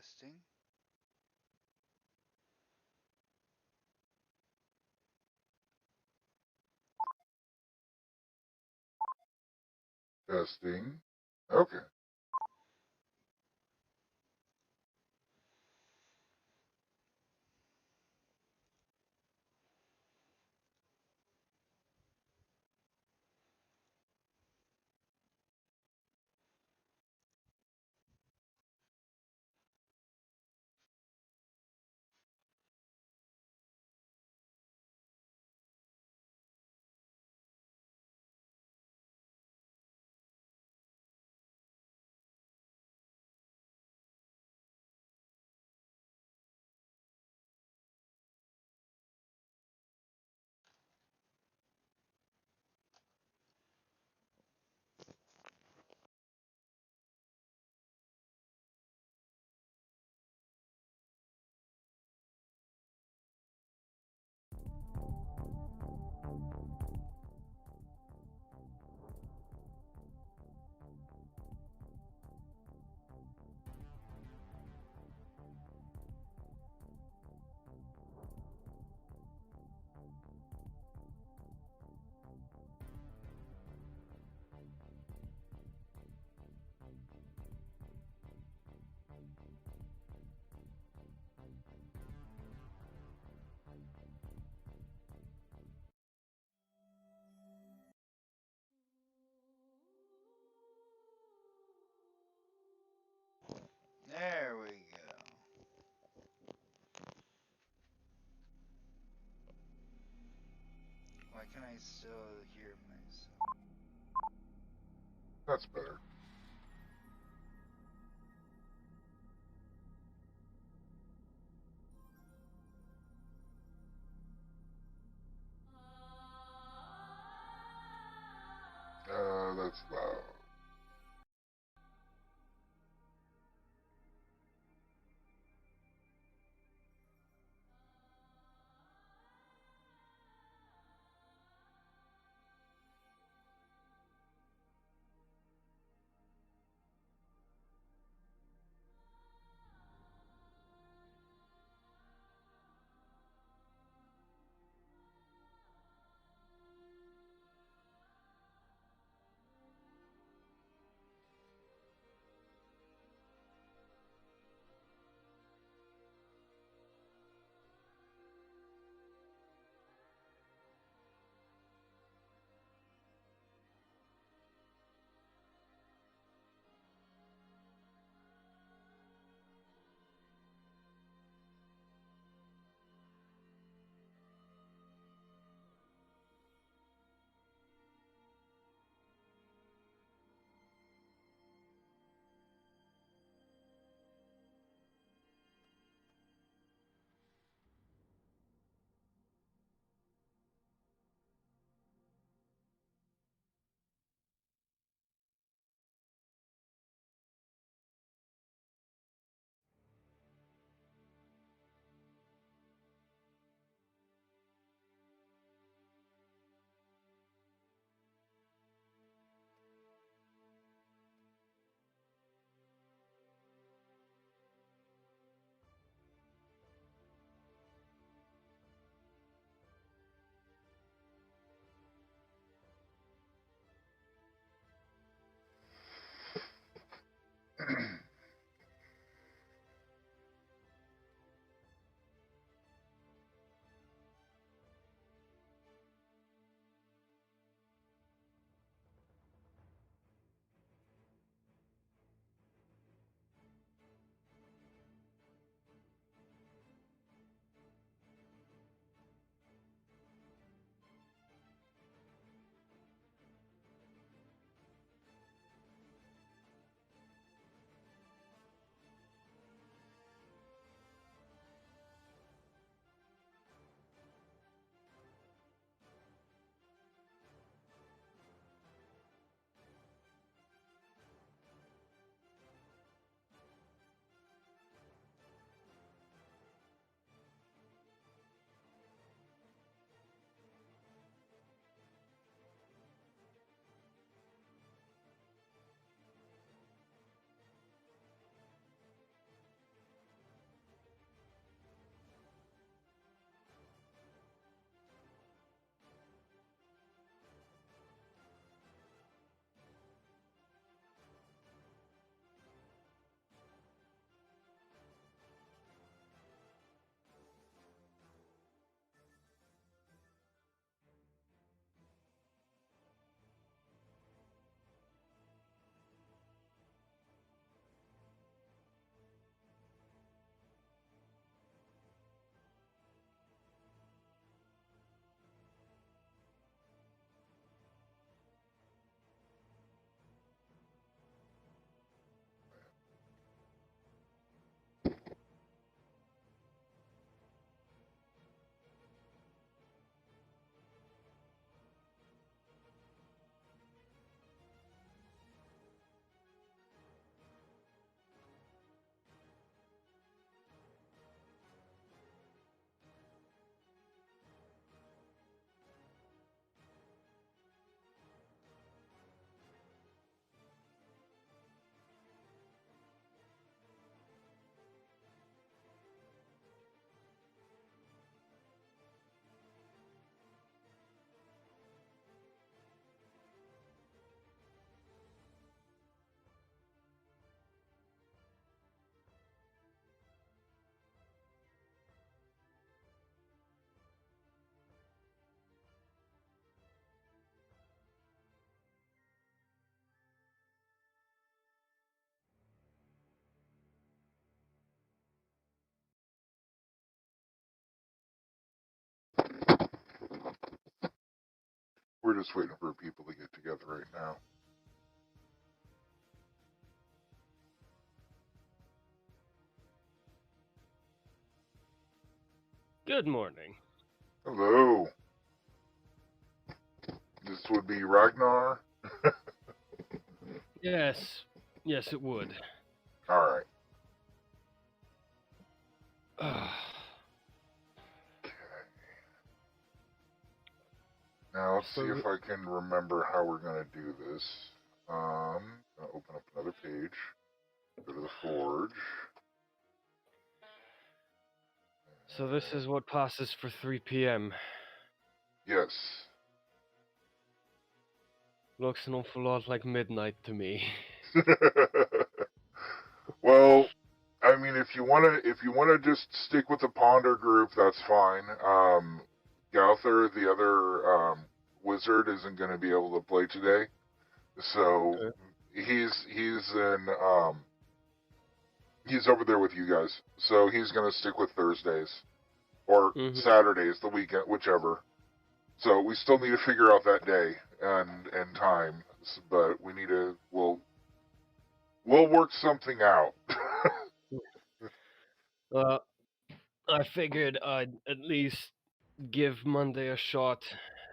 Testing. Testing. Okay. There we go. Why can I still hear myself? That's better. That's loud. just waiting for people to get together right now. Good morning. Hello. This would be Ragnar. Yes, it would. All right. Okay. Now let's see if I can remember how we're gonna do this. I'll open up another page. Go to the forge. So this is what passes for 3 p.m. Yes. Looks an awful lot like midnight to me. Well, I mean, if you wanna just stick with the Ponder group, that's fine. Gauther, the other wizard, isn't going to be able to play today, so he's over there with you guys. So he's going to stick with Thursdays or Saturdays, the weekend, whichever. So we still need to figure out that day and time, but we need to we'll work something out. I figured I'd at least give Monday a shot.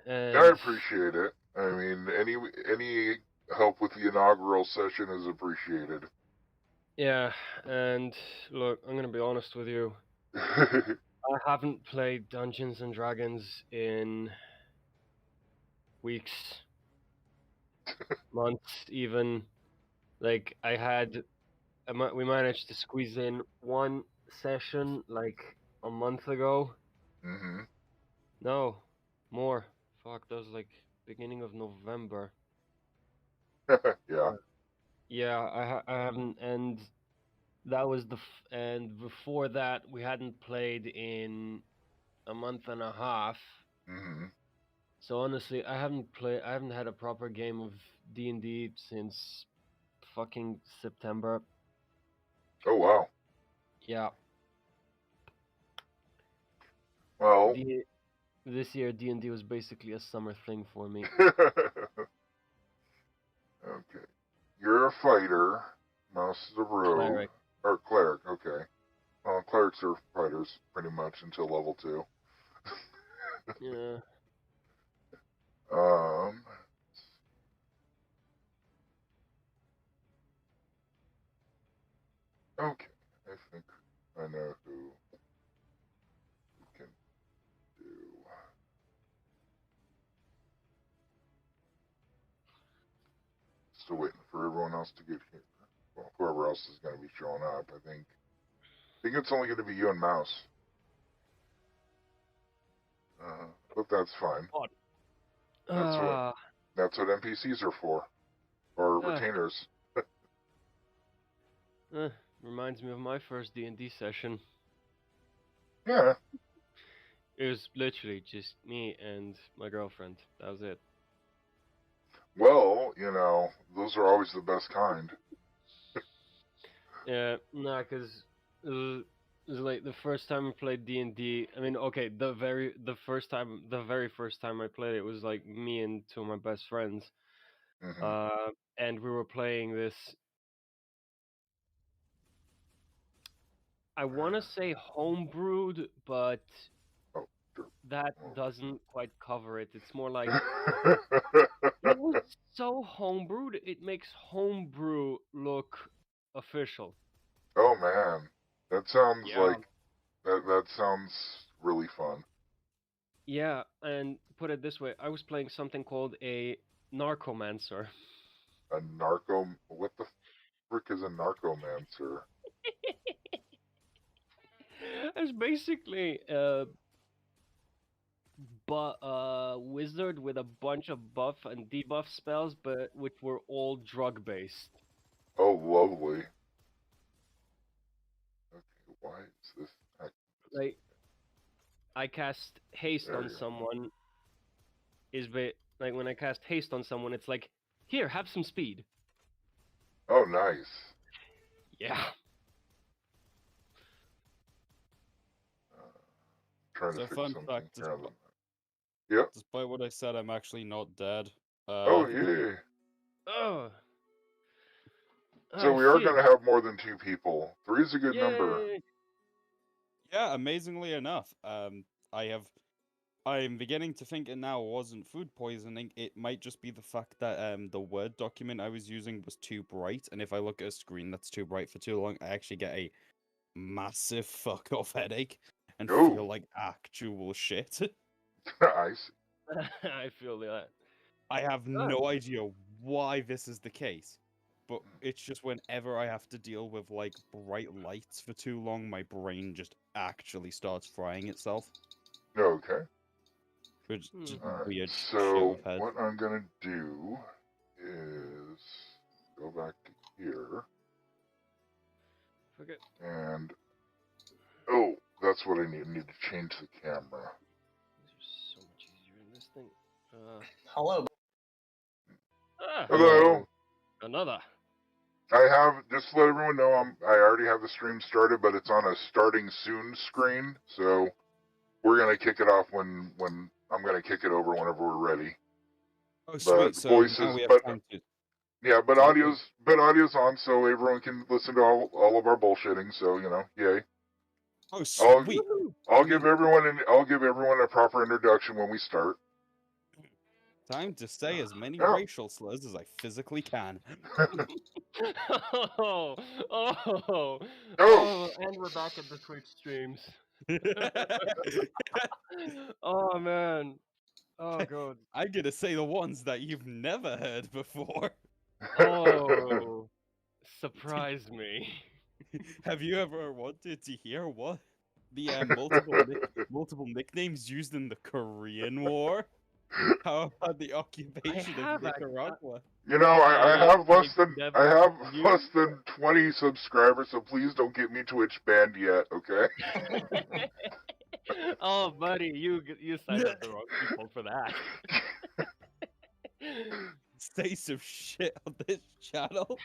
And I appreciate it. I mean, any help with the inaugural session is appreciated. Yeah, and look, I'm gonna be honest with you. I haven't played Dungeons and Dragons in weeks, months, even. Like we managed to squeeze in one session like a month ago. Mhm. No, more. Fuck, that was like beginning of November. Yeah. Yeah, I haven't, and that was and before that we hadn't played in a month and a half. Mhm. So honestly, I haven't had a proper game of D&D since fucking September. Oh wow. Yeah. Well. This year D&D was basically a summer thing for me. Okay. You're a fighter. Mouse is a rogue. Cleric. Or cleric, okay. Well, clerics are fighters pretty much until level 2. Yeah. Okay. I think I know who we can do. Still waiting for everyone else to get here. Well, whoever else is going to be showing up, I think it's only going to be you and Mouse. But that's fine. That's what NPCs are for, or retainers. Reminds me of my first D&D session. Yeah. It was literally just me and my girlfriend. That was it. Well, those are always the best kind. Yeah, nah, because it was like the first time I played D&D. I mean, okay, the very first time I played it was like me and two of my best friends. Mm-hmm. And we were playing this. I want to say homebrewed, but that doesn't quite cover it. It's more like it was so homebrewed. It makes homebrew look official. Oh man, that sounds Yeah. like that sounds really fun. Yeah, and put it this way, I was playing something called a narcomancer. A narco? What the frick is a narcomancer? It's basically wizard with a bunch of buff and debuff spells, but which were all drug based. Oh, lovely. Okay, why is this? Like, I cast haste on someone. Like when I cast haste on someone, it's like, here, have some speed. Oh, nice. Yeah. Trying to So fix fun something fact, here. Yep. Despite what I said, I'm actually not dead. Oh yeah. Oh, So I we are see. gonna have more than 2 people. 3 is a good number. Yay! Yeah, amazingly enough, I'm beginning to think it now wasn't food poisoning. It might just be the fact that the Word document I was using was too bright, and if I look at a screen that's too bright for too long, I actually get a massive fuck off headache and Oh. feel like actual shit. I see. I feel that. I have no idea why this is the case, but it's just whenever I have to deal with like bright lights for too long, my brain just actually starts frying itself. Okay. Which just Alright, weird so shit with head. what I'm gonna do is go back to here, Forget. and oh, that's what I need. I need to change the camera. These are so much easier in this thing. Hello. Hello. Another. I have just to let everyone know I already have the stream started, but it's on a starting soon screen, so we're gonna kick it off when I'm gonna kick it over whenever we're ready. Oh sweet, so voices, now we have but time to... yeah, but Sorry? audio's on, so everyone can listen to all of our bullshitting. So yay. Oh sweet! I'll give everyone a proper introduction when we start. Time to say as many Yeah. racial slurs as I physically can. And we're back at the Twitch streams. Oh man. Oh god. I'm gonna say the ones that you've never heard before. Oh, surprise me. Have you ever wanted to hear what the multiple nicknames used in the Korean War? How about the occupation of Nicaragua? I have less than never I have you? less than 20 subscribers, so please don't get me Twitch banned yet, okay? Oh, buddy, you signed up the wrong people for that. Say some shit on this channel.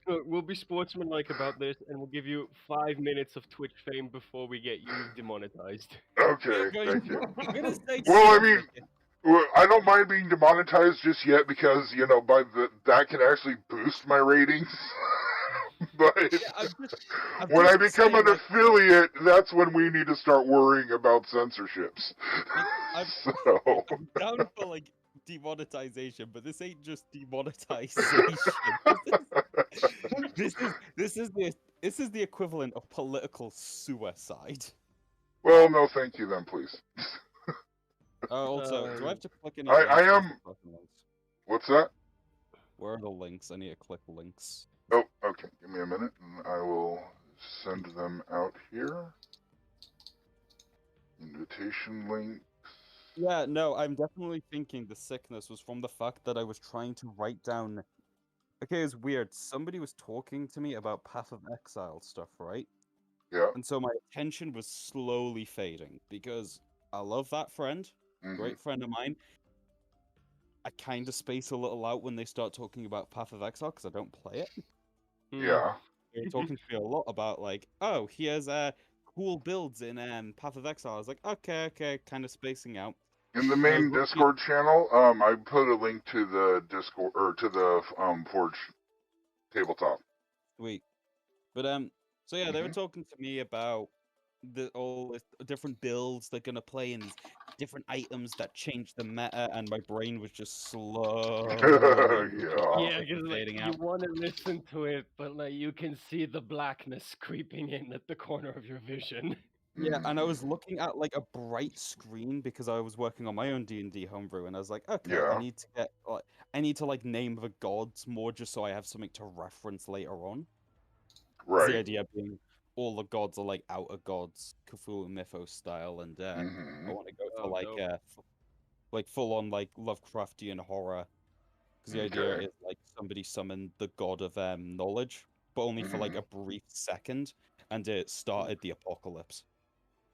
Look, we'll be sportsmanlike about this, and we'll give you 5 minutes of Twitch fame before we get you demonetized. Okay, thank you. I'm gonna say Well, I something. mean, I don't mind being demonetized just yet because that can actually boost my ratings. But I'm when I just become saying, an like, affiliate, that's when we need to start worrying about censorships. I'm down for like demonetization, but this ain't just demonetization. This is the equivalent of political suicide. Well, no, thank you then, please. Also, do I have to click any I links? am- What's that? Where are the links? I need to click links. Oh, okay. Give me a minute, and I will send them out here. Invitation link. Yeah, no, I'm definitely thinking the sickness was from the fact that I was trying to write down. Okay, it's weird. Somebody was talking to me about Path of Exile stuff, right? Yeah. And so my attention was slowly fading because I love that friend, great friend of mine. I kind of space a little out when they start talking about Path of Exile because I don't play it. Yeah. They were talking to me a lot about like, oh, he has cool builds in Path of Exile. I was like, okay, kind of spacing out. In the main Discord channel, I put a link to the Discord or to the Forge tabletop. Sweet. But so yeah, they were talking to me about all the different builds they're gonna play and these different items that change the meta, and my brain was just slowly Yeah, because fading you out. want to listen to it, but like you can see the blackness creeping in at the corner of your vision. Yeah, and I was looking at like a bright screen because I was working on my own D&D homebrew, and I was like, okay, Yeah. I need to like name the gods more just so I have something to reference later on. Right. The idea being all the gods are like outer gods, Cthulhu Mythos style, and I want to go for like full on like Lovecraftian horror, because the idea is like somebody summoned the god of knowledge, but only for like a brief second, and it started the apocalypse,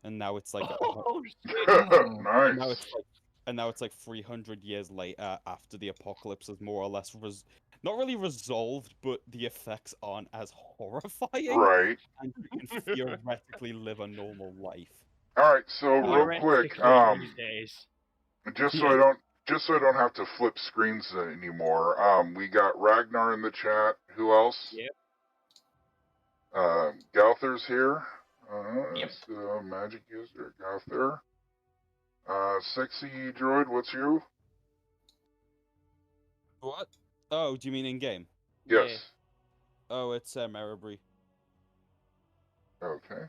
and now it's like Oh shit! Nice. and now it's like 300 years later after the apocalypse is more or less not really resolved, but the effects aren't as horrifying. Right. And you can theoretically live a normal life. All right, so real quick, Theoretically, these days. just so Yeah. I don't have to flip screens anymore. We got Ragnar in the chat. Who else? Yep. Gauther's here. Yep. It's magic user Gauther. Sexy droid, what's you? What? Oh, do you mean in game? Yes. Yeah. Oh, it's Maribri. Okay.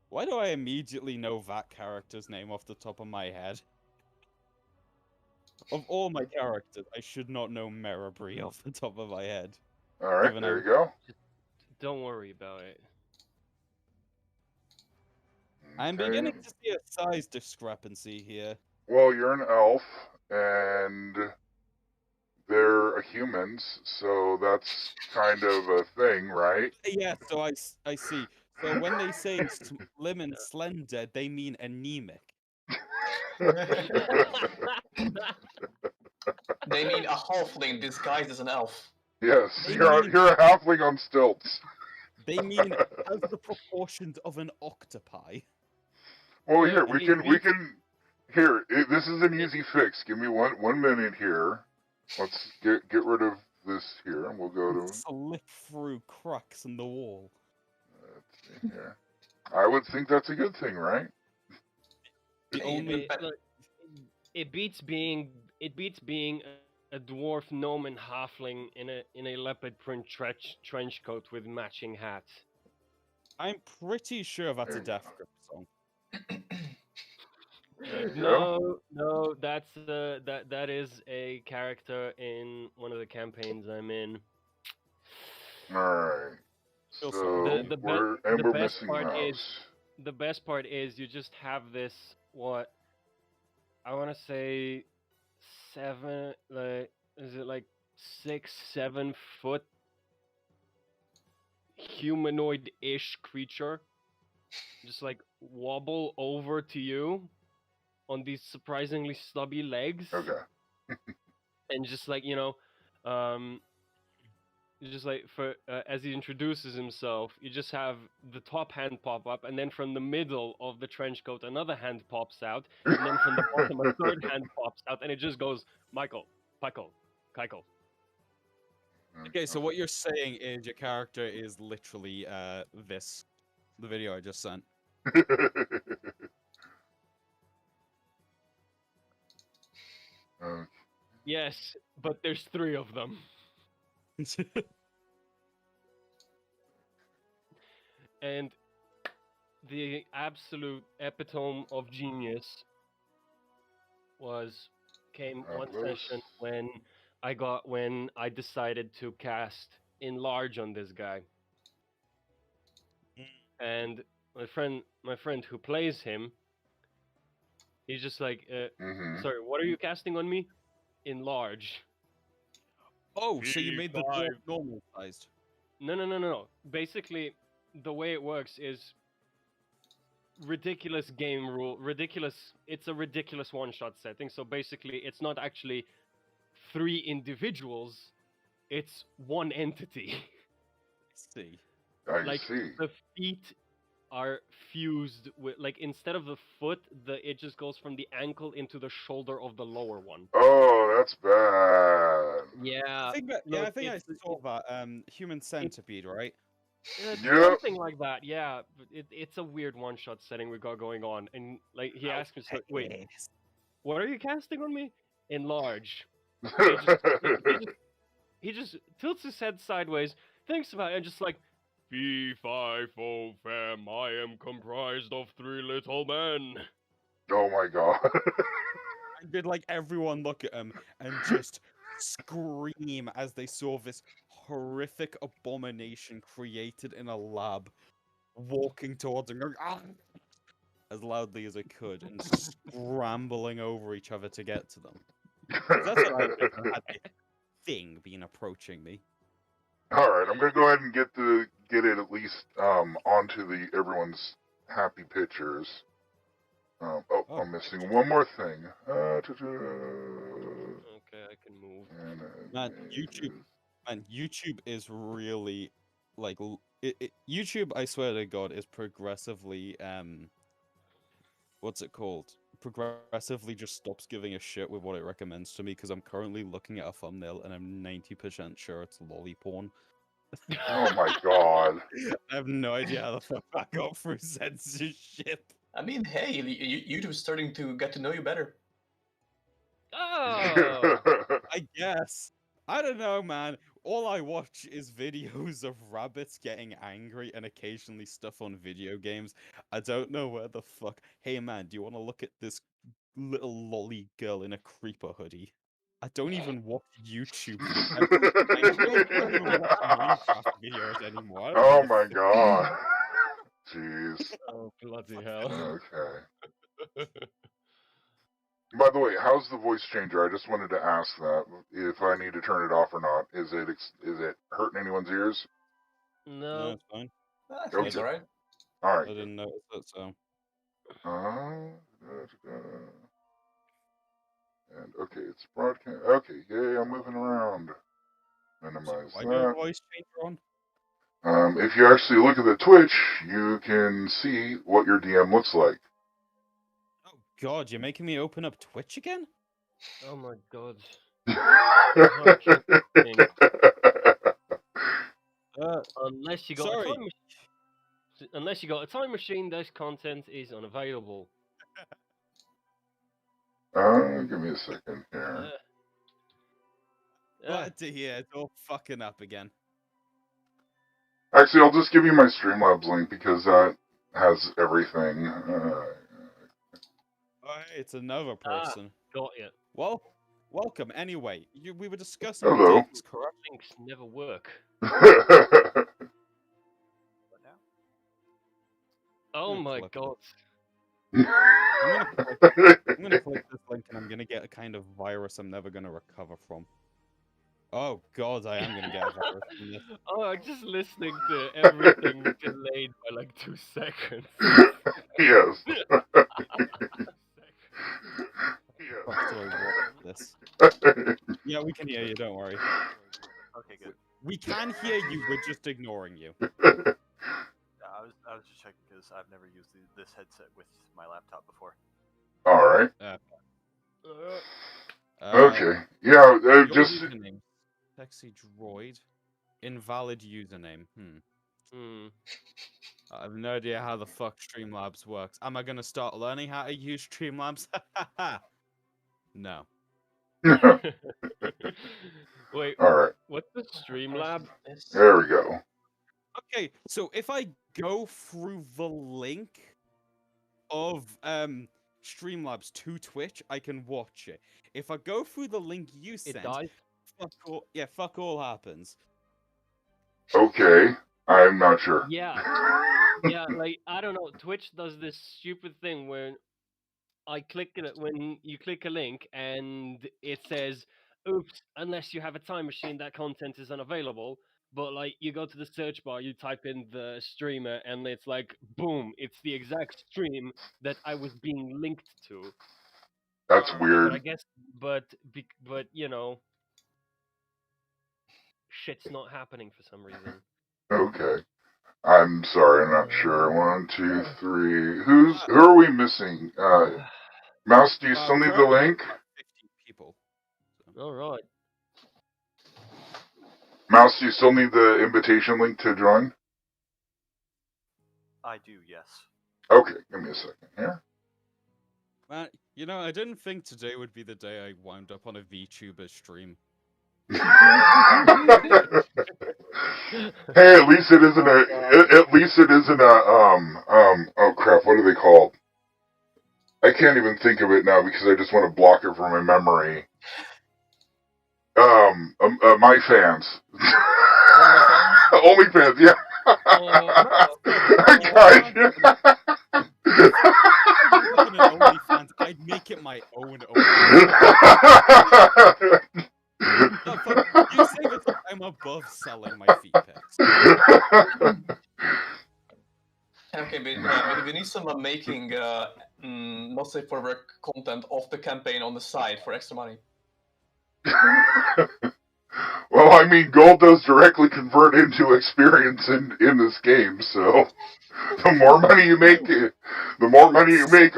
Why do I immediately know that character's name off the top of my head? Of all my characters, I should not know Maribri off the top of my head. All right, Given there you go. Don't worry about it. I'm Okay. beginning to see a size discrepancy here. Well, you're an elf, and they're humans, so that's kind of a thing, right? Yeah, so I see. So when they say slim and slender, they mean anemic. They mean a halfling disguised as an elf. Yes, They you're mean- a halfling on stilts. They mean has the proportions of an octopi. Well, here Yeah, we can. Here, this is an easy fix. Give me 1 minute here. Let's get rid of this here, and we'll go to. Slip through cracks in the wall. Let's see here. I would think that's a good thing, right? The Hey, only but- Look, it beats being a dwarf gnome and halfling in a leopard print trench coat with matching hats. I'm pretty sure that's a Death Grip song. There you go. No, that's that is a character in one of the campaigns I'm in. All right. Feel So sorry. we're best missing part mouse. is- The best part is you just have this what I want to say 7 like is it like 6-7 foot humanoid-ish creature just like wobble over to you on these surprisingly stubby legs Okay. and just like just like for as he introduces himself, you just have the top hand pop up, and then from the middle of the trench coat, another hand pops out, and then from the bottom, a third hand pops out, and it just goes, Michael, Pikel, Keikel. Okay, so what you're saying is your character is literally the video I just sent. Yes, but there's 3 of them. And the absolute epitome of genius came one session when I decided to cast enlarge on this guy. And my friend who plays him, he's just like, sorry, what are you casting on me? Enlarge. Oh, so you made the dwarf V5. normal sized. No. Basically, the way it works is ridiculous game rule. It's a ridiculous one-shot setting. So basically, it's not actually 3 individuals. It's one entity. See. I see. The feet are fused with, like, instead of the foot, it just goes from the ankle into the shoulder of the lower one. Oh, that's bad. Yeah. I think I saw that. Human centipede, right? It's Yep. something like that, yeah. But it's a weird one-shot setting we got going on, and like he asked me, "Wait, what are you casting on me?" Enlarge. He just tilts his head sideways, thinks about it, and just like, "Fee fi fo fam, I am comprised of 3 little men." Oh my god. And did like everyone look at him and just scream as they saw this horrific abomination created in a lab walking towards them, going, "Ah!" as loudly as it could and scrambling over each other to get to them. That's what I had this thing been approaching me. All right, I'm gonna go ahead and get it at least onto everyone's happy pictures. I'm missing one more thing. Okay, I can move. Man, YouTube is really like YouTube. I swear to God, is progressively what's it called? Progressively just stops giving a shit with what it recommends to me because I'm currently looking at a thumbnail and I'm 90% sure it's lolly porn. Oh my god. I have no idea how the fuck I got through censorship. I mean, hey, YouTube's starting to get to know you better. Oh! I guess. I don't know, man. All I watch is videos of rabbits getting angry and occasionally stuff on video games. I don't know where the fuck. Hey, man, do you want to look at this little lolly girl in a creeper hoodie? I don't even watch YouTube. I don't even watch Minecraft videos anymore. I don't Oh give a my fuck. god. Jeez. Oh, bloody hell. Okay. By the way, how's the voice changer? I just wanted to ask that if I need to turn it off or not. Is it hurting anyone's ears? No, No. it's fine. I think it's Okay. alright. All I right. didn't notice it, so. And okay, it's broadcast. Okay, yay! I'm moving around. Minimize Why do you have a that. voice changer on? If you actually look at the Twitch, you can see what your DM looks like. Oh god, you're making me open up Twitch again? Oh my god. Unless you got Sorry. a time unless you got a time machine, this content is unavailable. Give me a second here. Glad to hear it's all fucking up again. Actually, I'll just give you my Streamlabs link because that has everything. Oh, hey, it's another person. Got you. Well, welcome. Anyway, we were discussing Hello. dicks, correct? Links never work. Oh my Click. god. I'm gonna click this link and I'm gonna get a kind of virus I'm never gonna recover from. Oh god, I am gonna get a virus from this. Oh, I'm just listening to everything delayed by like 2 seconds. Yes. Fuck, do I want this? Yeah, we can hear you, don't worry. Okay, good. We can hear you, we're just ignoring you. I was just checking because I've never used this headset with my laptop before. All right. Okay. Yeah. Your Just. username, sexy droid, invalid username. I have no idea how the fuck Streamlabs works. Am I gonna start learning how to use Streamlabs? No. Wait, All right. what's the Streamlab? There we go. Okay, so if I go through the link of Streamlabs to Twitch, I can watch it. If I go through the link you It sent, dies? fuck all happens. Okay. I'm not sure. Yeah. Yeah, like, I don't know, Twitch does this stupid thing where when you click a link and it says, oops, unless you have a time machine, that content is unavailable. But like, you go to the search bar, you type in the streamer, and it's like, boom, it's the exact stream that I was being linked to. That's But weird. I guess, but you know, shit's not happening for some reason. Okay. I'm sorry, I'm not sure. 1, 2, 3. Who are we missing? Mouse, do you still need the Currently, link? 50 people. All right. Mouse, do you still need the invitation link to join? I do, yes. Okay, give me a second here. Man, you know, I didn't think today would be the day I wound up on a VTuber stream. Hey, at least it isn't oh crap, what are they called? I can't even think of it now because I just want to block it from my memory. My fans. OnlyFans, yeah. Kaiju. OnlyFans, I'd make it my own No, fuck, you say that I'm above selling my feet pics. Okay, we need someone making not safe for work content of the campaign on the side for extra money. Well, I mean, gold does directly convert into experience in this game, so the more money you make,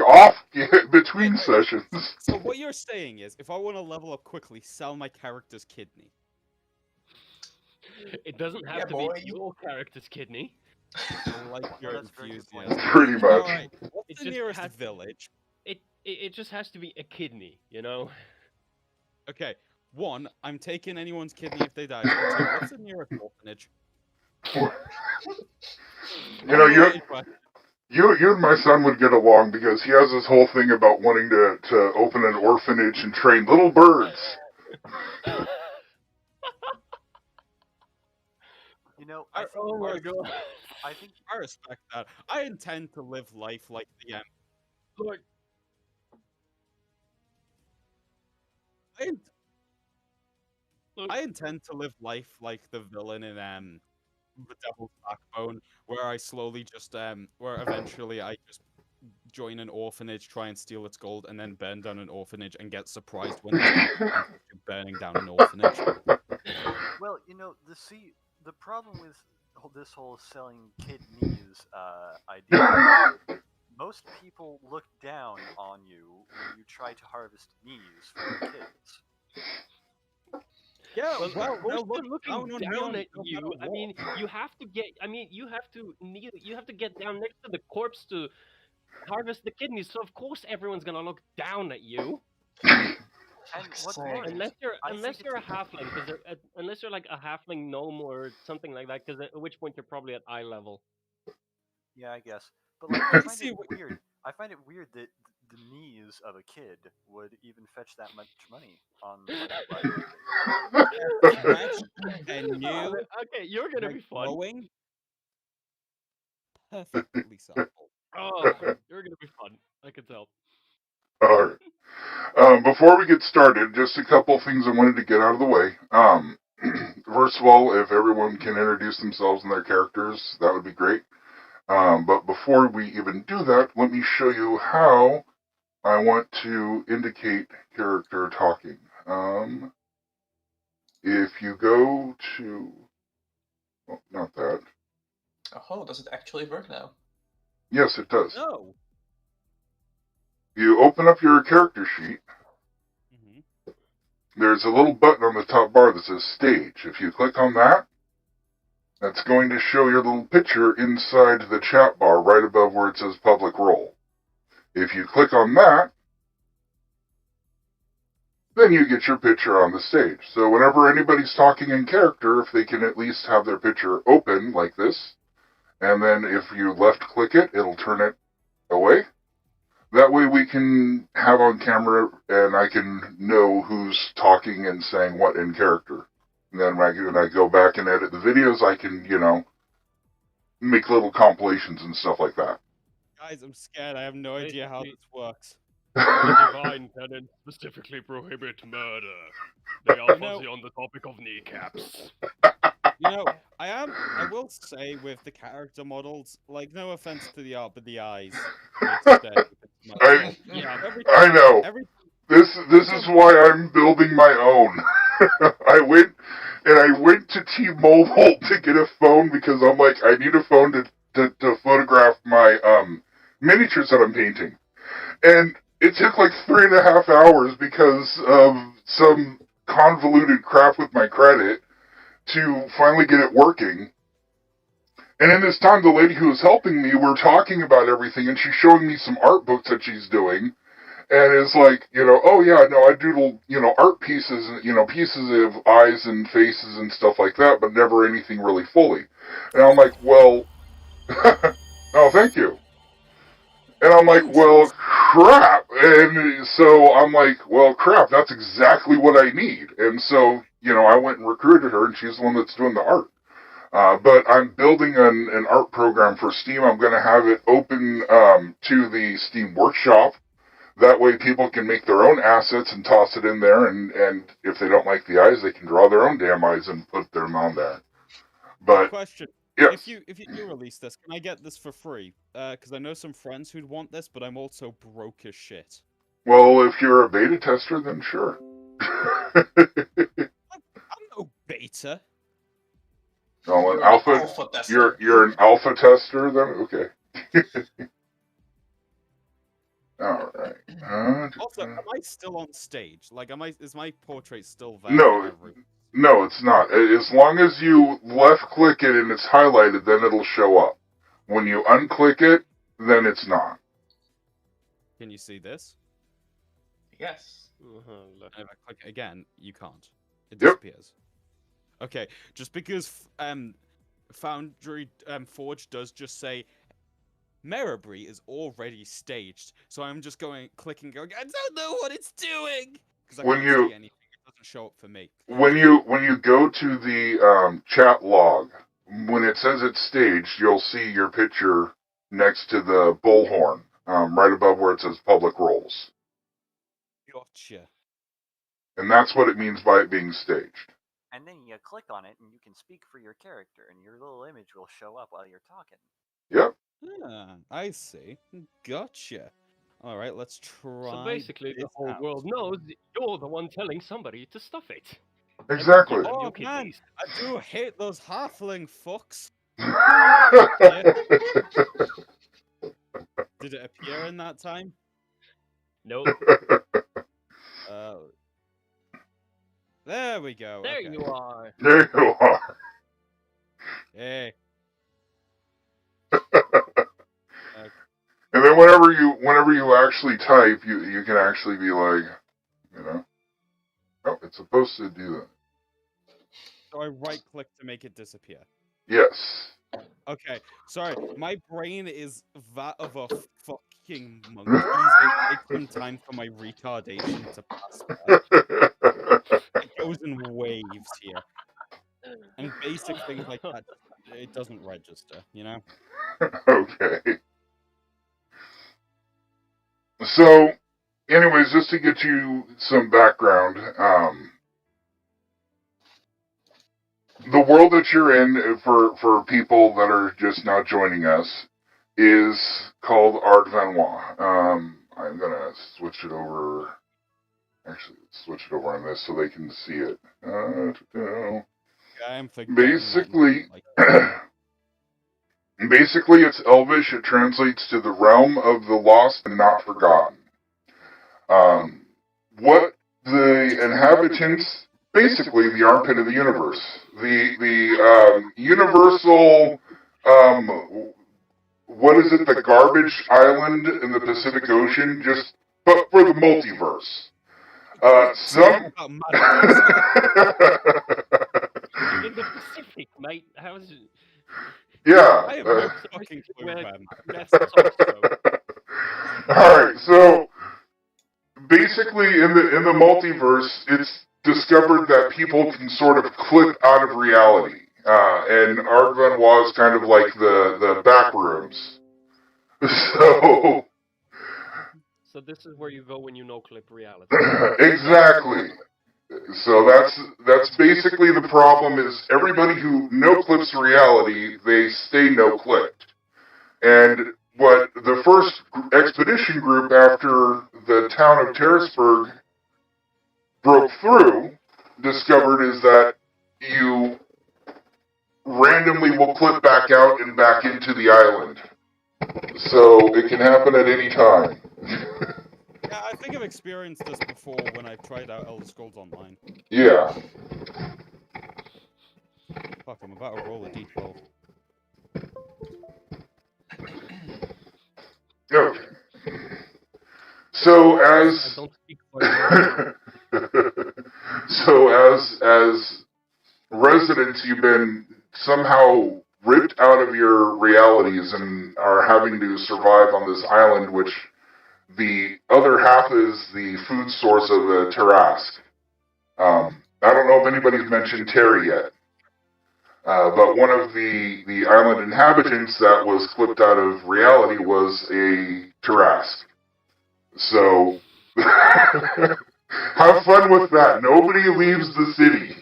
off between sessions. So what you're saying is, if I want to level up quickly, sell my character's kidney. It doesn't have to boy. be your character's kidney. I like your that's a very good point. enthusiasm. Pretty much. Alright, what's It the just nearest has- village? It just has to be a kidney, you know? Okay, 1, I'm taking anyone's kidney if they die. And 2, what's the nearest orphanage? You know, you and my son would get along because he has this whole thing about wanting to open an orphanage and train little birds. You know, Oh my god. I think I respect that. I intend to live life like the Look, I intend to live life like the villain in The Devil's Backbone, where I slowly just where eventually I just join an orphanage, try and steal its gold, and then burn down an orphanage and get surprised when it's burning down an orphanage. well, you know, the problem with this whole selling kidneys idea is most people look down on you when you try to harvest knees for your kids. Yeah, well, well, they're look looking down on down me at no you. matter I mean, what. you have to get down next to the corpse to harvest the kidneys. So of course everyone's gonna look down at you. And what's more, Unless I you're think a halfling, unless you're like a halfling gnome or something like that, because at which point you're probably at eye level. yeah, I guess. But like, I find See, it weird. I find it weird that the knees of a kid would even fetch that much money on like, fresh and new, Okay, you're gonna like be fun. growing, perfectly sampled. Oh, you're gonna be fun. I can tell. All right. Before we get started, just a couple things I wanted to get out of the way. First of all, if everyone can introduce themselves and their characters, that would be great. But before we even do that, let me show you how I want to indicate character talking. If you go to... Oh, not that. Oh, does it actually work now? Yes, it does. No. You open up your character sheet. Mm-hmm. There's a little button on the top bar that says Stage. If you click on that, that's going to show your little picture inside the chat bar right above where it says Public Role. If you click on that, then you get your picture on the stage. So whenever anybody's talking in character, if they can at least have their picture open like this, and then if you left click it, it'll turn it away. That way we can have on camera and I can know who's talking and saying what in character. And then when I go back and edit the videos, I can, make little compilations and stuff like that. Guys, I'm scared. I have no idea how this works. The divine tenants specifically prohibit murder. They are fuzzy on the topic of kneecaps. I will say with the character models, like, no offense to the art, but the eyes. I know. This is why I'm building my own. I went to T-Mobile to get a phone because I'm like, I need a phone to photograph my miniatures that I'm painting. And it took like 3.5 hours because of some convoluted crap with my credit to finally get it working. And in this time, the lady who was helping me, we're talking about everything, and she's showing me some art books that she's doing. And it's like, oh yeah, no, I doodle, art pieces, pieces of eyes and faces and stuff like that, but never anything really fully. And I'm like, well, oh, thank you. And I'm like, well, crap. And so I'm like, well, crap, that's exactly what I need. And so, I went and recruited her, and she's the one that's doing the art. But I'm building an art program for Steam. I'm going to have it open to the Steam Workshop. That way people can make their own assets and toss it in there, and if they don't like the eyes, they can draw their own damn eyes and put them on there. But question. Yes. If you do release this, can I get this for free? Because I know some friends who'd want this, but I'm also broke as shit. Well, if you're a beta tester, then sure. I'm no beta beta. Oh, an You're alpha. alpha tester. You're an alpha tester then? Okay. All right. Also, am I still on stage? Like, is my portrait still there No, for everyone? no, it's not. As long as you left click it and it's highlighted, then it'll show up. When you unclick it, then it's not. Can you see this? Yes. And if I click it again, you can't. It Yep. disappears. Okay, just because Foundry Forge does just say Meribri is already staged, so I'm just clicking, going, I don't know what it's doing because I When can't you- see anything. It doesn't show up for me. When you go to the chat log, when it says it's staged, you'll see your picture next to the bullhorn, right above where it says public roles. Gotcha. And that's what it means by it being staged. And then you click on it, and you can speak for your character, and your little image will show up while you're talking. Yep. Ah, I see. Gotcha. All right, let's try. So basically, the this whole out. world knows you're the one telling somebody to stuff it. Exactly. Everyone Oh you kid man, these. I do hate those halfling fucks. Did it appear in that time? Nope. There we go. There okay. you are. There you are. Hey. And then whenever you actually type, you can actually be like, oh, it's supposed to do that. So I right click to make it disappear. Yes. Okay, sorry, my brain is that of a fucking monkey. It takes some time for my retardation to pass by. It goes in waves here. And basic things like that, it doesn't register, you know? Okay. So, anyways, just to get you some background, the world that you're in, for people that are just now joining us, is called Ard'Vanwa. I'm gonna switch it over. Actually, let's switch it over on this so they can see it. I'm forgetting Basically, that, basically, it's Elvish. It translates to the realm of the lost and not forgotten. What the inhabitants, basically the armpit of the universe, the universal, what is it, the garbage island in the Pacific Ocean, but for the multiverse. In the Pacific, mate. How's it? Yeah. I have no fucking clue, Where- man. That's also. Alright, so basically in the multiverse, it's discovered that people can sort of clip out of reality. And Ard'Vanwa is kind of like the back rooms. So this is where you go when you no clip reality. Exactly. So that's basically the problem is everybody who no clips reality, they stay no clipped. And what the first expedition group after the town of Terrisburg broke through discovered is that you randomly will clip back out and back into the island. So it can happen at any time. Yeah, I think I've experienced this before when I've tried out Elder Scrolls Online. Yeah. Fuck, I'm about to roll a d12. Okay. So I as don't speak for as residents, you've been somehow ripped out of your realities and are having to survive on this island, which the other half is the food source of the Tarask. I don't know if anybody's mentioned Terry yet, but one of the island inhabitants that was clipped out of reality was a Tarask. So, have fun with that. Nobody leaves the city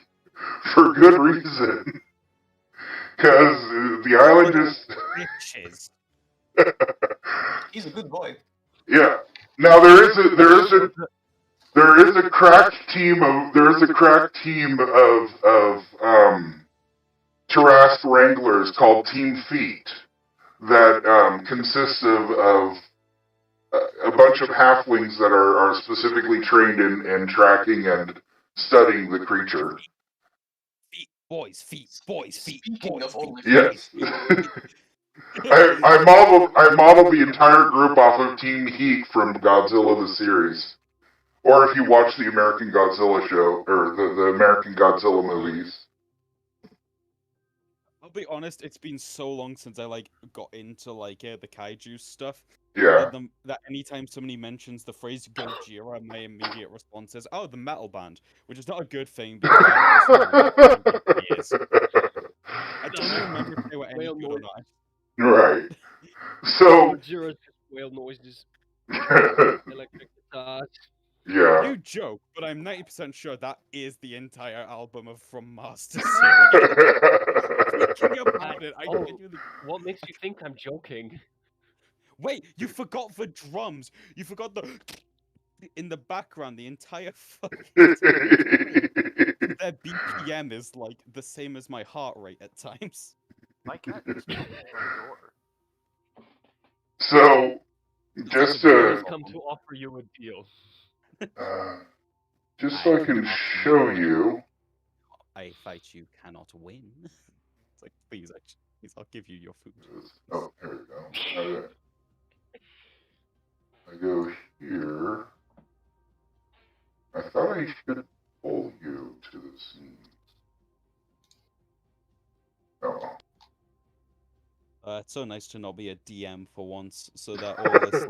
for good reason. Because the island just... Bitches. He's a good boy. Yeah. Now, there is a... There is a crack team of Tarrasque Wranglers called Team Feet that consists of a bunch of halflings that are specifically trained in tracking and studying the creature. Feet, boys, feet, boys, feet. Speaking boys, of only feet. Yes. I modeled the entire group off of Team Heat from Godzilla the series. Or if you watch the American Godzilla show, or the American Godzilla movies. I'll be honest, it's been so long since I got into the kaiju stuff. Yeah. That anytime somebody mentions the phrase Gojira, my immediate response is, "Oh, the metal band," which is not a good thing because I haven't listened to them in years. I don't even remember if they were any good or not. Right. So. Gojira's just whale noises. Electric guitars. Yeah. You joke, but I'm 90% sure that is the entire album of From Mars to Sirius. Thinking about it, I genuinely... What makes you think I'm joking? Wait, you forgot the drums. You forgot the... In the background, the entire fucking... Their BPM is, the same as my heart rate at times. My cat just opened my door. So, just to... I've come to offer you a deal. Just so I can show you. I fight you cannot win. It's like, please, I'll give you your food. Oh, here we go. I go here. I thought I should pull you to the scene. Oh. It's so nice to not be a DM for once, so that all this,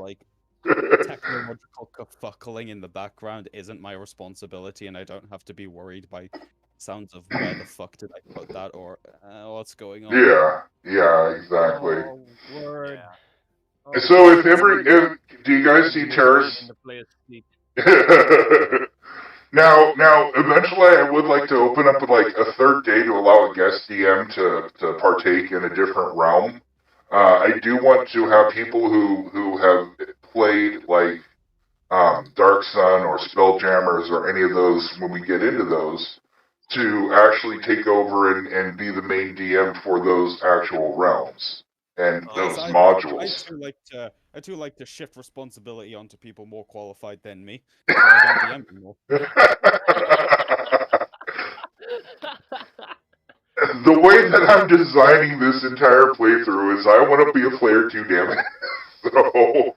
technological kerfuckling in the background isn't my responsibility, and I don't have to be worried by sounds of where the fuck did I put that, or what's going on. Yeah, exactly. Oh, word. Yeah. So do you guys see Terrace? Now, eventually I would like to open up a third day to allow a guest DM to partake in a different realm. I do want to have people who have played Dark Sun or Spelljammers or any of those when we get into those to actually take over and be the main DM for those actual realms and those modules. I too like to shift responsibility onto people more qualified than me. So I don't DM anymore. The way that I'm designing this entire playthrough is I want to be a player too, damn it. So...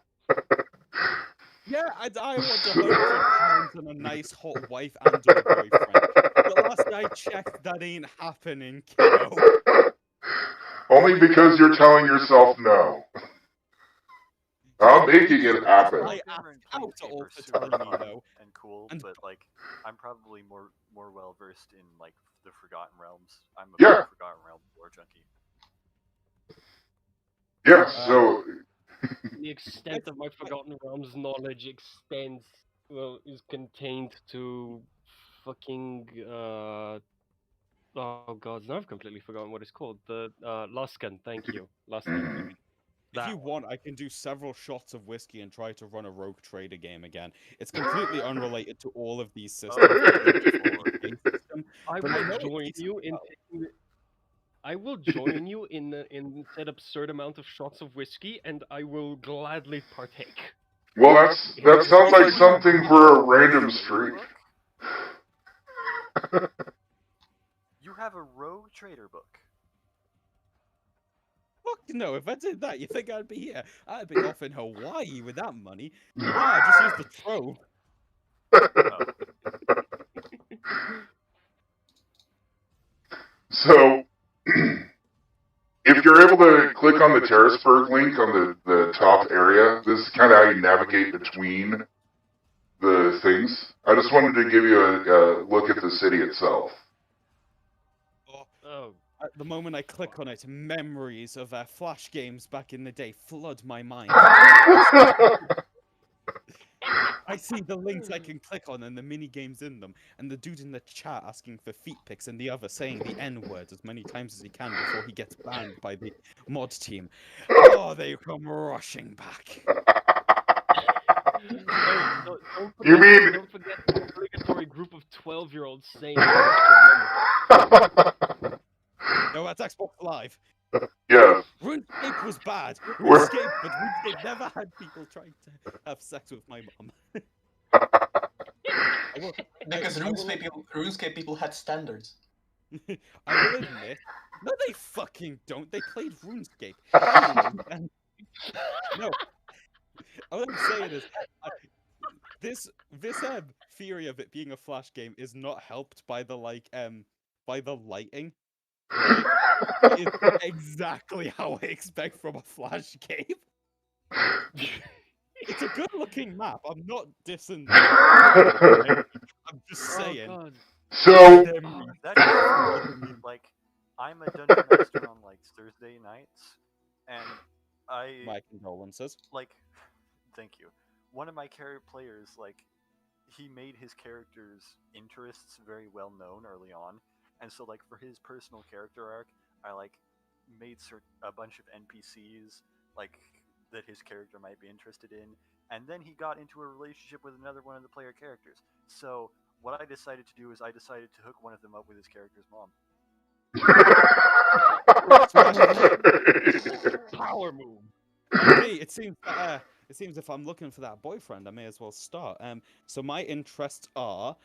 Yeah, I want to hope for talent and a nice hot wife and a boyfriend. But last I checked, that ain't happening, kiddo. Only because you're telling yourself no. I'm making it happen. I out all the time, though. And cool, but I'm probably more well versed in the Forgotten Realms. I'm a Forgotten Realms lore junkie. Yeah, so the extent of my Forgotten Realms knowledge is contained to fucking oh god, now I've completely forgotten what it's called. The Luskan, thank you. Luskan. If you want, I can do several shots of whiskey and try to run a rogue trader game again. It's completely unrelated to all of these systems. I will join you in. I will join you in said absurd amount of shots of whiskey, and I will gladly partake. Well, that sounds like something for a random stream. You have a rogue trader book. Fuck no, if I did that, you think I'd be here? I'd be off in Hawaii with that money. I just use the trove. So, if you're able to click on the Terraceburg link on the top area, this is kind of how you navigate between the things. I just wanted to give you a look at the city itself. Oh. At the moment I click on it, memories of Flash games back in the day flood my mind. I see the links I can click on and the mini games in them, and the dude in the chat asking for feet pics, and the other saying the N-word as many times as he can before he gets banned by the mod team. Oh, they come rushing back. You mean- Don't forget the obligatory group of 12-year-olds saying No, that's Xbox Live. Yes. RuneScape was bad. We're- But RuneScape never had people trying to have sex with my mom. Because RuneScape people had standards. I will admit, no, they fucking don't. They played RuneScape. No, all I'm saying is, this theory of it being a Flash game is not helped by the by the lighting. It's exactly how I expect from a Flash game. It's a good-looking map. I'm not dissing. I'm just saying. God. So, That is like, I'm a dungeon master on like Thursday nights, and My condolences. like, thank you. One of my players, like, he made his character's interests very well known early on, and so like for his personal character arc, I like made a bunch of NPCs like that his character might be interested in, and then he got into a relationship with another one of the player characters. So what I decided to do is I decided to hook one of them up with his character's mom. Power move. Okay, it seems if I'm looking for that boyfriend, I may as well start. So my interests are.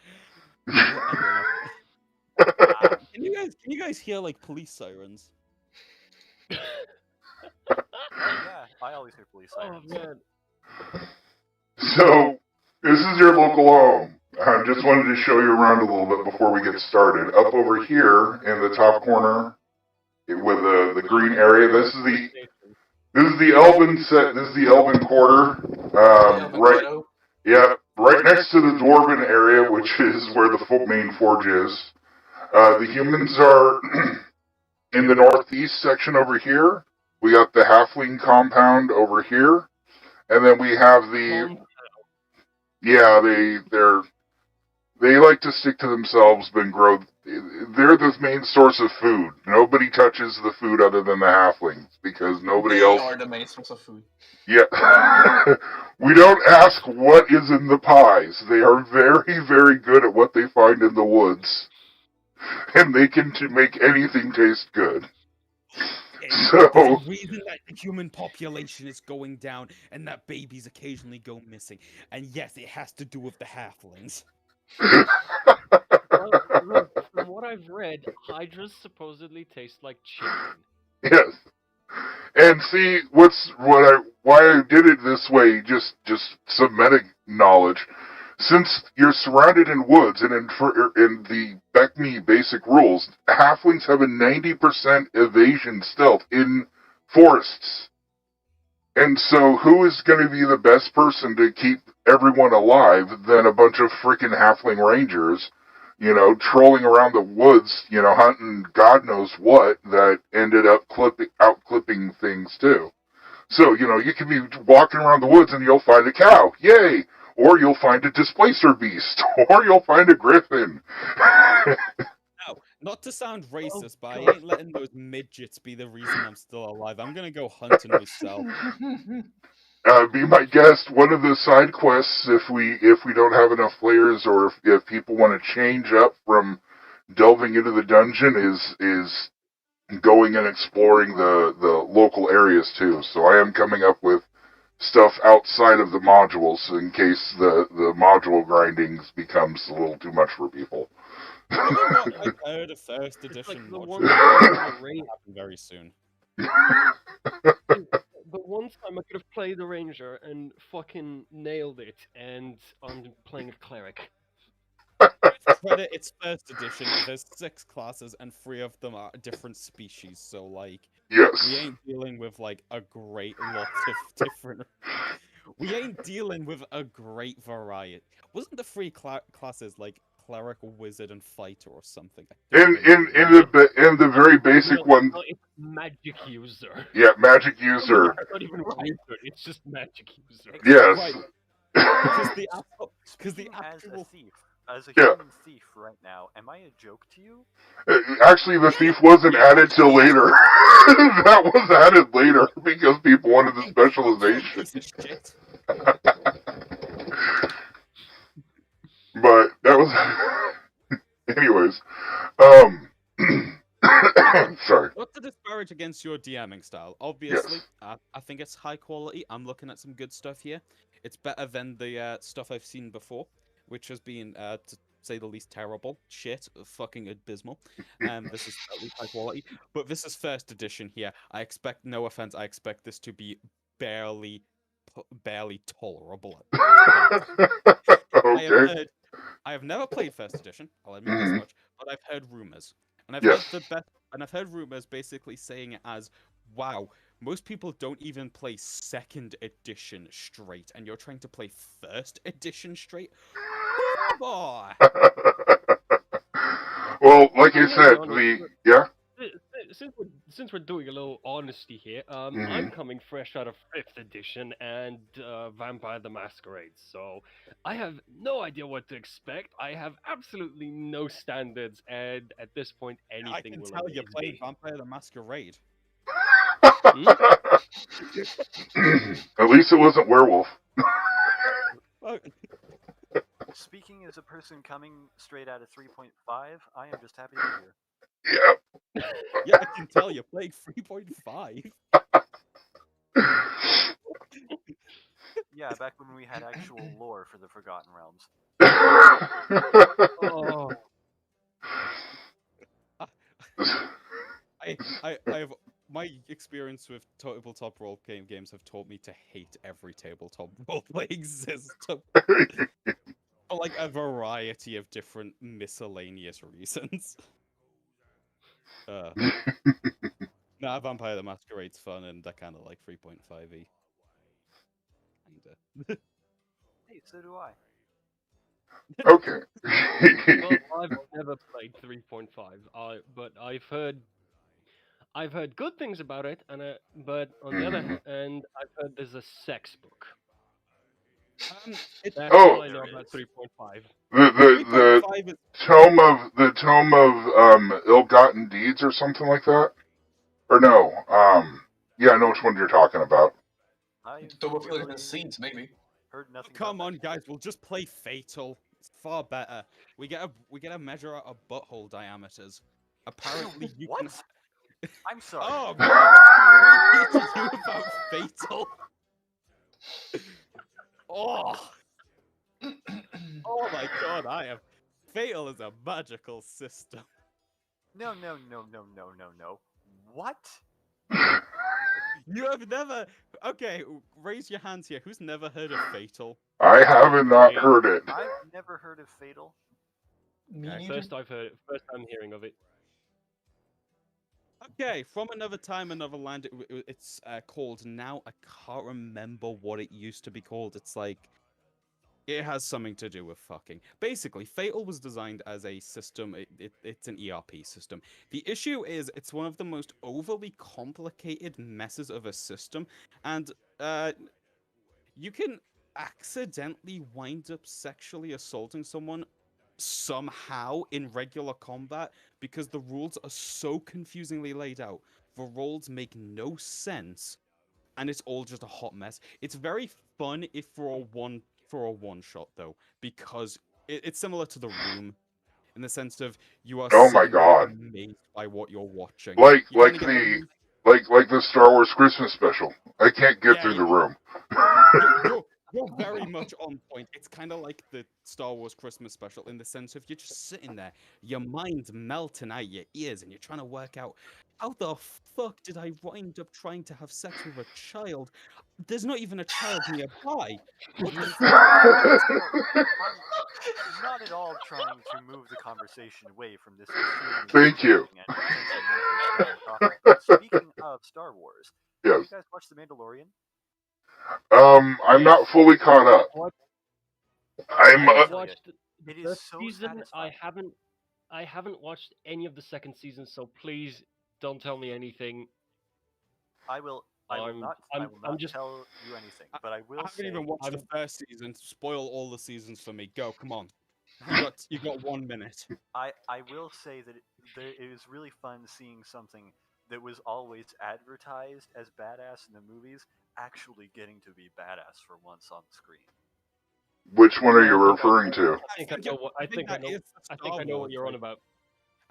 Can you guys hear like police sirens? Yeah, I always hear police sirens. Oh man. So, this is your local home. I just wanted to show you around a little bit before we get started. Up over here in the top corner, with the green area, this is the Elven set. This is the Elven Quarter. Right next to the Dwarven area, which is where the main forge is. The humans are in the northeast section over here. We got the Halfling compound over here, and then we have the they like to stick to themselves, but grow. They're the main source of food. Nobody touches the food other than the halflings because nobody else. They are the main source of food. Yeah, we don't ask what is in the pies. They are very, very good at what they find in the woods, and they can make anything taste good. So, there's a reason that the human population is going down and that babies occasionally go missing. And yes, it has to do with the halflings. Look, from what I've read, hydras supposedly taste like chicken. Yes. And see, why I did it this way, just some meta knowledge. Since you're surrounded in woods, and in the Beckme basic rules, halflings have a 90% evasion stealth in forests. And so who is going to be the best person to keep everyone alive than a bunch of freaking halfling rangers, trolling around the woods, hunting God knows what, that ended up clipping things too. So, you can be walking around the woods and you'll find a cow. Yay! Or you'll find a displacer beast. Or you'll find a griffin. Now, not to sound racist, but I ain't letting those midgets be the reason I'm still alive. I'm gonna go hunting myself. Be my guest. One of the side quests, if we don't have enough players, or if people want to change up from delving into the dungeon, is going and exploring the local areas too. So I am coming up with stuff outside of the modules in case the module grindings becomes a little too much for people. You know what? I heard a first edition module happen very soon. The one time I could have played a ranger and fucking nailed it, and I'm playing a cleric. Credit, it's first edition. There's 6 classes and 3 of them are different species. So like, yes, we ain't dealing with like a great lot of different. We ain't dealing with a great variety. Wasn't the 3 classes like cleric, wizard, and fighter or something? In the very basic one. No, it's magic user. Yeah, magic user. It's not even wizard. It's just magic user. Yes. Right. Because the actual thief. As a human thief right now, am I a joke to you? Actually, the thief wasn't added till later. That was added later because people wanted the specialization. But that was, anyways. Um, sorry. Not to disparage against your DMing style. Obviously, Yes. I think it's high quality. I'm looking at some good stuff here. It's better than the stuff I've seen before, which has been, to say the least, terrible. Shit, fucking abysmal. This is at least high quality. But this is first edition here. I expect, no offense, I expect this to be barely tolerable at best. Okay. I have never played first edition. I'll admit this Mhm. much, but I've heard rumors, and Yes. I've heard rumors basically saying it as, "Wow, most people don't even play second edition straight, and you're trying to play first edition straight." Oh boy! Well, like you I'm gonna be said, honest. yeah. Since we're doing a little honesty here, Mhm. I'm coming fresh out of 5th edition and Vampire the Masquerade, so I have no idea what to expect. I have absolutely no standards, and at this point, I anything can will tell you amaze played me. Vampire the Masquerade. Hmm? At least it wasn't werewolf. Oh, Speaking as a person coming straight out of 3.5, I am just happy to be here. Yeah. yeah, I can tell you played 3.5. Yeah, back when we had actual lore for the Forgotten Realms. Oh, I have my experience with tabletop role games have taught me to hate every tabletop role playing system for like a variety of different miscellaneous reasons. Uh, nah, Vampire the Masquerade's fun, and I kind of like 3.5e. Kinda. Hey, so do I. Okay. well, I've never played 3.5, but I've heard good things about it, and but on the other Mhm. hand, I've heard there's a sex book. It That's all Oh, I know There about is. 3.5. the 3.5 is tome of ill-gotten deeds or something like that, or no? Yeah, I know which one you're talking about. I've Double Flirting really Seeds, maybe. heard oh, nothing about come that. on, guys, we'll just play Fatal. It's far better. We get a measure out of butthole diameters. Apparently, you can. What? I'm sorry. Oh God! Let me teach you about Fatal. Oh, oh my God! I am. Fatal is a magical system. No, no, no, no, no, no, no. What? You have never. Okay, raise your hands here. Who's never heard of Fatal? I haven't not Wait, heard it. I've never heard of Fatal. Me Okay. neither. first time hearing of it. Okay, from another time, another land. It's called now. I can't remember what it used to be called. It's like it has something to do with fucking. Basically, Fatal was designed as a system. It's an ERP system. The issue is it's one of the most overly complicated messes of a system, and you can accidentally wind up sexually assaulting someone somehow in regular combat because the rules are so confusingly laid out. The roles make no sense, and it's all just a hot mess. It's very fun if for a one shot though, because it's similar to the Room in the sense of you are Oh my sitting there god! amazed by what you're watching. Like You like kind of get the the move. like the Star Wars Christmas special. I can't get Yeah, through yeah. the room. You're very much on point. It's kind of like the Star Wars Christmas special in the sense of you're just sitting there, your mind's melting out your ears, and you're trying to work out how the fuck did I wind up trying to have sex with a child? There's not even a child nearby. What the So, I'm not at all trying to move the conversation away from this extremely Thank you. interesting and potentially mentally stretching topic. But speaking of Star Wars, have Yes. you guys watched The Mandalorian? I'm Yes, not fully caught up. what I'm. Let me I've tell you, watched the it is first so season. satisfying. I haven't watched any of the second season, so please don't tell me anything. I will I'm not just tell you anything, I, but I I will haven't even say watched the I'm first season. Spoil all the seasons for me. Go, come on. You got 1 minute. I will say that it was really fun seeing something that was always advertised as badass in the movies actually getting to be badass for once on the screen. Which one are you referring to? I think I know what I think I know. is the I think I Star know what Wars, you're on right? about.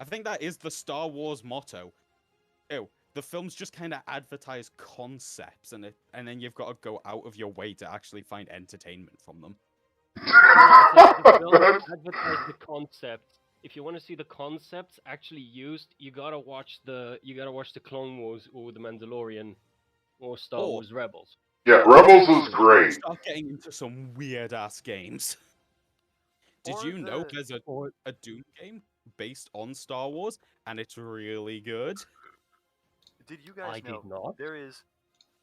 I think that is the Star Wars motto. Ew, the films just kind of advertise concepts, and then you've got to go out of your way to actually find entertainment from them. No, it's like the film That's- advertise the concepts. If you want to see the concepts actually used, you gotta watch the Clone Wars or the Mandalorian or Star Or- Wars Rebels. yeah, Rebels was great. Start getting into some weird ass games. Did Or you know the- there's Or a Doom game based on Star Wars, and it's really good? Did you guys I know did not. there's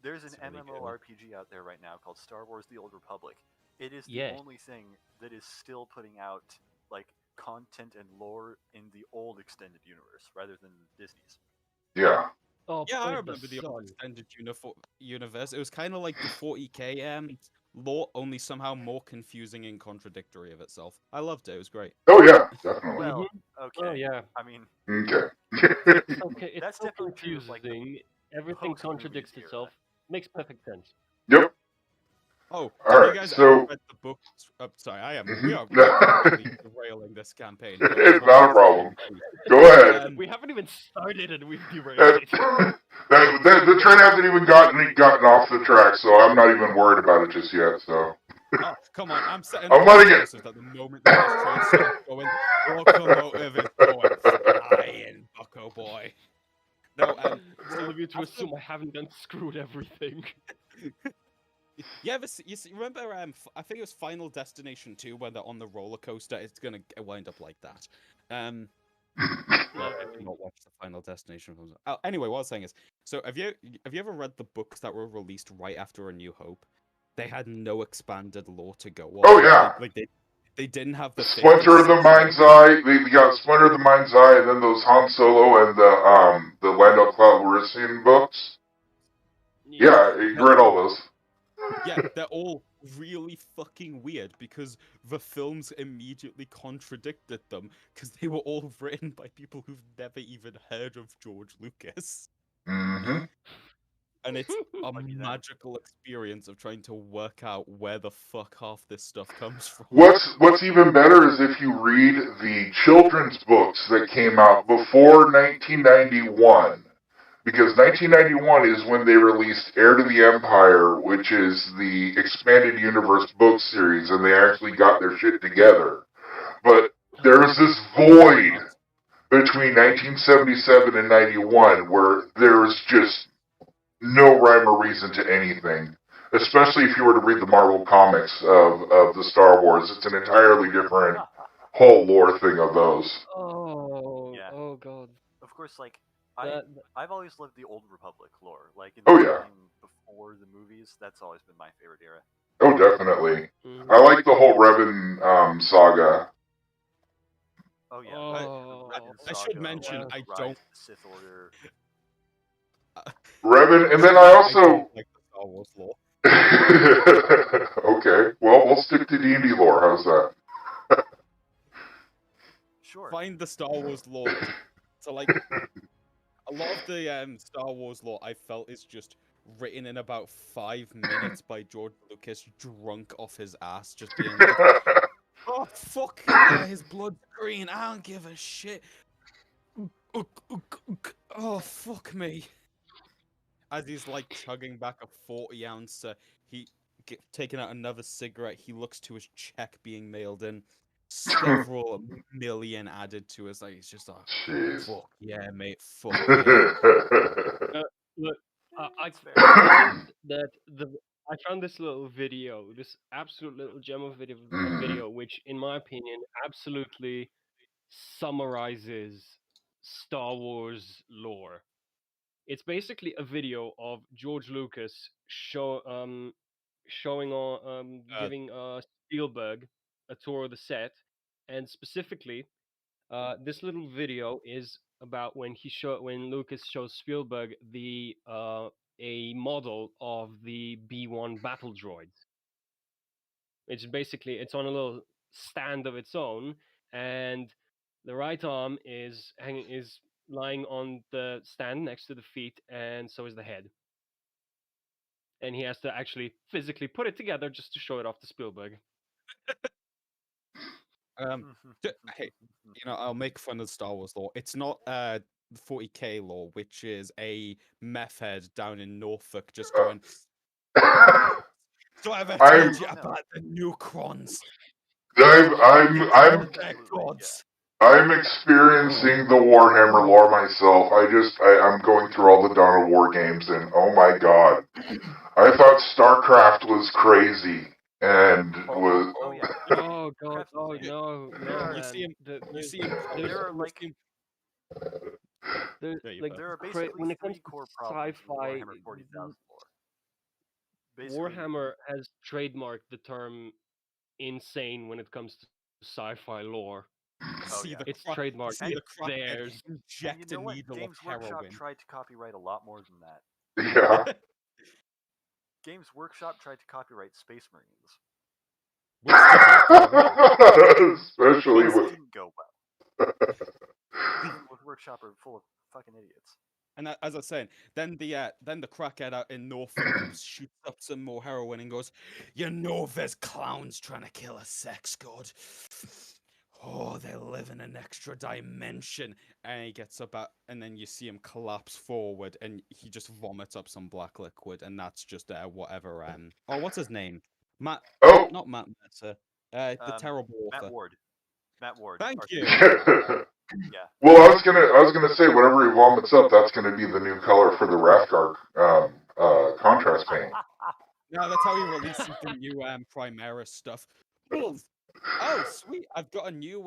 an It's really good. MMORPG out there right now called Star Wars: The Old Republic. It is the Yes. only thing that is still putting out like content and lore in the old extended universe rather than Disney's. Yeah. Oh, Yeah, I praise remember the old sun. extended universe. It was kind of like the 40k lore, only somehow more confusing and contradictory of itself. I loved it. It was great. Oh yeah, definitely. Well, okay. Oh yeah. I mean, Okay. It's okay. It's That's so definitely true of, like, the confusing. Everything post-movies contradicts era. itself. Makes perfect sense. Yep. Oh, All have right, you guys so- ever read the books? Sorry, I am. We are Mhm. completely derailing this campaign. It's not a problem. Go ahead. We haven't even started and we've derailed That, it. the train hasn't even gotten off the track, so I'm not even worried about it just yet. So Oh, come on. I'm setting I'm the letting it- explosives at the moment that this train starts going. Locomotive is going flying, bucko boy. No, All of you to after- assume I haven't done screwed everything. You ever remember? I think it was Final Destination 2 when they're on the roller coaster. It's gonna wind up like that. Well, I did not watch the Final Destination films. Oh, anyway, what I was saying is, so have you ever read the books that were released right after A New Hope? They had no expanded lore to go on. Oh, yeah. They didn't have the Splinter of the Mind's Eye. We got Splinter of the Mind's Eye, and then those Han Solo and the Lando Calrissian books. Yeah, you read all those. Yeah, they're all really fucking weird because the films immediately contradicted them because they were all written by people who've never even heard of George Lucas. Mm-hmm. And it's a Lucky them. magical experience of trying to work out where the fuck half this stuff comes from. What's even better is if you read the children's books that came out before 1991. Because 1991 is when they released Heir to the Empire, which is the expanded universe book series, and they actually got their shit together. But there was this void between 1977 and 91 where there was just no rhyme or reason to anything. Especially if you were to read the Marvel comics of the Star Wars. It's an entirely different whole lore thing of those. Oh, Yeah. oh god. Of course, like That, I've always loved the Old Republic lore. Like in Oh, the yeah. time before the movies, that's always been my favorite era. Oh, definitely. mhm. I like the whole Revan saga. Oh yeah. Oh, I should mention, I Rise don't- of the Sith Order. Revan, and then I also... don't like the Star Wars lore. Okay, well, we'll stick to D&D lore. How's that? Sure. Find the Star Wars lore. So like, a lot of the Star Wars lore I felt is just written in about 5 minutes by George Lucas, drunk off his ass, just being like, "Oh fuck, his blood's green. I don't give a shit. Oh fuck me." As he's like chugging back a 40-ounce, taking out another cigarette. He looks to his check being mailed in. Several million added to his. Like, he's just like, Jeez. fuck yeah, mate. Fuck yeah. look, I That's fair. found that I found this little video, this absolute little gem of video, which, in my opinion, absolutely summarizes Star Wars lore. It's basically a video of George Lucas showing on giving Spielberg a tour of the set, and specifically, this little video is about when Lucas shows Spielberg a model of the B-1 battle droids. It's on a little stand of its own, and the right arm is lying on the stand next to the feet, and so is the head. And he has to actually physically put it together just to show it off to Spielberg. Hey, I'll make fun of Star Wars lore. It's not 40k lore, which is a meth head down in Norfolk just going. So I've I'm- told you about the Nukrons. I'm Gods. I'm experiencing the Warhammer lore myself. I'm going through all the Dawn of War games, and oh my god, I thought StarCraft was crazy and was. Oh yeah. Oh god, Craft- oh no, no You You see man. him. The, You there's, see him. there's, There are you like see him- there's There you like go. there are basically when it comes three to core problems with sci-fi, Warhammer 40,000 lore. Basically, Warhammer has trademarked the term insane when it comes to sci-fi lore. Oh, See yeah. the It's crack. trademarked. See the It's crackhead theirs. and inject you a know what? needle Games of Workshop heroin. tried to copyright a lot more than that. Yeah. Games Workshop tried to copyright Space Marines. Especially This with. didn't go well. Games Workshop are full of fucking idiots. And as I was saying, then the crackhead out in Norfolk shoots up some more heroin and goes, there's clowns trying to kill a sex god. Oh, they live in an extra dimension. And he gets up and then you see him collapse forward, and he just vomits up some black liquid, and that's just whatever. What's his name? Matt? Oh. Not Matt Mercer. The terrible author. Matt Ward. Thank our you. Yeah. Well, I was gonna say whenever he vomits up, that's gonna be the new color for the Wrathguard contrast paint. No, that's how he releases the new Primaris stuff. Oh, sweet! I've got a new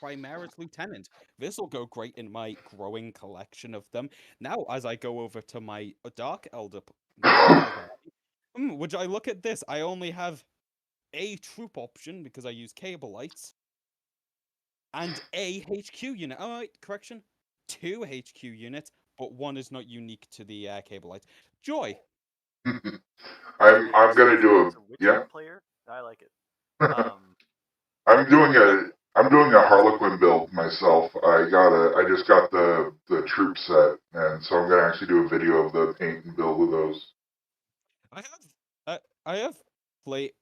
Primaris Lieutenant. This will go great in my growing collection of them. Now, as I go over to my Dark Elder, would I look at this? I only have a troop option because I use cable lights, and a HQ unit. Oh, wait, correction, 2 HQ units, but one is not unique to the cable lights. Joy. I'm gonna do As a yeah. player, I like it. I'm doing a Harlequin build myself. I just got the troop set, and so I'm gonna actually do a video of the paint and build of those. I have play.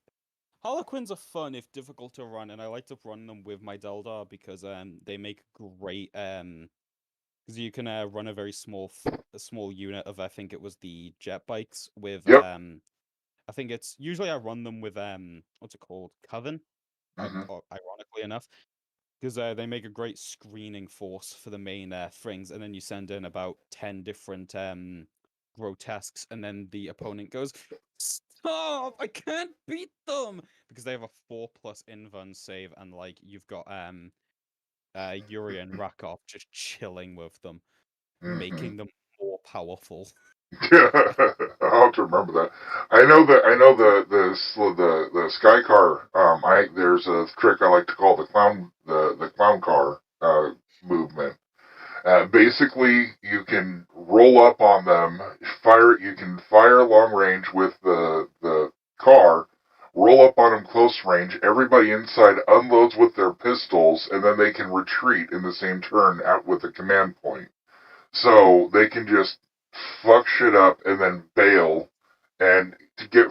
Harlequins are fun if difficult to run, and I like to run them with my Deldar because they make great because you can run a very small unit of, I think it was the jet bikes with Yep. I think it's usually I run them with what's it called, Coven, ironically enough, because they make a great screening force for the main things, and then you send in about 10 different grotesques, and then the opponent goes, stop, I can't beat them, because they have a 4+ invuln save, and like you've got Yuri and Rakov just chilling with them, making them more powerful. Yeah, I'll have to remember that. I know the sky car. There's a trick I like to call the clown car movement. Basically, you can roll up on them, fire. You can fire long range with the car. Roll up on them close range. Everybody inside unloads with their pistols, and then they can retreat in the same turn out with the command point. So they can just fuck shit up and then bail and to get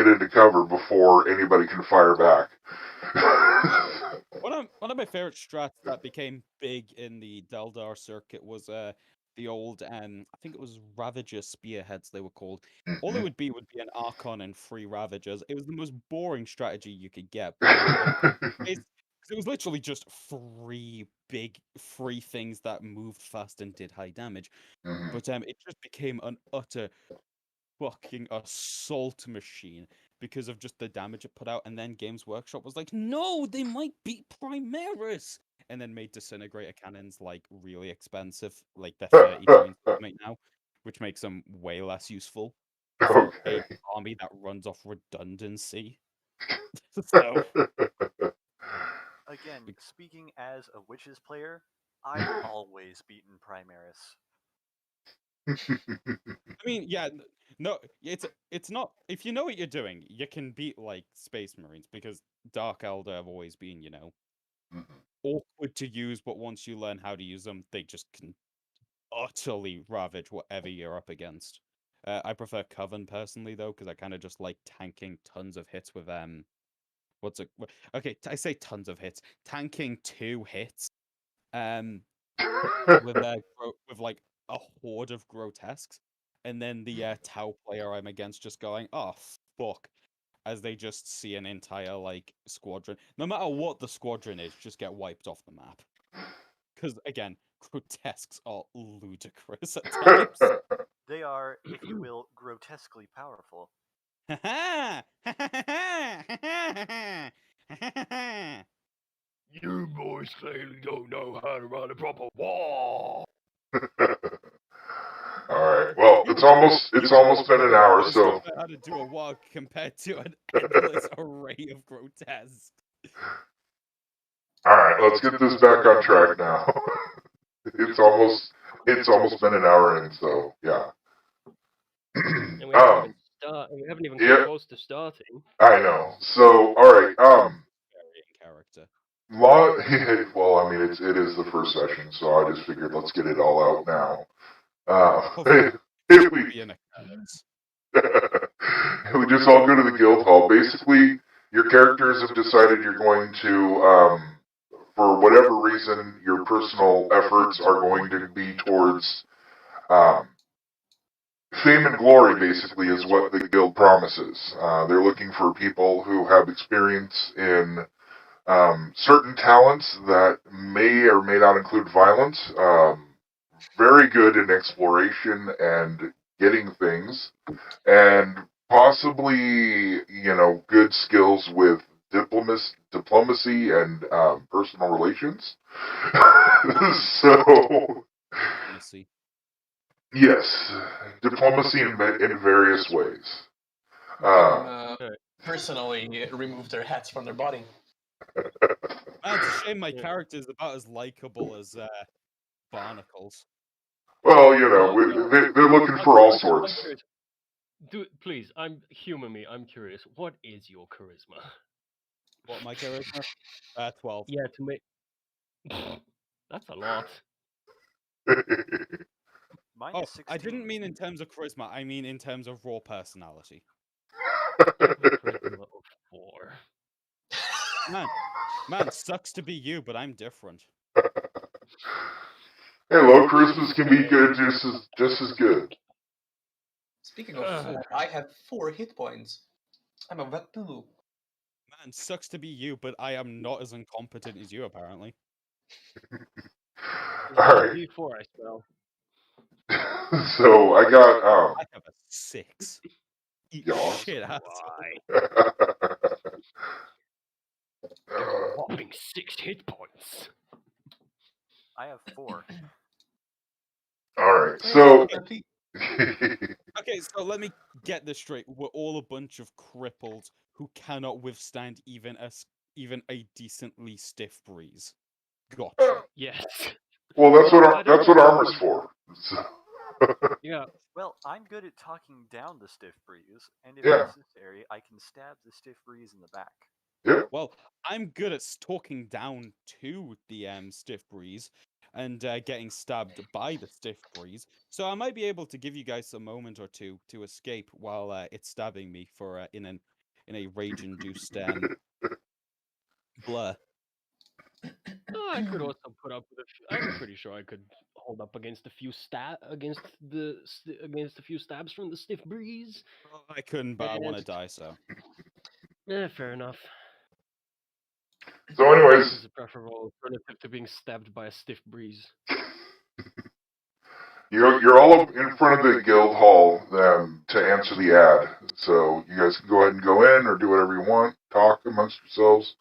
into cover before anybody can fire back. One of my favorite strats that became big in the Deldar circuit was the old I think it was Ravager spearheads they were called. All it would be an Archon and 3 Ravagers. It was the most boring strategy you could get. It was literally just 3 things that moved fast and did high damage. But it just became an utter fucking assault machine because of just the damage it put out. And then Games Workshop was like, no, they might beat Primaris, and then made disintegrator cannons like really expensive, like they're 30 points right now, which makes them way less useful for Okay. an army that runs off redundancy. So Again, speaking as a Witches player, I've always beaten Primaris. I mean, yeah, no, it's not. If you know what you're doing, you can beat like Space Marines because Dark Elder have always been, awkward to use, but once you learn how to use them, they just can utterly ravage whatever you're up against. I prefer Coven personally though, because I kind of just like tanking tons of hits with what's it? Okay, I say tons of hits. Tanking 2 hits. With like a horde of grotesques, and then the Tau player I'm against just going, oh fuck, as they just see an entire like squadron. No matter what the squadron is, just get wiped off the map. Because again, grotesques are ludicrous at times. They are, if you will, grotesquely powerful. You boys clearly don't know how to run a proper war. Alright, well, it's almost been an hour, so... How to do a walk compared to an endless array of grotesques. Alright, let's get this back on track now. It's almost been an hour in, so, yeah. And we haven't even come close to starting. I know. So, alright, Varying character. well, I mean, it is the first session, so I just figured let's get it all out now. If we just all go to the guild hall. Basically, your characters have decided you're going to, for whatever reason, your personal efforts are going to be towards fame and glory, basically, is what the guild promises. They're looking for people who have experience in certain talents that may or may not include violence. Very good in exploration and getting things, and possibly, good skills with diplomacy and personal relations. So, yes, diplomacy in various ways. Personally remove their hats from their body. It's a shame my character is about as likable as Barnacles. Well, they're looking for all sorts. Please, humor me. I'm curious. What is your charisma? What, my charisma? 12. Yeah, to make. That's a lot. Mine is 16. I didn't mean in terms of charisma. I mean in terms of raw personality. I have a charisma of 4. Man, sucks to be you, but I'm different. Hey, low charismas can be good, just as good. Speaking of 4, I have 4 hit points. I'm a wet poo. Man, sucks to be you, but I am not as incompetent as you, apparently. Alright. D4, I spell. So, I got, I have a 6. Eat Yes. shit, There's a whopping 6 hit points. I have 4. Alright, so... Okay, so let me get this straight. We're all a bunch of cripples who cannot withstand even a decently stiff breeze. Gotcha. Yes. Well, that's what armor's for. So. Yeah. Well, I'm good at talking down the stiff breeze, and if necessary, I can stab the stiff breeze in the back. Yeah. Well, I'm good at talking down to the stiff breeze and getting stabbed by the stiff breeze, so I might be able to give you guys a moment or two to escape while it's stabbing me for in a rage-induced blur. I could also put up with I'm pretty sure I could hold up against a few few stabs from the stiff breeze. Well, I couldn't, but I want to die, so. Yeah, fair enough. So, anyways, this is a preferable alternative to being stabbed by a stiff breeze. You're all up in front of the guild hall to answer the ad. So you guys can go ahead and go in or do whatever you want. Talk amongst yourselves.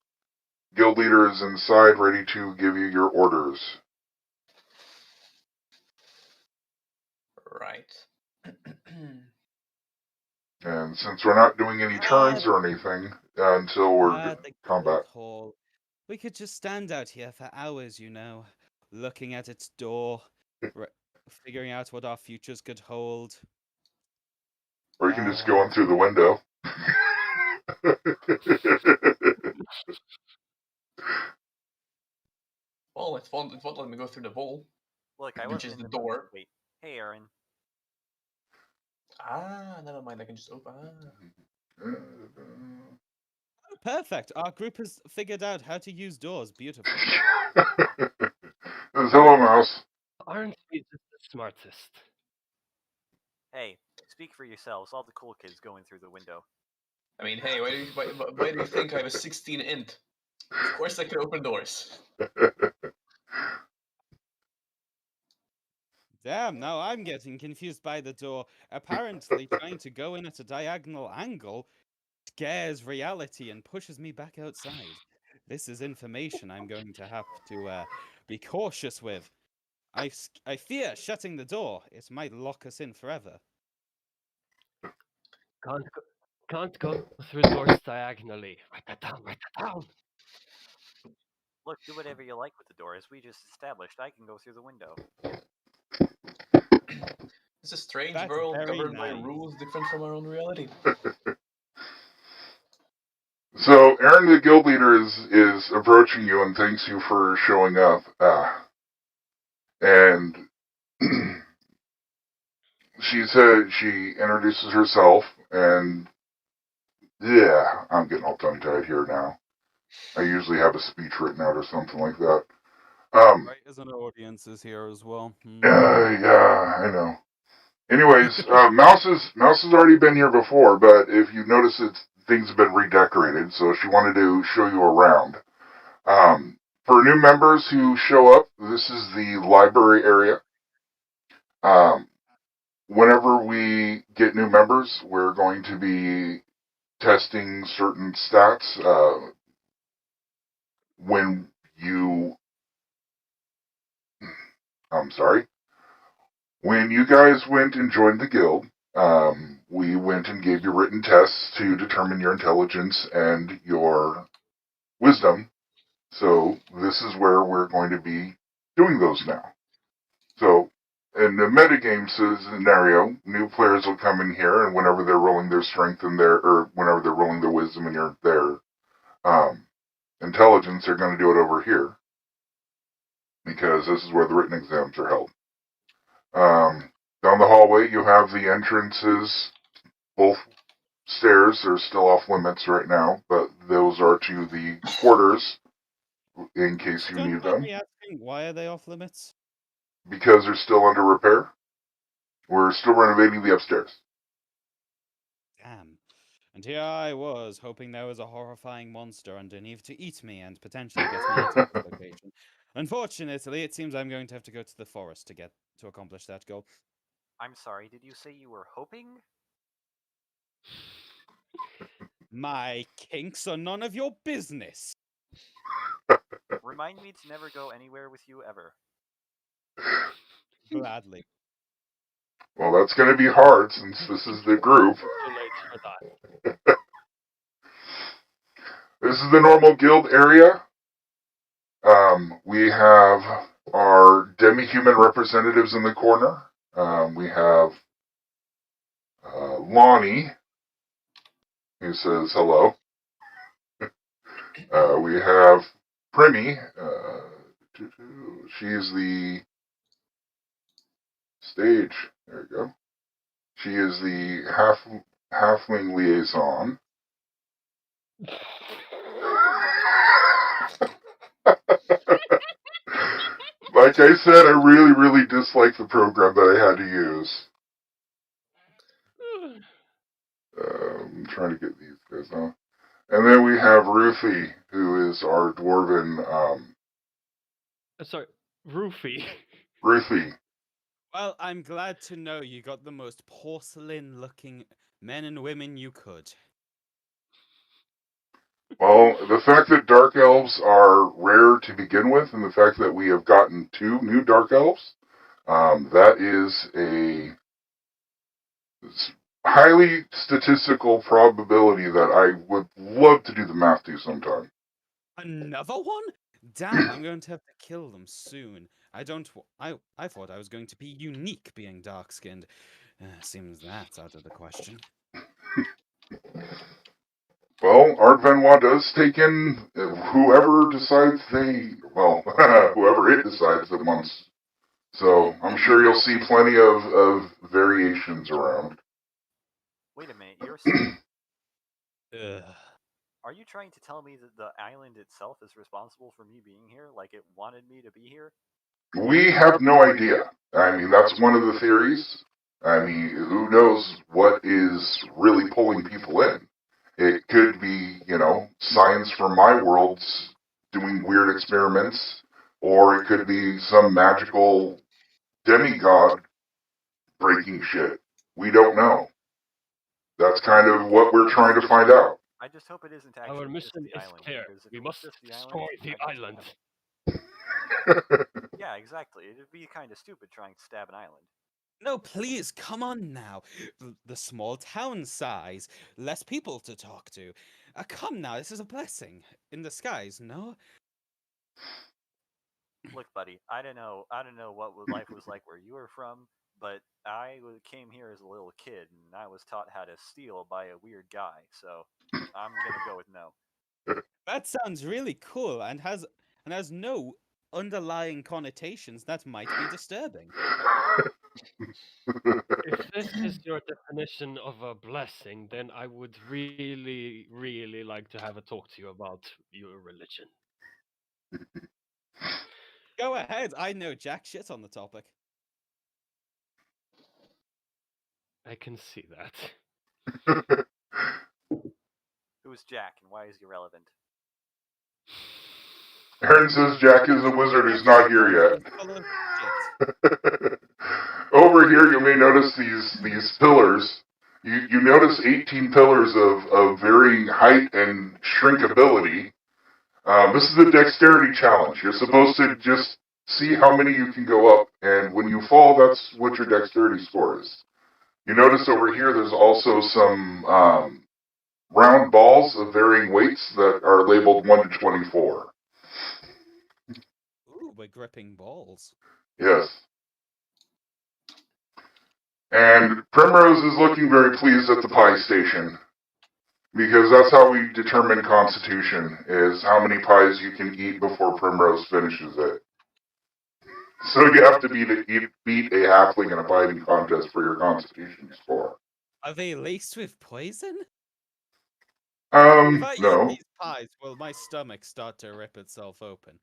Guild leader is inside, ready to give you your orders. Right. And since we're not doing any turns or anything until we're combat. Hall. We could just stand out here for hours, looking at its door, figuring out what our futures could hold. Or you can just go in through the window. Well, it won't let me go through the wall. Look, I which wasn't is in the the door. Wait. Hey, Aaron. Never mind. I can just open. Perfect. Our group has figured out how to use doors beautifully. Hello, Mouse. Aren't we just the smartest? Hey, speak for yourselves. All the cool kids going through the window. I mean, hey, why do you think I have a 16 int? Of course I can open doors. Damn, now I'm getting confused by the door. Apparently, trying to go in at a diagonal angle scares reality and pushes me back outside. This is information I'm going to have to be cautious with. I fear shutting the door. It might lock us in forever. Can't go through doors diagonally. Write that down. Write that down. Look, do whatever you like with the door. As we just established, I can go through the window. It's a strange That's world very governed by nice. rules different from our own reality. So, Aaron, the guild leader, is approaching you and thanks you for showing up. And she introduces herself, and yeah, I'm getting all tongue-tied here now. I usually have a speech written out or something like that. Right, as an audience is here as well. Yeah, I know. Anyways, Mouse has already been here before, but if you notice, things have been redecorated, so she wanted to show you around. For new members who show up, this is the library area. Whenever we get new members, we're going to be testing certain stats. When you guys went and joined the guild, we went and gave you written tests to determine your intelligence and your wisdom. So this is where we're going to be doing those now. So in the metagame scenario, new players will come in here, and whenever they're rolling their strength and whenever they're rolling their wisdom and their intelligence, they're going to do it over here because this is where the written exams are held. Down the hallway, you have the entrances. Both stairs are still off limits right now, but those are to the quarters in case you need them. Asking, why are they off limits? Because they're still under repair. We're still renovating the upstairs. Damn. And here I was, hoping there was a horrifying monster underneath to eat me and potentially get me into this location. Unfortunately, it seems I'm going to have to go to the forest to accomplish that goal. I'm sorry, did you say you were hoping? My kinks are none of your business. Remind me to never go anywhere with you ever. Gladly. Well, that's going to be hard since this is the group. Too late for that. This is the normal guild area. We have our demi-human representatives in the corner. We have Lonnie, who says hello. We have Primmy. She's the stage. There you go. She is the halfling liaison. Like I said, I really, really dislike the program that I had to use. I'm trying to get these guys on. And then we have Ruthie, who is our dwarven. Sorry, Roofy. Ruthie. Well, I'm glad to know you got the most porcelain-looking men and women you could. Well, the fact that dark elves are rare to begin with, and the fact that we have gotten 2 new dark elves, that is a highly statistical probability that I would love to do the math to sometime. Another one? Damn, I'm going to have to kill them soon. I thought I was going to be unique being dark-skinned. Seems that's out of the question. Well, Ard'Vanwa does take in whoever decides whoever it decides that wants. So I'm sure you'll see plenty of variations around. Wait a minute, you're saying... Are you trying to tell me that the island itself is responsible for me being here? Like it wanted me to be here? We have no idea. I mean, that's one of the theories. I mean, who knows what is really pulling people in? It could be, science from my worlds doing weird experiments, or it could be some magical demigod breaking shit. We don't know. That's kind of what we're trying to find out. I just hope it isn't actually Our just mission the is island. clear. Because if We it was must just the destroy island, the I guess island. Yeah, exactly. It'd be kind of stupid trying to stab an island. No, please, come on now. The small town size, less people to talk to. Come now, this is a blessing in disguise, no? Look, buddy, I don't know what life was like where you were from, but I came here as a little kid, and I was taught how to steal by a weird guy. So I'm gonna go with no. That sounds really cool and has no underlying connotations that might be disturbing. If this is your definition of a blessing, then I would really, really like to have a talk to you about your religion. Go ahead, I know jack shit on the topic. I can see that. Who's Jack, and why is he relevant? Aaron says Jack is a wizard who's not here yet. Full of shit. Over here, you may notice these pillars. You notice 18 pillars of varying height and shrinkability. This is a dexterity challenge. You're supposed to just see how many you can go up, and when you fall, that's what your dexterity score is. You notice over here there's also some round balls of varying weights that are labeled 1 to 24. Ooh, we're gripping balls. Yes. And Primrose is looking very pleased at the pie station. Because that's how we determine constitution, is how many pies you can eat before Primrose finishes it. So you have to beat a halfling in a fighting contest for your constitution score. Are they laced with poison? If I eat No. these pies, will my stomach start to rip itself open?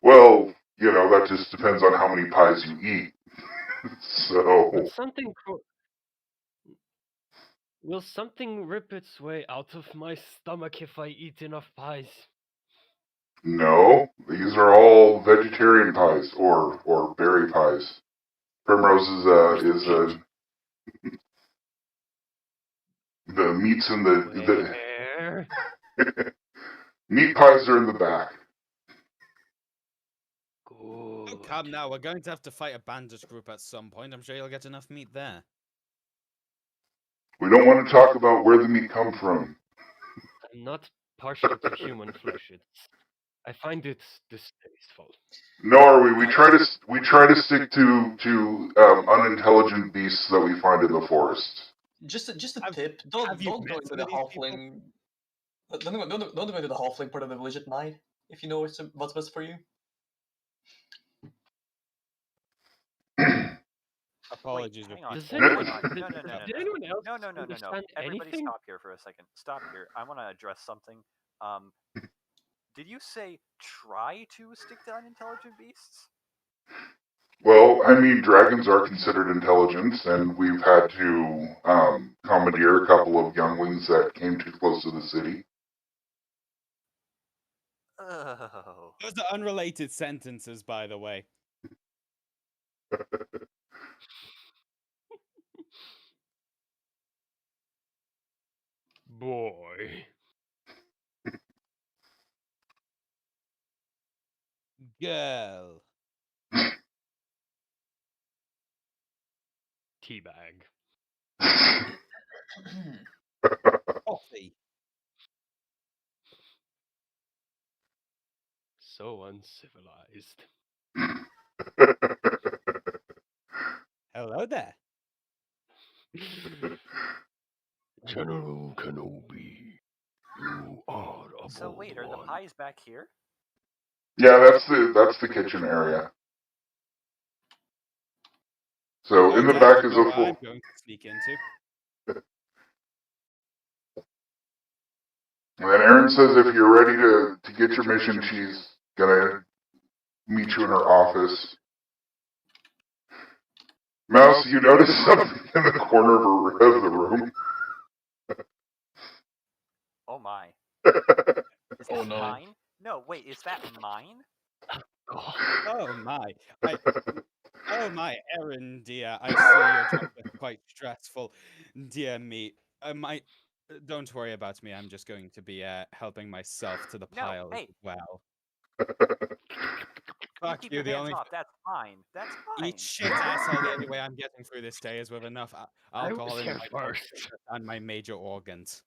Well, that just depends on how many pies you eat. So... Will something rip its way out of my stomach if I eat enough pies? No, these are all vegetarian pies or berry pies. Primrose is the meats in Where? meat pies are in the back. Good. Oh, come now, we're going to have to fight a bandit group at some point. I'm sure you'll get enough meat there. We don't want to talk about where the meat come from. I'm not partial to human flesh. I find it distasteful. Nor are we. We try to stick to unintelligent beasts that we find in the forest. Just a tip. Don't go into the halfling. Don't go into the halfling part of the village at night if you know what's best for you. Apologies. Wait, hang on. Does Hang anyone, on. did anyone else No. understand Everybody anything? stop here for a second. Stop here. I want to address something. Did you say try to stick to unintelligent beasts? Well, I mean, dragons are considered intelligent, and we've had to commandeer a couple of younglings that came too close to the city. Oh. Those are unrelated sentences, by the way. Boy. Girl. Teabag. Coffee. So uncivilized. Hello there. General Kenobi, you are a So bold wait, are the one. pies back here? Yeah, that's the kitchen area. So in the back is a full. I'm going to sneak into. And then Erin says if you're ready to get your mission, she's gonna meet you in her office. Mouse, you notice something in the corner of the room. Oh my. Is Oh that no. mine? No, wait, is that mine? Oh my. Oh my, Erin, dear. I see your job is quite stressful. Dear me. Don't worry about me. I'm just going to be helping myself to the No, pile hey. as well. You Fuck keep you. your The hands only off. That's mine. That's mine. eat shit, asshole. The only way I'm getting through this day is with enough alcohol in here my body first. to shut down my major organs.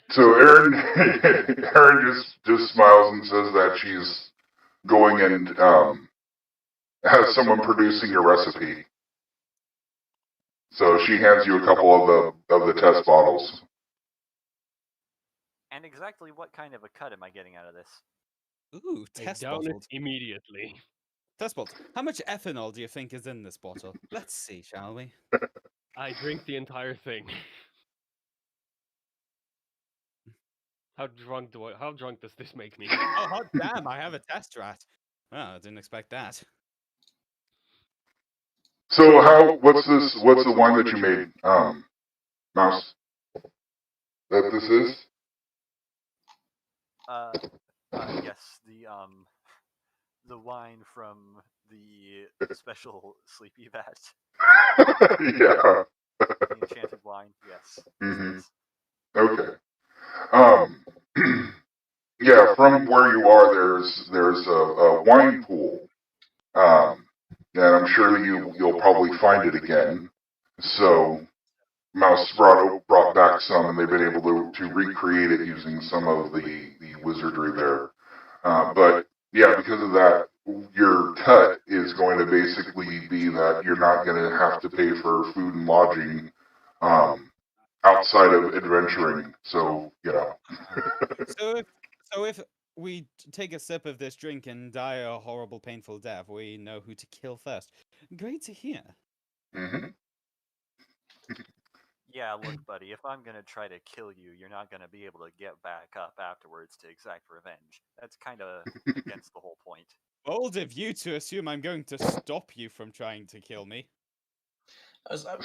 So Erin just smiles and says that she's going and has someone producing your recipe. So she hands you a couple of the test bottles. And exactly what kind of a cut am I getting out of this? Ooh, I test down bottle. it immediately. Test bottle. How much ethanol do you think is in this bottle? Let's see, shall we? I drink the entire thing. How drunk does this make me? Oh, hot damn! I have a test rat. Oh, I didn't expect that. So what's the wine that you made, Mouse? That this is? Yes, the wine from the special sleepy vat. Yeah. The enchanted wine, yes. Mhm. Yes. Okay. Yeah, from where you are, there's a wine pool, and I'm sure that you'll probably find it again. So Mouse brought back some, and they've been able to recreate it using some of the wizardry there. But yeah, because of that, your cut is going to basically be that you're not going to have to pay for food and lodging outside of adventuring. So So if we take a sip of this drink and die a horrible, painful death, we know who to kill first. Great to hear. Mm-hmm. Yeah, look, buddy, if I'm gonna try to kill you, you're not gonna be able to get back up afterwards to exact revenge. That's kind of against the whole point. Bold of you to assume I'm going to stop you from trying to kill me. So I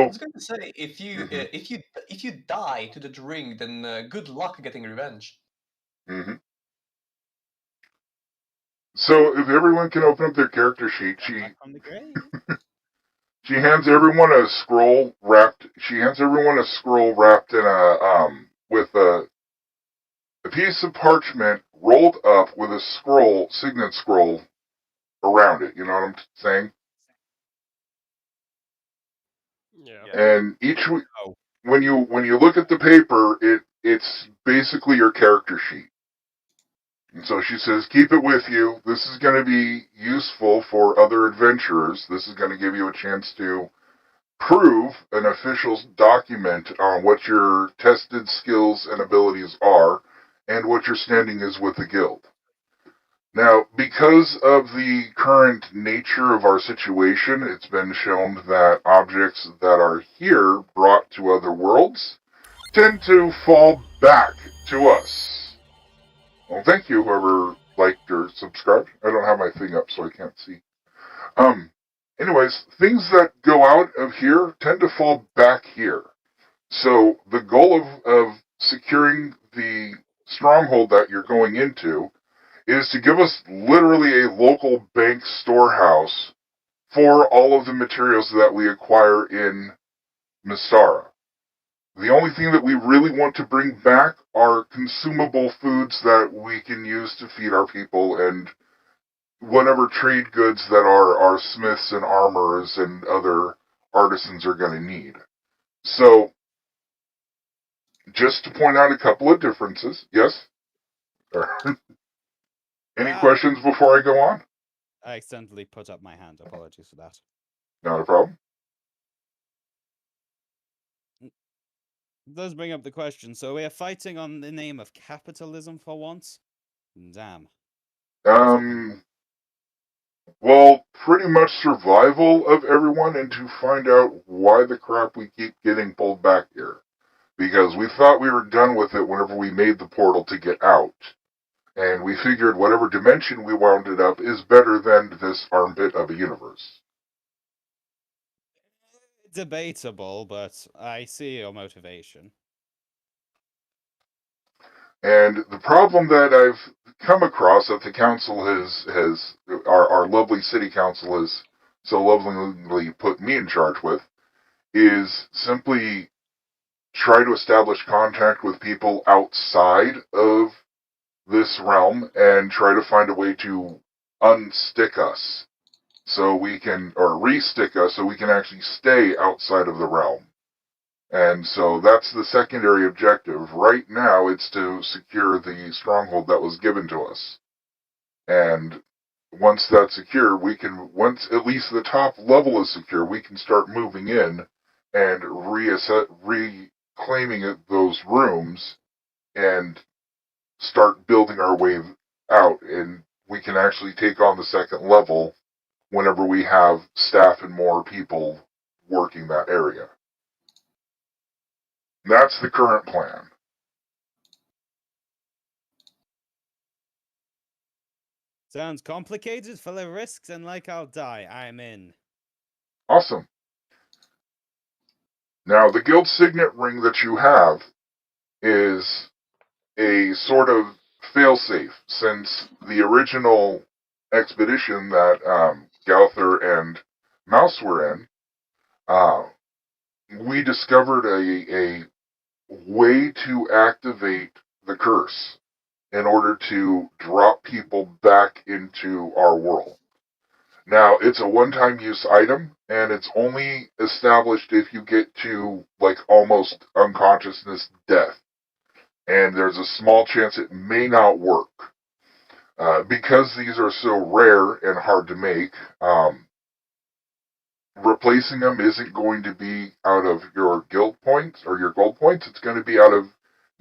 was going to say, if you die to the drink, then good luck getting revenge. Mm-hmm. So if everyone can open up their character sheet, Back from the grave. she hands everyone a scroll wrapped. She hands everyone a scroll wrapped in with a piece of parchment rolled up with a signet scroll around it. You know what I'm saying? Yeah. And when you look at the paper, it's basically your character sheet. And so she says, keep it with you. This is going to be useful for other adventurers. This is going to give you a chance to prove an official document on what your tested skills and abilities are and what your standing is with the guild. Now, because of the current nature of our situation, it's been shown that objects that are here brought to other worlds tend to fall back to us. Well, thank you, whoever liked or subscribed. I don't have my thing up, so I can't see. Anyways, things that go out of here tend to fall back here. So the goal of securing the stronghold that you're going into is to give us literally a local bank storehouse for all of the materials that we acquire in Mystara. The only thing that we really want to bring back are consumable foods that we can use to feed our people and whatever trade goods that our smiths and armorers and other artisans are going to need. So, just to point out a couple of differences, yes? Any questions before I go on? I accidentally put up my hand. Apologies for that. Not a problem. Does bring up the question. So we are fighting on the name of capitalism for once? Damn. Well, pretty much survival of everyone and to find out why the crap we keep getting pulled back here. Because we thought we were done with it whenever we made the portal to get out. And we figured whatever dimension we wound it up is better than this armpit of a universe. Debatable, but I see your motivation. And the problem that I've come across that the council has our lovely city council has so lovingly put me in charge with is simply try to establish contact with people outside of this realm and try to find a way to unstick us so we can, or re-stick us so we can actually stay outside of the realm. And so that's the secondary objective. Right now, it's to secure the stronghold that was given to us. And once that's secure, we can, once at least the top level is secure, we can start moving in and reclaiming those rooms and start building our way out. And we can actually take on the second level whenever we have staff and more people working that area. That's the current plan. Sounds complicated, full of risks, and like I'll die. I'm in. Awesome. Now, the guild signet ring that you have is a sort of failsafe, since the original expedition that Gauther and Mouse were in, we discovered a way to activate the curse in order to drop people back into our world. Now, it's a one-time use item, and it's only established if you get to, like, almost unconsciousness death. And there's a small chance it may not work. Because these are so rare and hard to make, replacing them isn't going to be out of your guild points or your gold points. It's going to be out of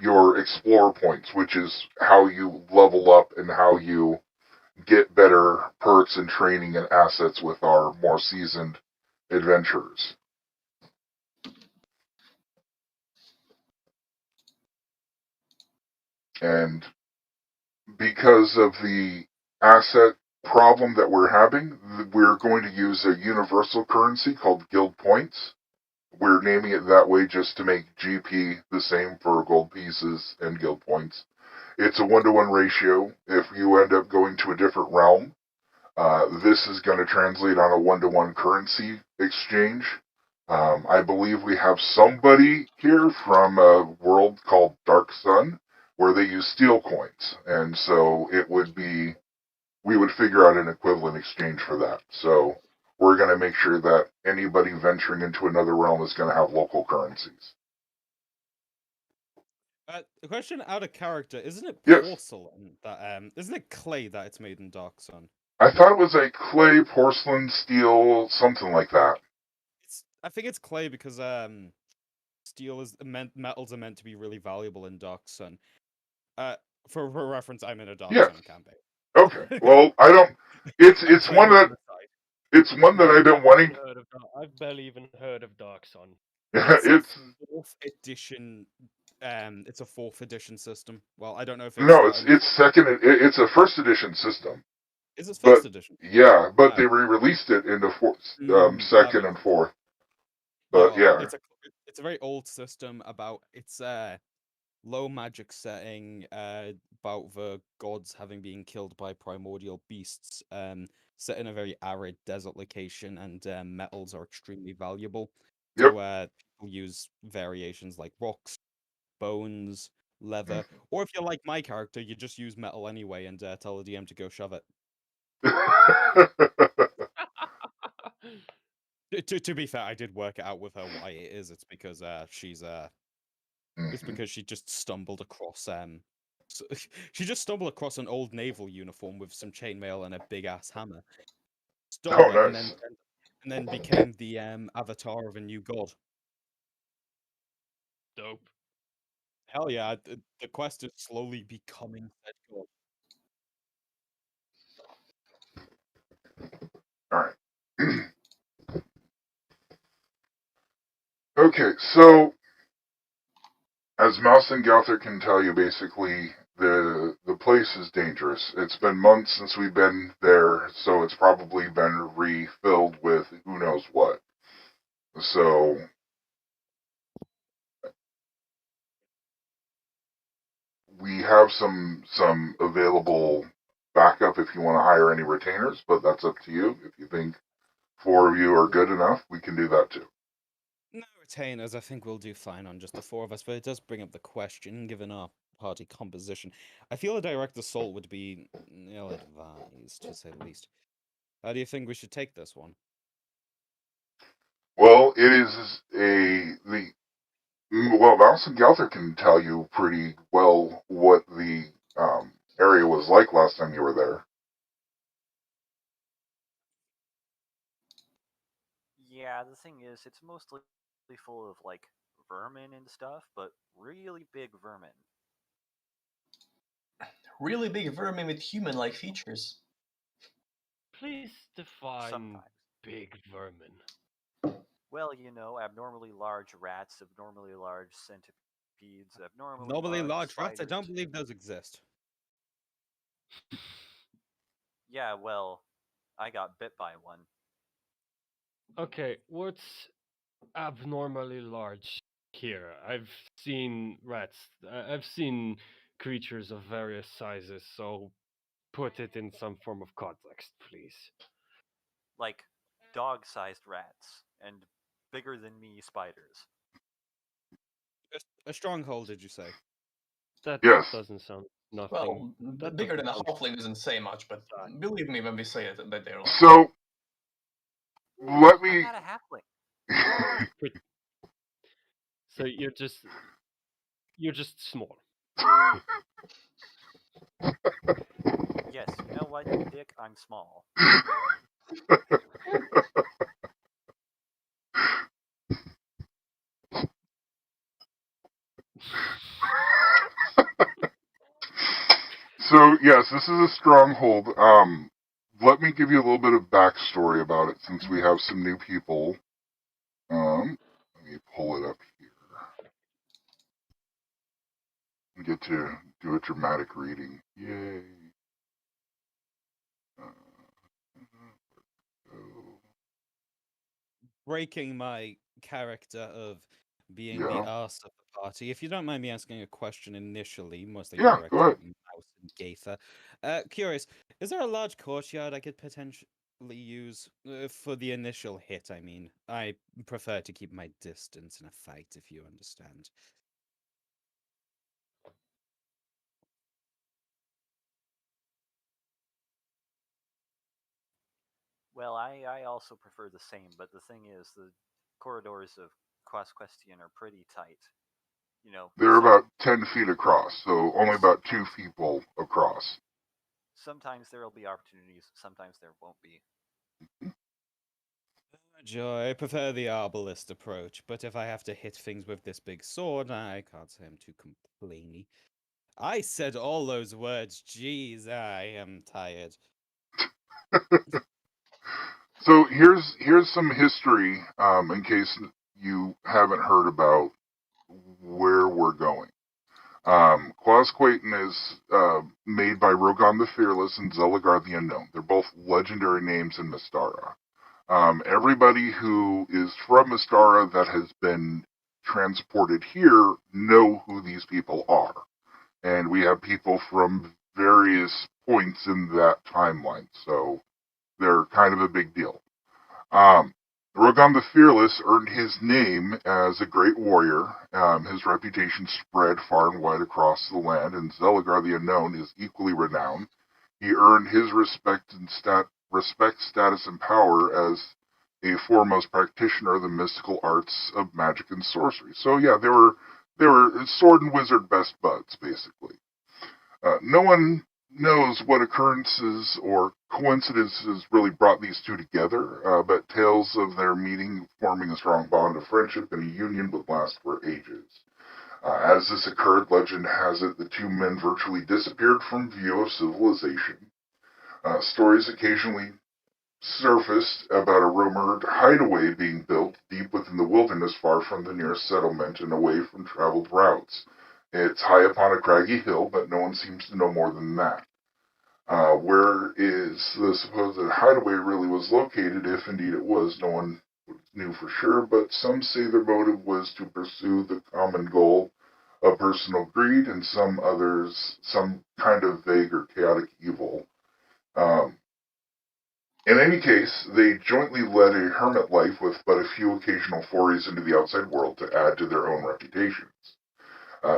your explorer points, which is how you level up and how you get better perks and training and assets with our more seasoned adventurers. And because of the asset problem that we're having, we're going to use a universal currency called guild points. We're naming it that way just to make GP the same for gold pieces and guild points. It's a 1-to-1 ratio. If you end up going to a different realm, this is going to translate on a 1-to-1 currency exchange. I believe we have somebody here from a world called Dark Sun where they use steel coins. And so it would be, we would figure out an equivalent exchange for that. So we're going to make sure that anybody venturing into another realm is going to have local currencies. The question out of character, isn't it Yes. porcelain that isn't it clay that it's made in Dark Sun? I thought it was a clay, porcelain, steel, something like that. I think it's clay because steel is metals are meant to be really valuable in Dark Sun. For reference, I'm in a Dark Sun campaign. Okay. Well, I don't. It's one that I've been wanting. I've barely even heard of Dark Sun. It's a 4th edition. It's a 4th edition system. Well, I don't know if it's second. It's a 1st edition system. Is it 1st edition? Yeah, but they re-released it into 2nd and 4th. But yeah, it's a very old system about it's low magic setting, about the gods having been killed by primordial beasts, set in a very arid desert location, and metals are extremely valuable. So people use variations like rocks, bones, leather, or if you're like my character, you just use metal anyway and tell the DM to go shove it. To be fair, I did work it out with her why it is. It's because she's it's because she just stumbled across she just stumbled across an old naval uniform with some chainmail and a big ass hammer. Stole it nice. and then became the avatar of a new god. Dope. Hell yeah, the quest is slowly becoming said god. Okay, so as Mouse and Gouther can tell you, basically the place is dangerous. It's been months since we've been there, so it's probably been refilled with who knows what. So we have some available backup if you want to hire any retainers, but that's up to you. If you think 4 of you are good enough, we can do that too. No retainers, I think we'll do fine on just the 4 of us, but it does bring up the question, given our party composition. I feel a direct assault would be ill-advised, to say the least. How do you think we should take this one? Well, it is well, Mouse and Gouther can tell you pretty well what the area was like last time you were there. Yeah, the thing is, it's mostly full of like vermin and stuff, but really big vermin. Really big vermin with human-like features. Please define Sometimes. big vermin. Well, you know, abnormally large rats, abnormally large centipedes, abnormally Normally large rats, I spiders. don't believe those exist. Yeah, well, I got bit by one. Okay, what's abnormally large here? I've seen rats. I've seen creatures of various sizes, so put it in some form of context, please. Like dog-sized rats and bigger than me spiders. A stronghold, did you say? That Yes. doesn't sound nothing. Well, That bigger doesn't than a sound halfling doesn't say much, but believe me when we say it, that they're large. So let I'm me. not a halfling. So you're just small. Yes, you know what, Dick? I'm small. So yes, this is a stronghold. Let me give you a little bit of backstory about it, since we have some new people. Let me pull it up here. Get to do a dramatic reading. Yay. Breaking my character of being the Yeah. arse of the party. If you don't mind me asking a question initially, mostly Yeah, directed go ahead. at Mouse and Gaither. Curious, is there a large courtyard I could potentially use for the initial hit? I mean, I prefer to keep my distance in a fight, if you understand. Well, I also prefer the same, but the thing is, the corridors of Question are pretty tight. You know, They're about 10 feet across, so only about 2 people across. sometimes there will be opportunities, sometimes there won't be. Joy, I prefer the arbalist approach, but if I have to hit things with this big sword, I can't say I'm too complainy. I said all those words. Jeez, I am tired. So here's some history, in case you haven't heard about where we're going. Quasquaton is made by Rogan the Fearless and Zelagar the Unknown. They're both legendary names in Mystara. Everybody who is from Mystara that has been transported here know who these people are. And we have people from various points in that timeline, so they're kind of a big deal. Rogan the Fearless earned his name as a great warrior. His reputation spread far and wide across the land, and Zelagar the Unknown is equally renowned. He earned his respect, status, and power as a foremost practitioner of the mystical arts of magic and sorcery. So yeah, they were sword and wizard best buds, basically. No one knows what occurrences or coincidences really brought these two together, but tales of their meeting, forming a strong bond of friendship and a union would last for ages. As this occurred, legend has it the two men virtually disappeared from view of civilization. Stories occasionally surfaced about a rumored hideaway being built deep within the wilderness far from the nearest settlement and away from traveled routes. It's high upon a craggy hill, but no one seems to know more than that. Where is the supposed hideaway really was located, if indeed it was, no one knew for sure, but some say their motive was to pursue the common goal of personal greed, and some others, some kind of vague or chaotic evil. In any case, they jointly led a hermit life with but a few occasional forays into the outside world to add to their own reputations.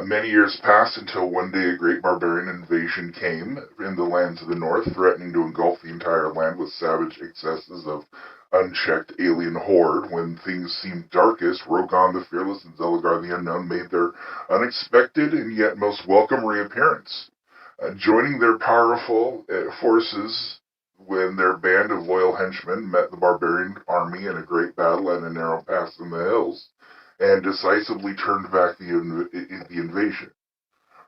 Many years passed until one day a great barbarian invasion came in the lands of the north, threatening to engulf the entire land with savage excesses of unchecked alien horde. When things seemed darkest, Rogan the Fearless and Zelagar the Unknown made their unexpected and yet most welcome reappearance. Joining their powerful forces when their band of loyal henchmen met the barbarian army in a great battle at a narrow pass in the hills, and decisively turned back the invasion.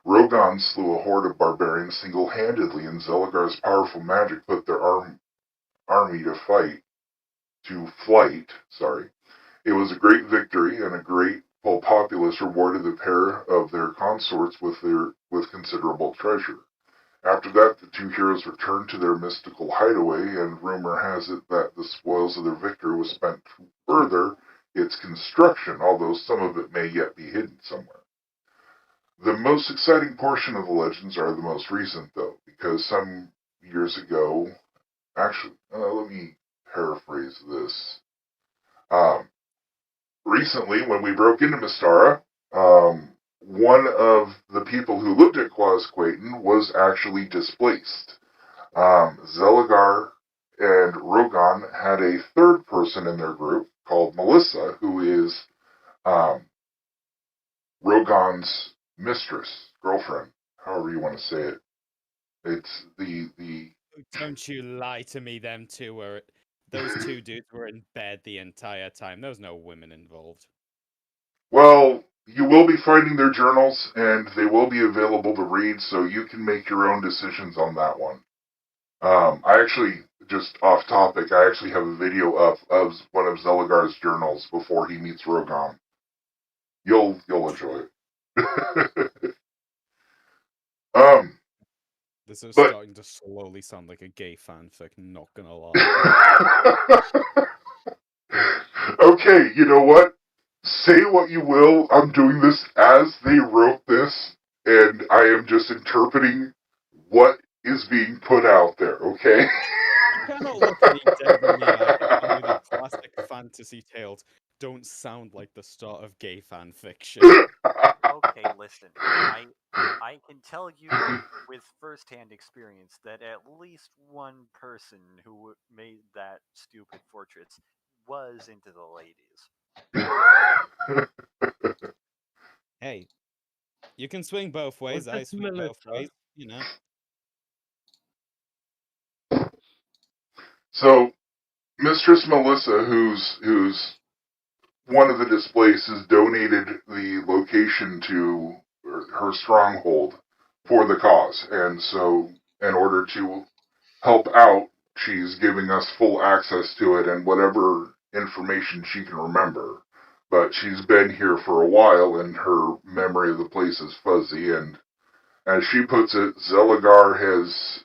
Rogan slew a horde of barbarians single-handedly, and Zelagar's powerful magic put their army to flight. It was a great victory, and a grateful populace rewarded the pair of their consorts with considerable treasure. After that, the two heroes returned to their mystical hideaway, and rumor has it that the spoils of their victory was spent to further its construction, although some of it may yet be hidden somewhere. The most exciting portion of the legends are the most recent, though, because some years ago, actually, let me paraphrase this. Recently, when we broke into Mystara, one of the people who lived at Quasquaton was actually displaced. Zelagar and Rogan had a third person in their group called Melissa, who is Rogan's mistress, girlfriend, however you want to say it. It's the. Don't you lie to me. Those two dudes were in bed the entire time. There was no women involved. Well, you will be finding their journals, and they will be available to read, so you can make your own decisions on that one. I actually, just off topic, I actually have a video of one of Zelagar's journals before he meets Rogan. You'll enjoy it. This is starting to slowly sound like a gay fanfic, not gonna lie. Okay, you know what? Say what you will, I'm doing this as they wrote this, and I am just interpreting what is being put out there, okay? You cannot look me dead in the eye and tell me that classic fantasy tales don't sound like the start of gay fan fiction. Okay, listen. I can tell you with firsthand experience that at least one person who made that stupid fortress was into the ladies. Hey, you can swing both ways. I swing both ways, you know. So, Mistress Melissa, who's one of the displaced, has donated the location to her stronghold for the cause, and so in order to help out, she's giving us full access to it and whatever information she can remember. But she's been here for a while, and her memory of the place is fuzzy, and as she puts it, Zelagar has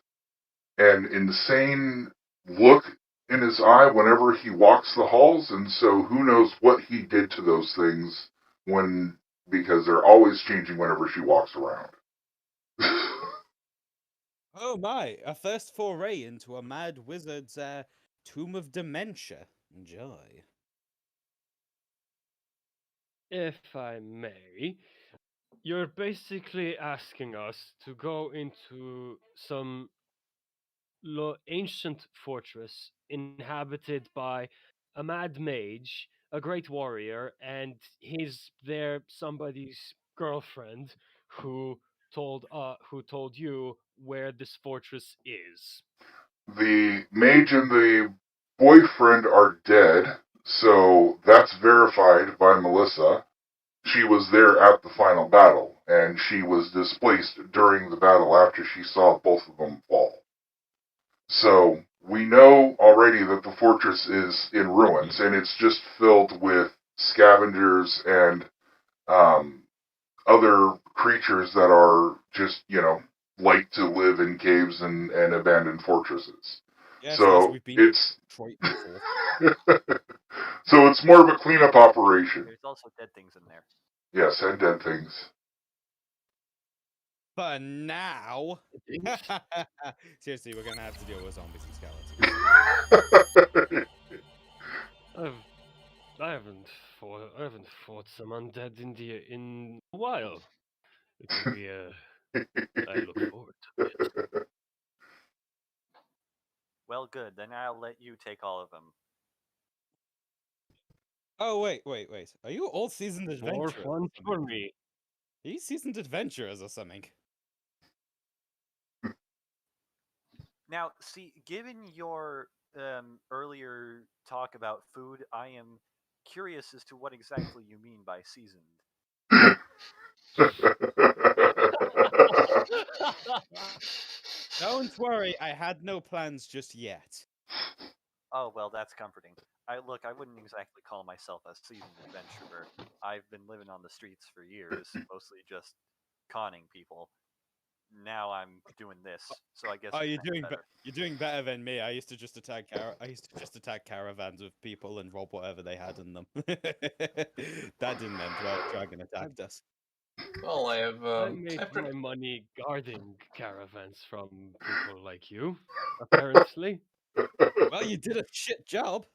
an insane look in his eye whenever he walks the halls, and so who knows what he did to those things because they're always changing whenever she walks around. Oh my, a first foray into a mad wizard's tomb of dementia. Enjoy. If I may, you're basically asking us to go into some ancient fortress inhabited by a mad mage, a great warrior, and he's somebody's girlfriend who told you where this fortress is. The mage and the boyfriend are dead, so that's verified by Melissa. She was there at the final battle, and she was displaced during the battle after she saw both of them fall. So we know already that the fortress is in ruins, and it's just filled with scavengers and other creatures that are just, like to live in caves and abandoned fortresses. Yes, So we've been it's Detroit before. so it's more of a cleanup operation. There's also dead things in there. Yes, and dead things. But now, seriously, we're gonna have to deal with zombies and skeletons. I haven't fought some undead in a while. It will be I look forward to it. Well, good. Then I'll let you take all of them. Oh wait! Are you all seasoned More adventurers? fun for me. Are you seasoned adventurers or something? Now, see, given your earlier talk about food, I am curious as to what exactly you mean by seasoned. Don't worry, I had no plans just yet. Oh, well, that's comforting. I wouldn't exactly call myself a seasoned adventurer. I've been living on the streets for years, mostly just conning people. Now I'm doing this, so I guess Oh, it's you're kinda doing better. you're doing better than me. I used to just attack caravans of people and rob whatever they had in them. That didn't end well. Dragon attacked us. Well, I have I made I've my pretty, money guarding caravans from people like you, apparently. Well, you did a shit job.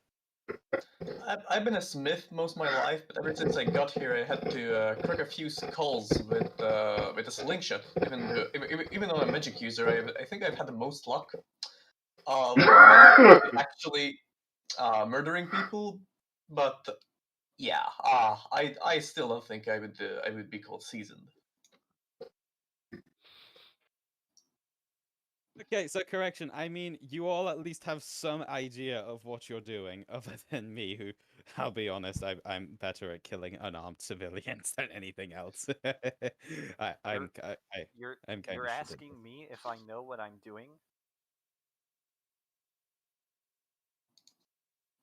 I've been a smith most of my life, but ever since I got here, I had to crack a few skulls with a slingshot. Even though I'm a magic user, I think I've had the most luck when it comes to actually murdering people. But yeah, I still don't think I would be called seasoned. Okay, so correction. I mean, you all at least have some idea of what you're doing, other than me, who, I'll be honest, I'm better at killing unarmed civilians than anything else. I'm kind You're of shit at asking this. me if I know what I'm doing?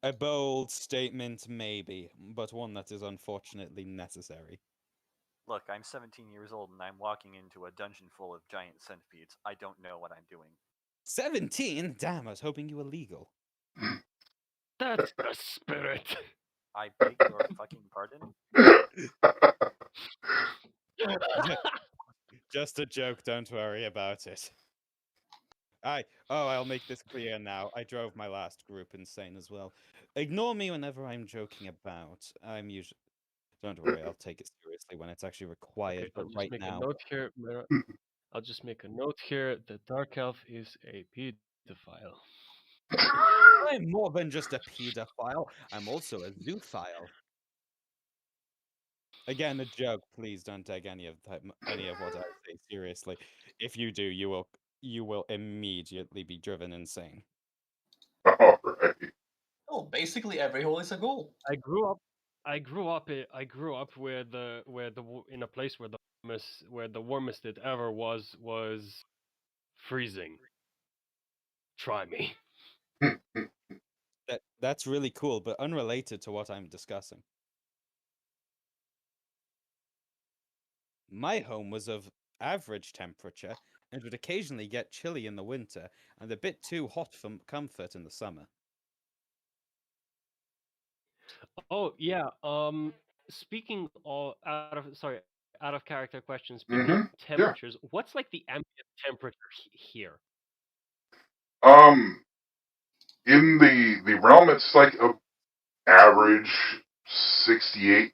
A bold statement, maybe, but one that is unfortunately necessary. Look, I'm 17 years old and I'm walking into a dungeon full of giant centipedes. I don't know what I'm doing. 17? Damn, I was hoping you were legal. That's the spirit. I beg your fucking pardon? Just a joke, don't worry about it. I'll make this clear now. I drove my last group insane as well. Ignore me whenever I'm joking about. I'm usually. Don't worry, I'll take it seriously when it's actually required, Okay, but right now. I'll just make a note here that Dark Elf is a pedophile. I'm more than just a pedophile, I'm also a zoophile. Again, a joke. Please don't take any of what I say seriously. If you do, you will immediately be driven insane. All right. Oh, basically every hole is a goal. I grew up in a place where the warmest it ever was freezing. Try me. That's really cool, but unrelated to what I'm discussing. My home was of average temperature and would occasionally get chilly in the winter and a bit too hot for comfort in the summer. Oh yeah. Speaking of out of character question. Speaking of Mm-hmm. Yeah. temperatures, what's like the ambient temperature here? Um, in the realm, it's like a average 68.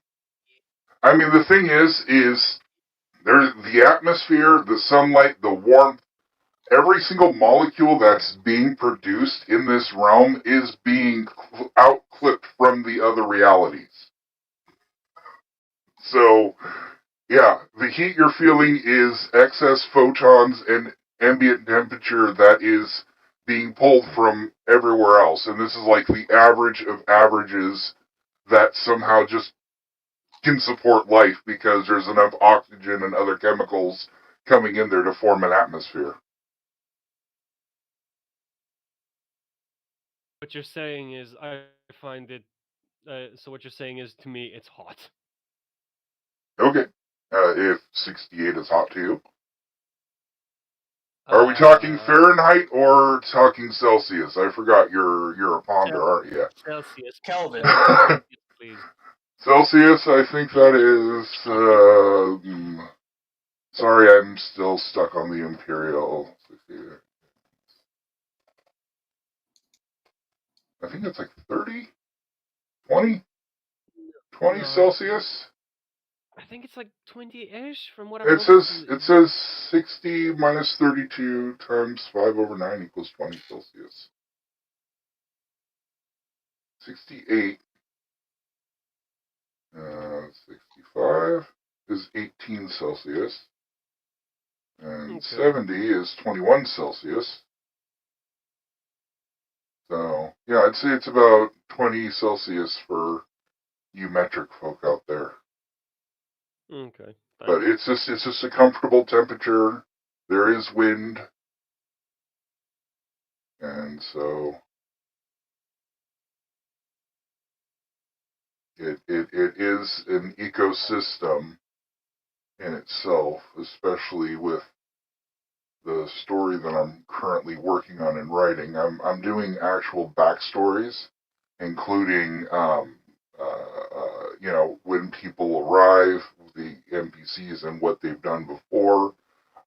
I mean, the thing is there's the atmosphere, the sunlight, the warmth. Every single molecule that's being produced in this realm is being outclipped from the other realities. So, yeah, the heat you're feeling is excess photons and ambient temperature that is being pulled from everywhere else. And this is like the average of averages that somehow just can support life because there's enough oxygen and other chemicals coming in there to form an atmosphere. what you're saying is, I find it. So what you're saying is, to me, it's hot. Okay. If 68 is hot to you. Are we talking Fahrenheit or talking Celsius? I forgot you're a ponder, aren't you? Celsius. Kelvin. Celsius, please. Celsius, I think that is. Sorry, I'm still stuck on the Imperial. I think it's like 30? 20? 20 No, Celsius? I think it's like 20-ish from what I It remember. says 60 minus 32 times 5 over 9 equals 20 Celsius. 68. 65 is 18 Celsius. And 70 is 21 Celsius. So, yeah, I'd say it's about 20 Celsius for you metric folk out there. Okay. Thanks. But it's just a comfortable temperature. There is wind. And so it is an ecosystem in itself, especially with the story that I'm currently working on and writing. I'm doing actual backstories, including when people arrive, the NPCs and what they've done before.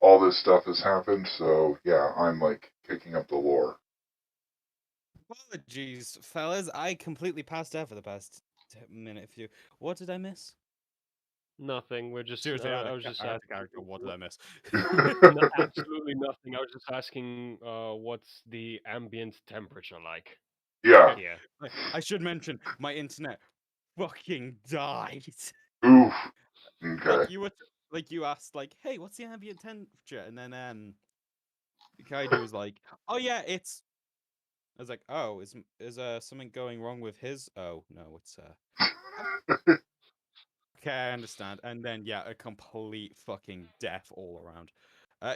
All this stuff has happened, so yeah, I'm like picking up the lore. Apologies, fellas. I completely passed out for the past minute or two. What did I miss? Nothing. We're just. Seriously, I was just asking. character. What did I miss? No, absolutely nothing. I was just asking, what's the ambient temperature like? Yeah. Yeah. I should mention my internet fucking died. Oof. Okay. You asked hey, what's the ambient temperature? And then Kaiju was like, oh yeah, it's. I was like, oh, is something going wrong with his? Oh no, it's Okay, I understand. And then yeah, a complete fucking death all around.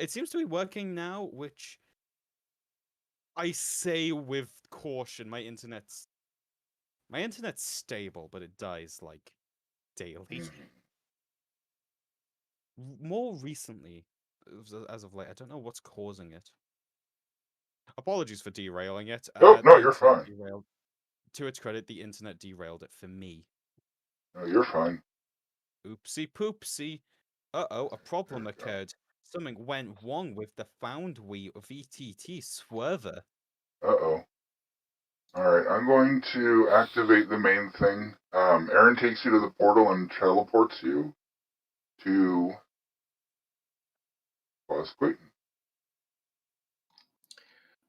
It seems to be working now, which I say with caution. My internet's stable, but it dies like daily. More recently, as of late, I don't know what's causing it. Apologies for derailing it. Oh, no, The you're internet fine. derailed. To its credit, the internet derailed it for me. No, you're fine. Oopsie poopsie. Uh-oh, a problem occurred. Something went wrong with the found VTT swerver. Uh-oh. Alright, I'm going to activate the main thing. Aaron takes you to the portal and teleports you to Boss Clayton.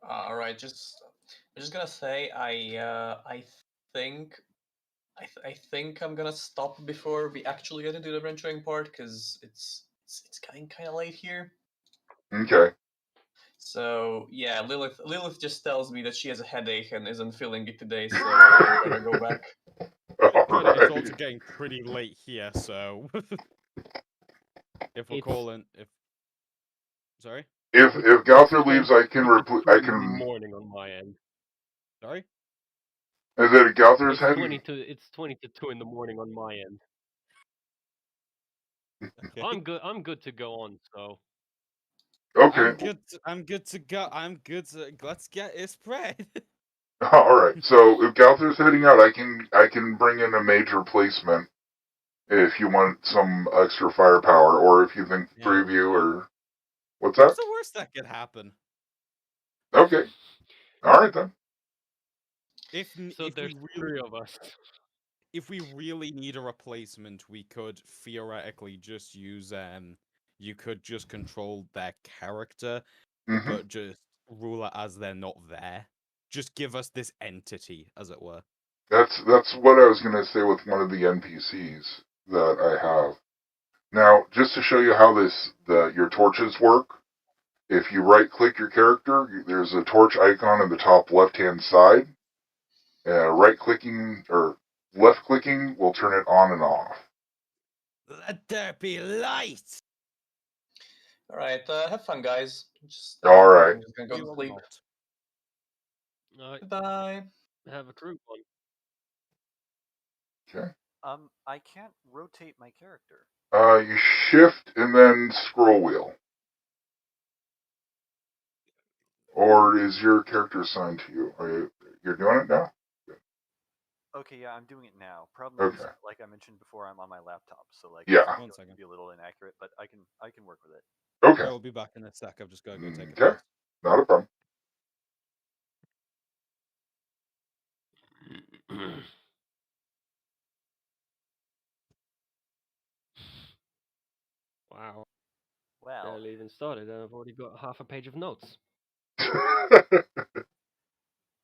Alright, I'm just gonna say I think I think I'm gonna stop before we actually get into the venturing part, because it's getting kind of late here. Okay. So yeah, Lilith just tells me that she has a headache and isn't feeling it today, so I better go back. It's also getting pretty late here, so if we're sorry. If Galther leaves, I can morning on my end. Sorry. Is it a Galther's head? It's 20 to 2 in the morning on my end. Okay. I'm good to go on. So. Okay. I'm good to go. Let's get it spread. All right. So if Galther's heading out, I can bring in a major placement if you want some extra firepower, or if you think three of you are. What's that? What's the worst that could happen? Okay. All right then. If there's three of us. If we really need a replacement, we could theoretically just use you could just control their character, but just rule it as they're not there. Just give us this entity, as it were. That's what I was gonna say with one of the NPCs that I have. Now, just to show you how your torches work, if you right-click your character, there's a torch icon in the top left-hand side. Right-clicking or left-clicking will turn it on and off. Let there be light. All right, have fun, guys. All right. I'm just gonna go to sleep. Goodbye. have a crude one. Okay. I can't rotate my character. You shift and then scroll wheel. Or is your character assigned to you? You're doing it now? Okay, yeah, I'm doing it now. Problem is, Okay. like I mentioned before, I'm on my laptop, so like Yeah. it's One going to second. be a little inaccurate, but I can work with it. Okay. I will be back in a sec. I've just got to go take a Okay. piss. Not a problem. Wow. Well, Barely even started, and I've already got half a page of notes.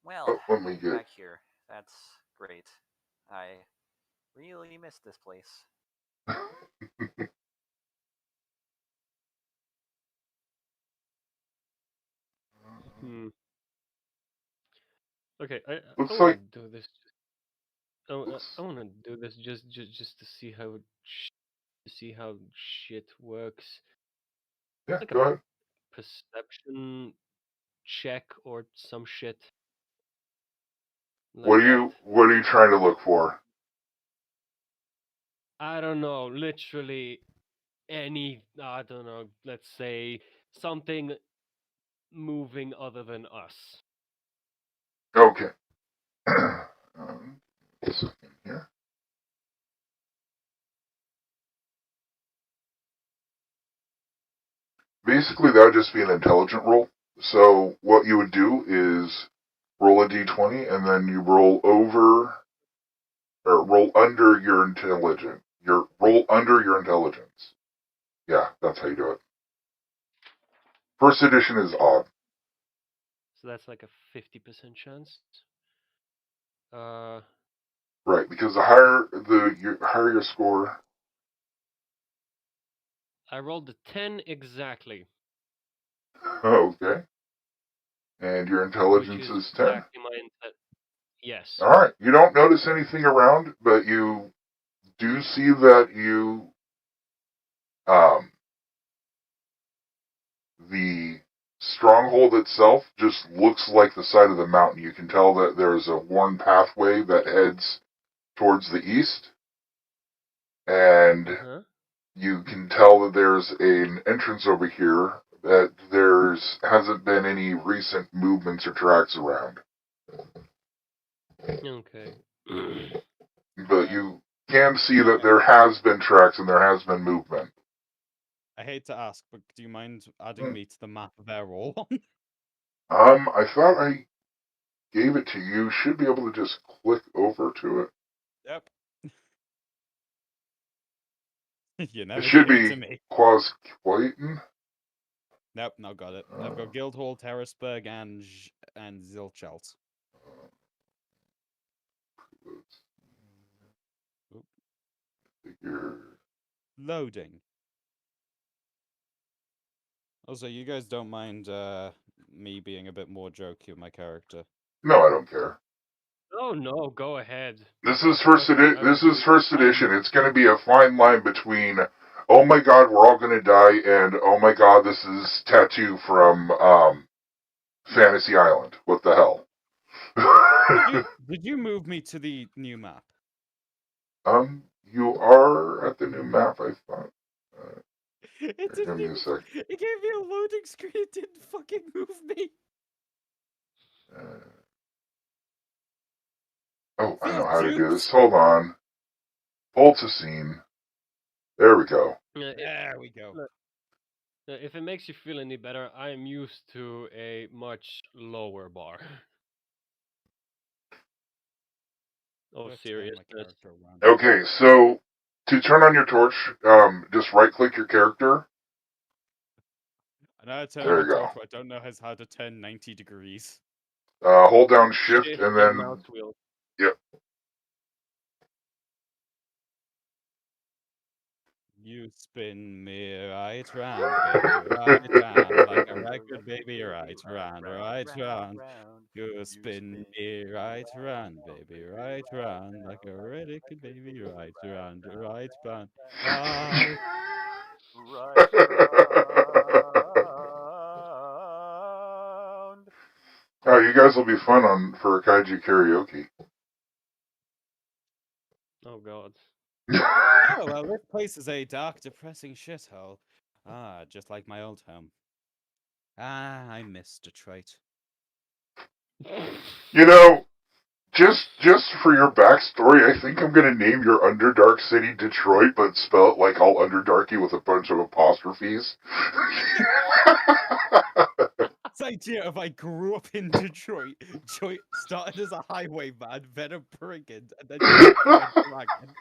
well, Let me you're get. back here. That's great. I really missed this place. Hmm. Okay, I Looks want to like. do this. Oh, Looks, I want to do this just to see how shit works. yeah, Like go a ahead. perception check or some shit What like are that. you trying to look for? I don't know, literally any. I don't know. Let's say something moving other than us. Okay. A second here. Basically, that would just be an intelligent roll. So what you would do is roll a d20, and then you roll over or roll under your intelligence. Roll under your intelligence. Yeah, that's how you do it. First edition is odd. So that's like a 50% chance. Right, because the higher your score. I rolled a 10 exactly. Okay. And your Which intelligence is is 10. exactly my intent. Yes. All right. You don't notice anything around, but you do see that the stronghold itself just looks like the side of the mountain. You can tell that there's a worn pathway that heads towards the east, and you can tell that there's an entrance over here that hasn't been any recent movements or tracks around. Okay. But you can see that there has been tracks and there has been movement. I hate to ask, but do you mind adding me to the map of Airwall? I thought I gave it to you. Should be able to just click over to it. Yep. You It never should gave it be to me. Quasquaton. Nope, now got it. I've got Guildhall, Terraceburg, and Zilchelt. Figure. Loading. Also, you guys don't mind me being a bit more jokey with my character? No, I don't care. Oh no, go ahead. This is first edition. It's going to be a fine line between, oh my god, we're all going to die, and oh my god, this is Tattoo from Fantasy Island. What the hell? Did you move me to the new map? You are at the new map, I thought. It didn't Give me a even. sec. It gave me a loading screen. It didn't fucking move me. Oh, I know Feel how to do this. duped. Hold on. Pull to scene. There we go. There we go. Look, if it makes you feel any better, I am used to a much lower bar. Oh, Let's turn my seriousness. character around. Okay, so to turn on your torch, just right-click your character. I know how to turn There on you my go. torch, but I don't know how to turn 90 degrees. Hold down Shift and then. Mouse wheel. Yep. You spin me right round, baby, right round, like a record, baby, right round, right round. You spin me right round, baby, right round, like a record, baby, right round, right round. Right. Right round. Oh, you guys will be fun for a kaiju karaoke. Oh God. Oh, well, this place is a dark, depressing shithole. Ah, just like my old home. Ah, I miss Detroit. You know, just for your backstory, I think I'm gonna name your Underdark city Detroit, but spell it like all Underdarky with a bunch of apostrophes. This idea of I grew up in Detroit, started as a highwayman, then a brigand, and then chased by a dragon.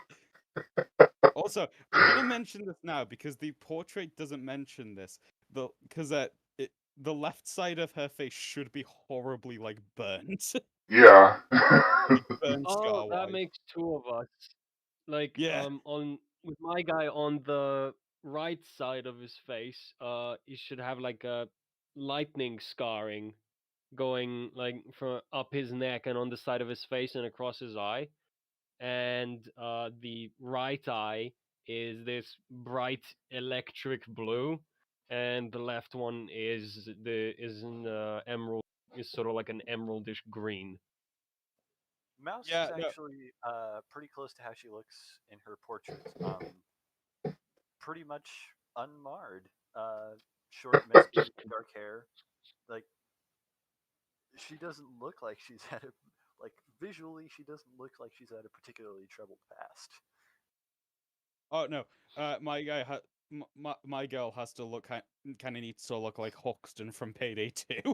Also, I'm gonna mention this now because the portrait doesn't mention this. Because the left side of her face should be horribly like burnt, Yeah. like burnt Oh, scar that wise. makes two of us. Like Yeah. on with my guy on the right side of his face, he should have like a lightning scarring going like from up his neck and on the side of his face and across his eye. And the right eye is this bright electric blue, and the left one is an emerald, is sort of like an emeraldish green. Mouse Yeah, is no. actually pretty close to how she looks in her portrait. Pretty much unmarred. Short, messy, dark hair. Like she doesn't look like she's had a like visually. She doesn't look like she's had a particularly troubled past. Oh no. My guy my girl has to look kind of needs to look like Hoxton from Payday 2.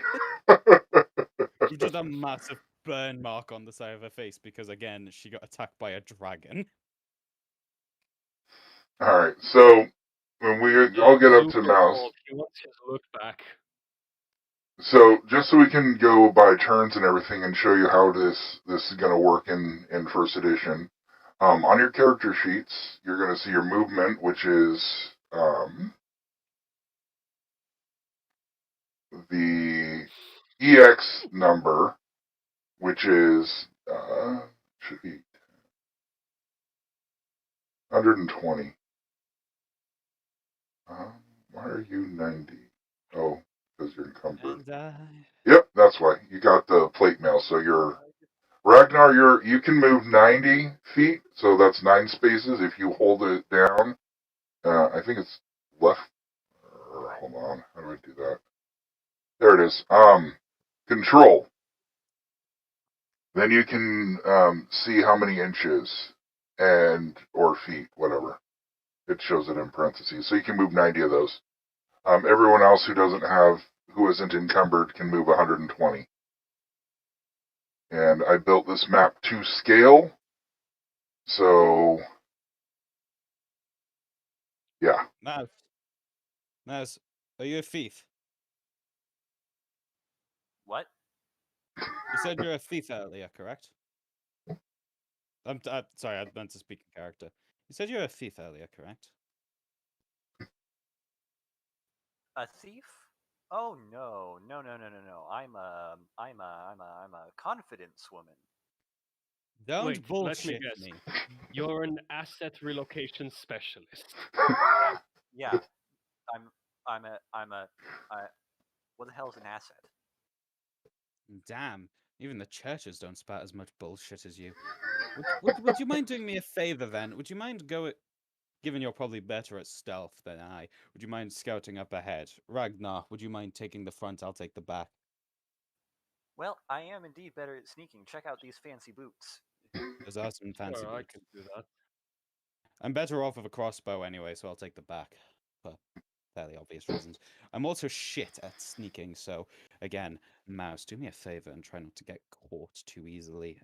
With just a massive burn mark on the side of her face because again she got attacked by a dragon. Alright, so when we all get up to Super Mouse, cold. He wants his look back. so just so we can go by turns and everything and show you how this is gonna work in first edition. On your character sheets, you're gonna see your movement, which is the EX number, which is should be 120. Why are you 90? Oh, because you're encumbered. And Yep, that's why. You got the plate mail, so you're Ragnar. You can move 90 feet, so that's 9 spaces. If you hold it down, I think it's left. Hold on, how do I do that? There it is. Control. Then you can see how many inches and or feet, whatever. It shows it in parentheses, so you can move 90 of those. Everyone else who isn't encumbered can move 120. And I built this map to scale, so yeah. Mouse, are you a thief? What? You said you're a thief earlier, correct? I'm sorry, I meant to speak in character. You said you're a thief earlier, correct? A thief? Oh no, no, no, no, no, no! I'm a confidence woman. Don't Wait, let me bullshit guess. me. You're an asset relocation specialist. Yeah, yeah. I, what the hell is an asset? Damn, even the churches don't spout as much bullshit as you. Would you mind doing me a favor then? Would you mind given you're probably better at stealth than I, would you mind scouting up ahead? Ragnar, would you mind taking the front? I'll take the back. Well, I am indeed better at sneaking. Check out these fancy boots. Those are some fancy Sure, I boots. can do that. I'm better off with a crossbow anyway, so I'll take the back. For fairly obvious reasons. I'm also shit at sneaking, so again, Mouse, do me a favor and try not to get caught too easily.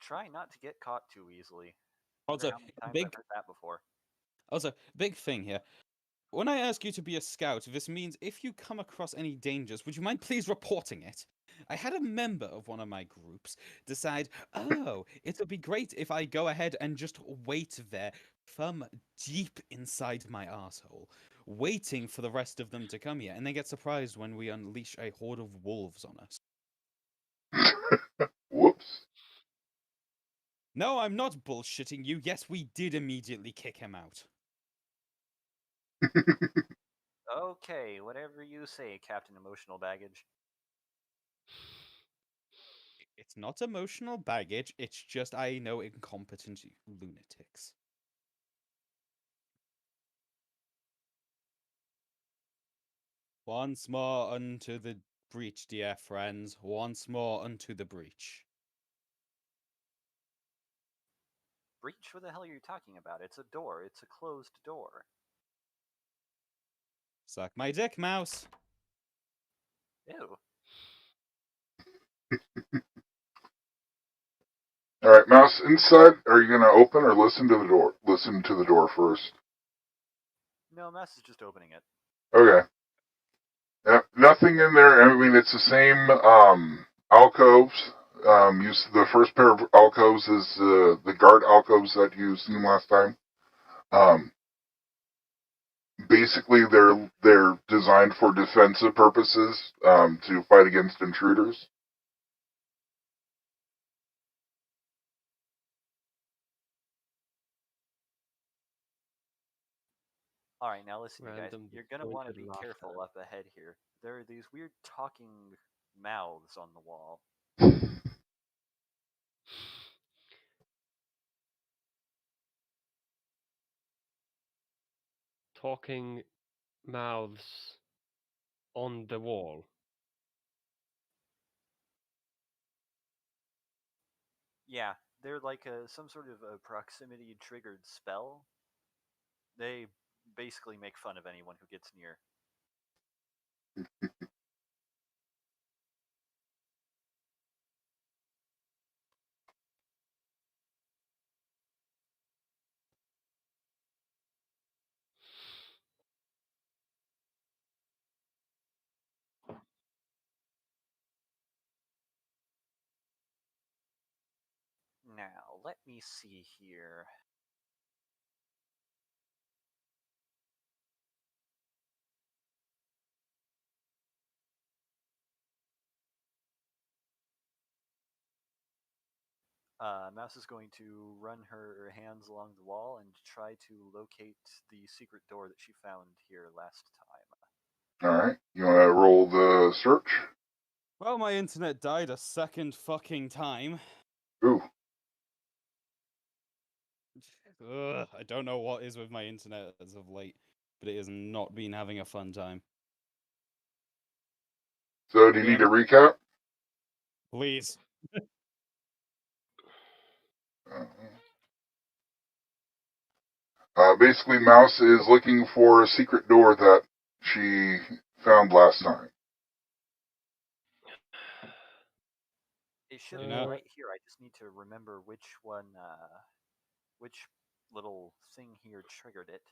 Try not to get caught too easily. Also, How many times big I've heard that before. big thing here. When I ask you to be a scout, this means if you come across any dangers, would you mind please reporting it? I had a member of one of my groups decide, oh, it would be great if I go ahead and just wait there, thumb deep inside my asshole, waiting for the rest of them to come here, and they get surprised when we unleash a horde of wolves on us. Whoops. No, I'm not bullshitting you. Yes, we did immediately kick him out. Okay, whatever you say, Captain Emotional Baggage. It's not emotional baggage, it's just I know incompetent lunatics. Once more unto the breach, dear friends. Once more unto the breach. Breach? What the hell are you talking about? It's a door. It's a closed door. Suck my dick, mouse. Ew. All right, Mouse, inside. Are you gonna open or listen to the door? Listen to the door first. No, Mouse is just opening it. Okay. Nothing in there. I mean, it's the same alcoves. Use the first pair of alcoves is the guard alcoves that you seen last time. Basically, they're designed for defensive purposes to fight against intruders. Alright, now listen, you guys. Random You're gonna want to disjointed be careful laughter. up ahead here. There are these weird talking mouths on the wall. Talking mouths on the wall. Yeah, they're like some sort of a proximity triggered spell. They basically make fun of anyone who gets near. Now, let me see here. Mouse is going to run her hands along the wall and try to locate the secret door that she found here last time. All right. You want to roll the search? Well, my internet died a second fucking time. Ooh. Ugh, I don't know what is with my internet as of late, but it has not been having a fun time. So, do you need a recap? Please. Basically, Mouse is looking for a secret door that she found last time. It should You be know- right here. I just need to remember which one, which little thing here triggered it.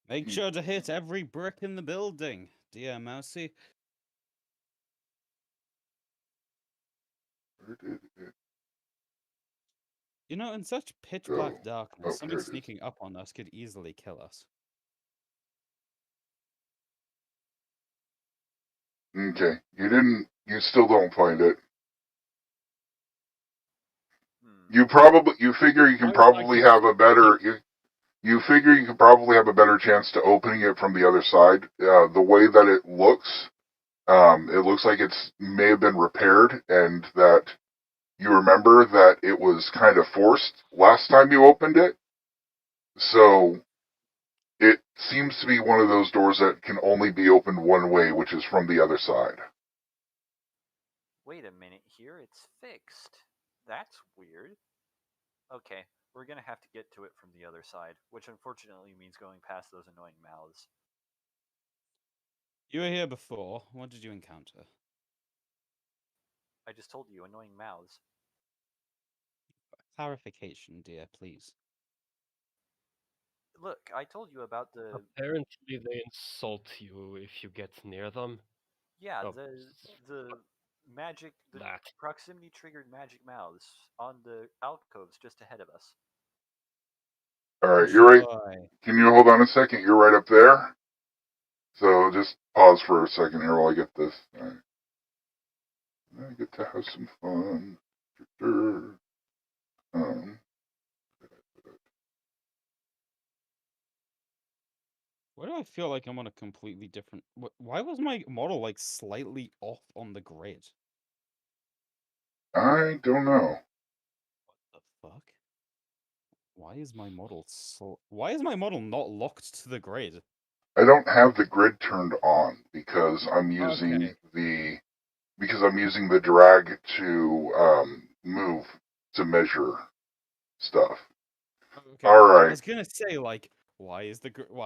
Make sure to hit every brick in the building, dear Mousy. Where did it You know, in such pitch go? black darkness, Oh, something here it is. sneaking up on us could easily kill us. Okay. You still don't find it. You figure you can probably have a better, you figure you could probably have a better chance to opening it from the other side. The way that it looks like it's may have been repaired, and that you remember that it was kind of forced last time you opened it. So it seems to be one of those doors that can only be opened one way, which is from the other side. Wait a minute here, it's fixed. That's weird. Okay, we're gonna have to get to it from the other side, which unfortunately means going past those annoying mouths. You were here before. What did you encounter? I just told you, annoying mouths. Clarification, dear, please. Look, I told you about the... Apparently they insult you if you get near them. Yeah, Oh, the magic... the that. proximity-triggered magic mouths on the alcoves just ahead of us. Alright, you're right. Joy. Can you hold on a second? You're right up there. So just pause for a second here while I get this. Alright. I get to have some fun. Um, Why do I feel like I'm on a completely different... Why was my model, like, slightly off on the grid? I don't know. What the fuck? Why is my model not locked to the grid? I don't have the grid turned on because I'm using Okay. the drag to move to measure stuff. Okay. All I right. was gonna say, like, why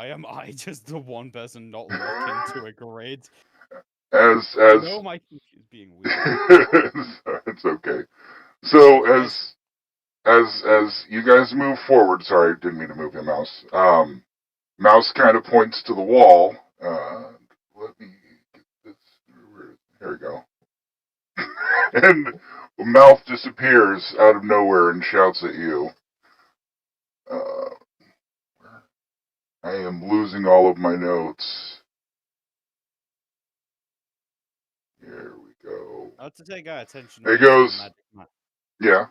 am I just the one person not locking to a grid? As I know my computer's being weird. it's okay. So Guys, as you guys move forward, sorry, didn't mean to move your mouse. Mouse kind of points to the wall. Let me get this. There we go. And mouth disappears out of nowhere and shouts at you. I am losing all of my notes. Here we go. not to take our attention It away goes. from the magic mouth. Yeah.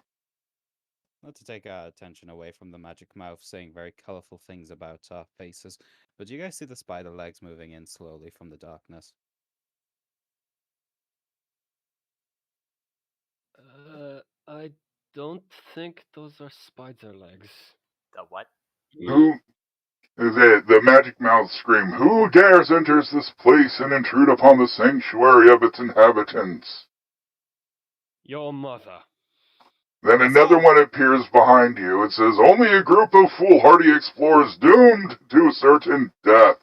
Not to take our attention away from the magic mouth saying very colorful things about our faces, but do you guys see the spider legs moving in slowly from the darkness? I don't think those are spider legs. The what? Who? The magic mouth scream, "Who dares enters this place and intrude upon the sanctuary of its inhabitants?" Your mother. Then another one appears behind you. It says, "Only a group of foolhardy explorers doomed to certain death."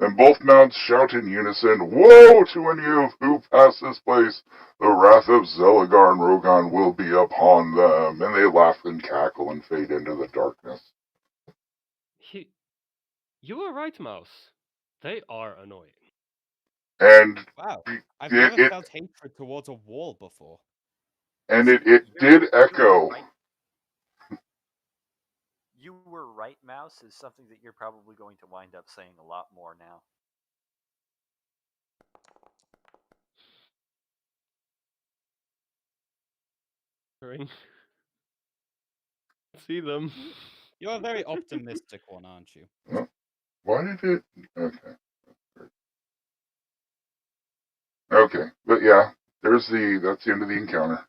And both mouths shout in unison, "Woe to any who pass this place! The wrath of Zelagar and Rogan will be upon them." And they laugh and cackle and fade into the darkness. You were right, Mouse. They are annoying. And wow, I've it, never it felt hatred towards a wall before. and See, it did echo. You were right, Mouse, is something that you're probably going to wind up saying a lot more now. See them. You're a very optimistic one, aren't you? Oh, why did it? Okay. Okay, but yeah, that's the end of the encounter.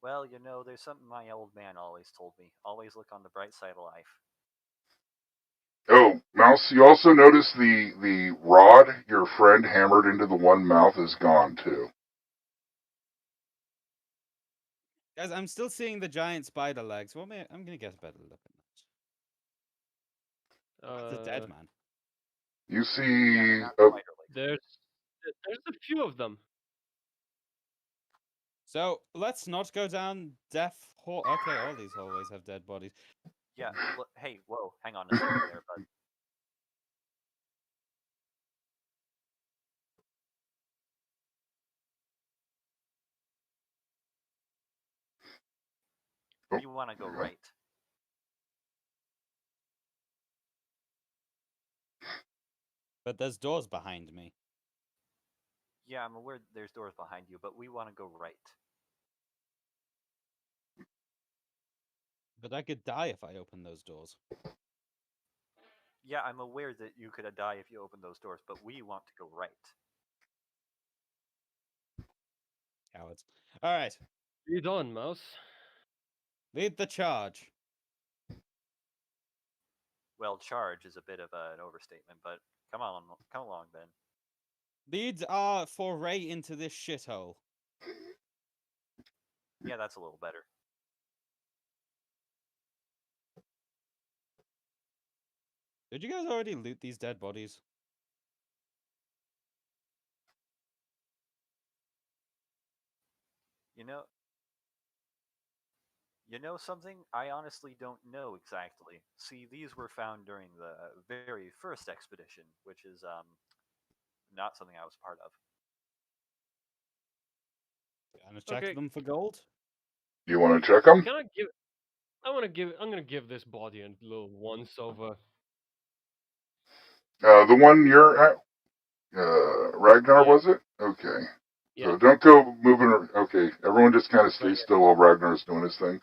Well, you know, there's something my old man always told me. Always look on the bright side of life. Oh, Mouse, you also notice the rod your friend hammered into the one mouth is gone too. Guys, I'm still seeing the giant spider legs. Well, I'm gonna get a better look at that. That's a dead man. You see, there's a few of them. So let's not go down death hall. Okay, all these hallways have dead bodies. Yeah. Look, hey, whoa, hang on a second there, bud. You want to go right. But there's doors behind me. Yeah, I'm aware there's doors behind you, but we want to go right. But I could die if I open those doors. Yeah, I'm aware that you could die if you open those doors, but we want to go right. Cowards. Alright. Lead on, Mouse. Lead the charge. Well, charge is a bit of an overstatement, but come along then. Lead our foray into this shithole. Yeah, that's a little better. Did you guys already loot these dead bodies? You know something? I honestly don't know exactly. See, these were found during the very first expedition, which is not something I was part of. Gonna check them for gold? You want to check them? I'm gonna give this body a little once over. The one you're at, Ragnar, was it? Okay. Yeah. So don't go moving. Okay, everyone just kind of stay still while Ragnar's doing his thing.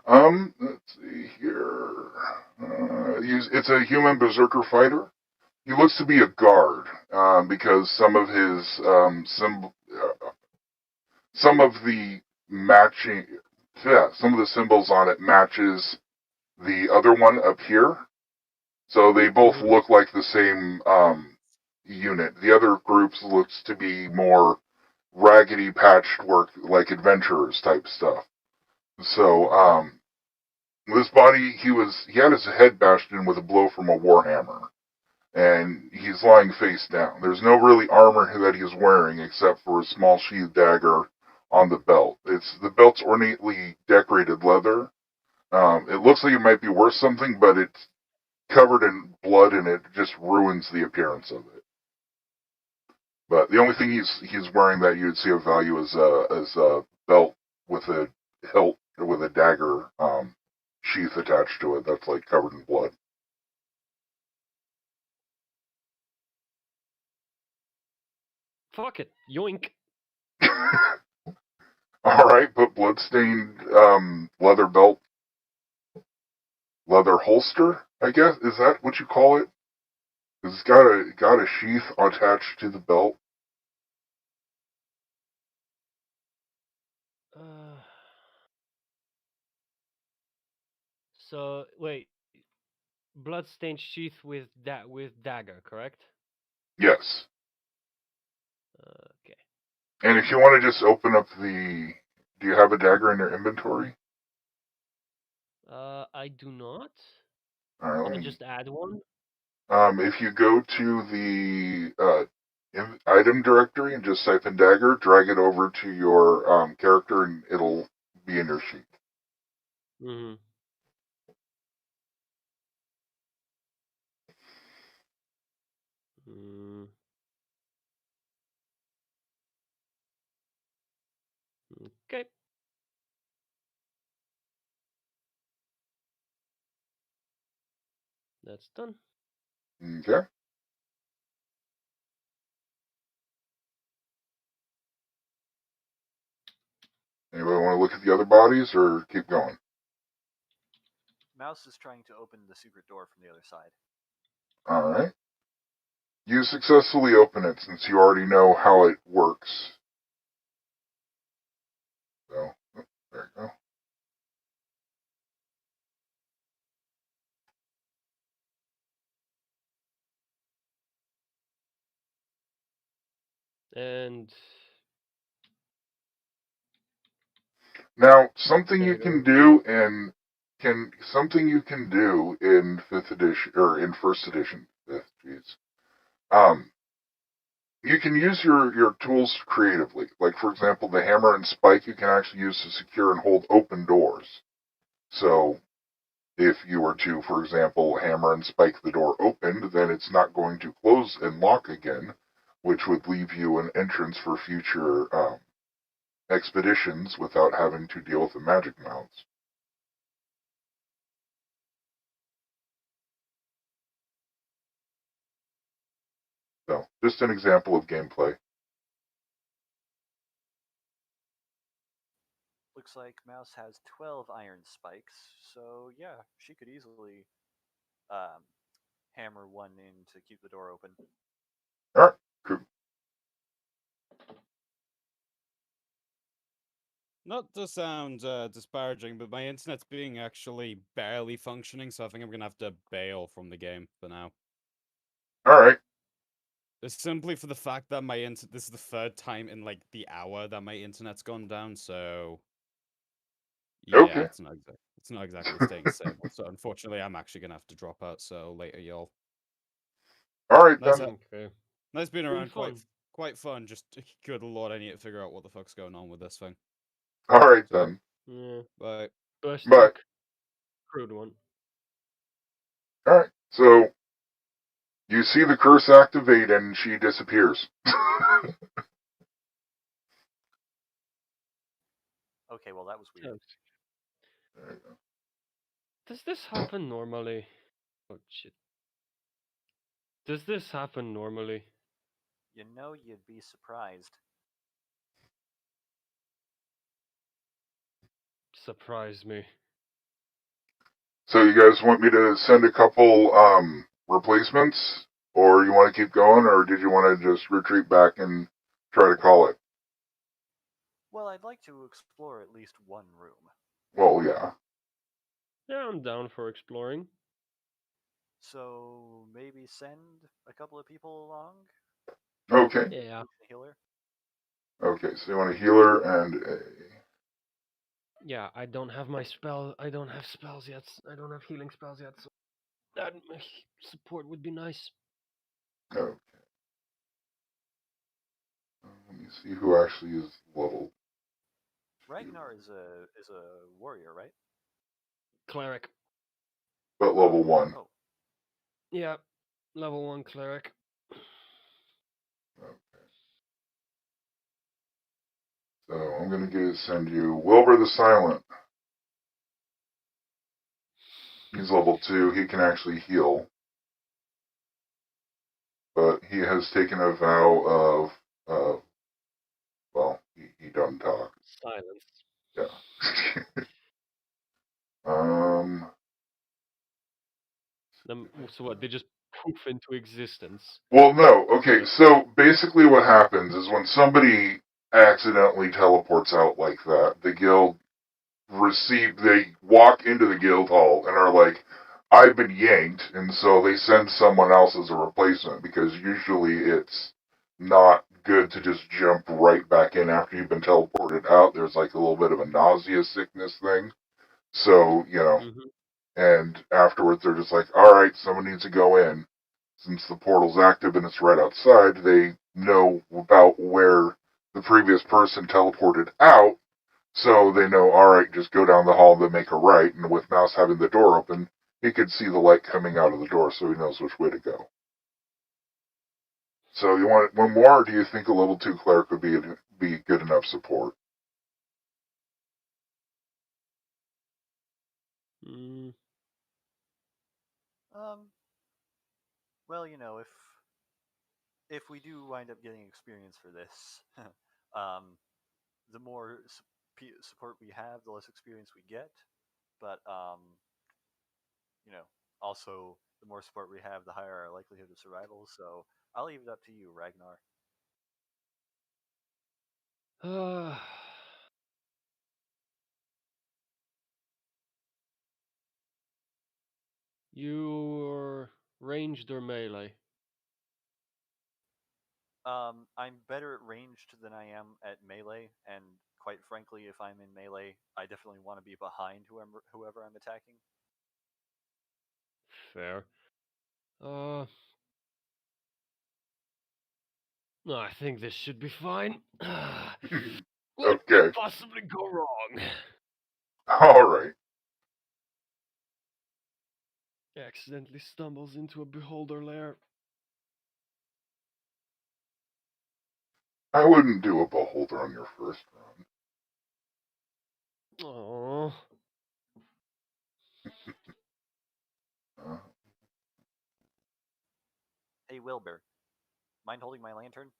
Let's see here. It's a human berserker fighter. he looks to be a guard because some of his some of the matching, yeah, some of the symbols on it matches the other one up here. So they both look like the same unit. The other groups looks to be more raggedy patchwork, like adventurers type stuff. So this body, he had his head bashed in with a blow from a warhammer, and he's lying face down. There's no really armor that he's wearing except for a small sheath dagger on the belt. The belt's ornately decorated leather. It looks like it might be worth something, but it's covered in blood, and it just ruins the appearance of it. But the only thing he's wearing that you'd see of value is a belt with a hilt or with a dagger sheath attached to it that's like covered in blood. Fuck it, yoink. All right, put bloodstained leather belt, leather holster. I guess is that what you call it? It's got a sheath attached to the belt. So wait, bloodstained sheath with dagger, correct? Yes. Okay. And if you want to just open up do you have a dagger in your inventory? I do not. All right, Can I just add one? If you go to the item directory and just type in dagger, drag it over to your character, and it'll be in your sheet. Mm-hmm. Okay. That's done. Okay. Anybody want to look at the other bodies or keep going? Mouse is trying to open the secret door from the other side. All right. You successfully open it since you already know how it works. So, there you go. And Now, something you can do in fifth edition or in first edition. Jeez. You can use your tools creatively. Like, for example, the hammer and spike you can actually use to secure and hold open doors. So, if you were to, for example, hammer and spike the door open, then it's not going to close and lock again, which would leave you an entrance for future expeditions without having to deal with the magic mounts. So, just an example of gameplay. Looks like Mouse has 12 iron spikes, so yeah, she could easily hammer one in to keep the door open. Alright, cool. Not to sound disparaging, but my internet's being actually barely functioning, so I think I'm gonna have to bail from the game for now. Alright. It's simply for the fact that this is the third time in like the hour that my internet's gone down, so yeah, Okay. it's not exactly staying stable. So unfortunately, I'm actually gonna have to drop out. So later, y'all. Alright Nice, then. nice being around. fun. Quite fun. Just good lord, I need to figure out what the fuck's going on with this thing. Alright then. Yeah. Bye. Best Bye. crude one. Alright, so you see the curse activate and she disappears. Okay, well that was weird. There you go. Does this happen normally? Oh shit. Does this happen normally? You know, you'd be surprised. Surprise me. So you guys want me to send a couple replacements Or you want to keep going, or did you want to just retreat back and try to call it? Well, I'd like to explore at least one room. Well, yeah. Yeah, I'm down for exploring. So maybe send a couple of people along? Okay. Yeah. Healer? Okay, so you want a healer and a... Yeah, I don't have my spell. I don't have spells yet. I don't have healing spells yet. So that support would be nice. Okay. Let me see who actually is level. Ragnar is a warrior, right? Cleric. But level 1. Oh. Yeah, level 1 cleric. Okay. So I'm going to send you Wilbur the Silent. He's level 2. He can actually heal. But he has taken a vow of well, he doesn't talk. Silence. Yeah. So what? They just poof into existence. Well, no. Okay, so basically what happens is when somebody accidentally teleports out like that, the guild they walk into the guild hall and are like, I've been yanked, and so they send someone else as a replacement, because usually it's not good to just jump right back in after you've been teleported out. There's like a little bit of a nausea sickness thing. So, and afterwards they're just like, alright, someone needs to go in. Since the portal's active and it's right outside, they know about where the previous person teleported out, so they know, alright, just go down the hall, then make a right, and with Mouse having the door open, he could see the light coming out of the door, so he knows which way to go. So you want one more, or do you think a level 2 cleric would be good enough support? Mm. Well, if we do wind up getting experience for this, the more support we have, the less experience we get. But also the more support we have, the higher our likelihood of survival. So I'll leave it up to you, Ragnar. You're ranged or melee? I'm better at ranged than I am at melee, and quite frankly, if I'm in melee, I definitely want to be behind whoever I'm attacking. Fair. No, I think this should be fine. What Okay. could possibly go wrong? Alright. Accidentally stumbles into a beholder lair. I wouldn't do a beholder on your first run. Aww. Hey, Wilbur, mind holding my lantern?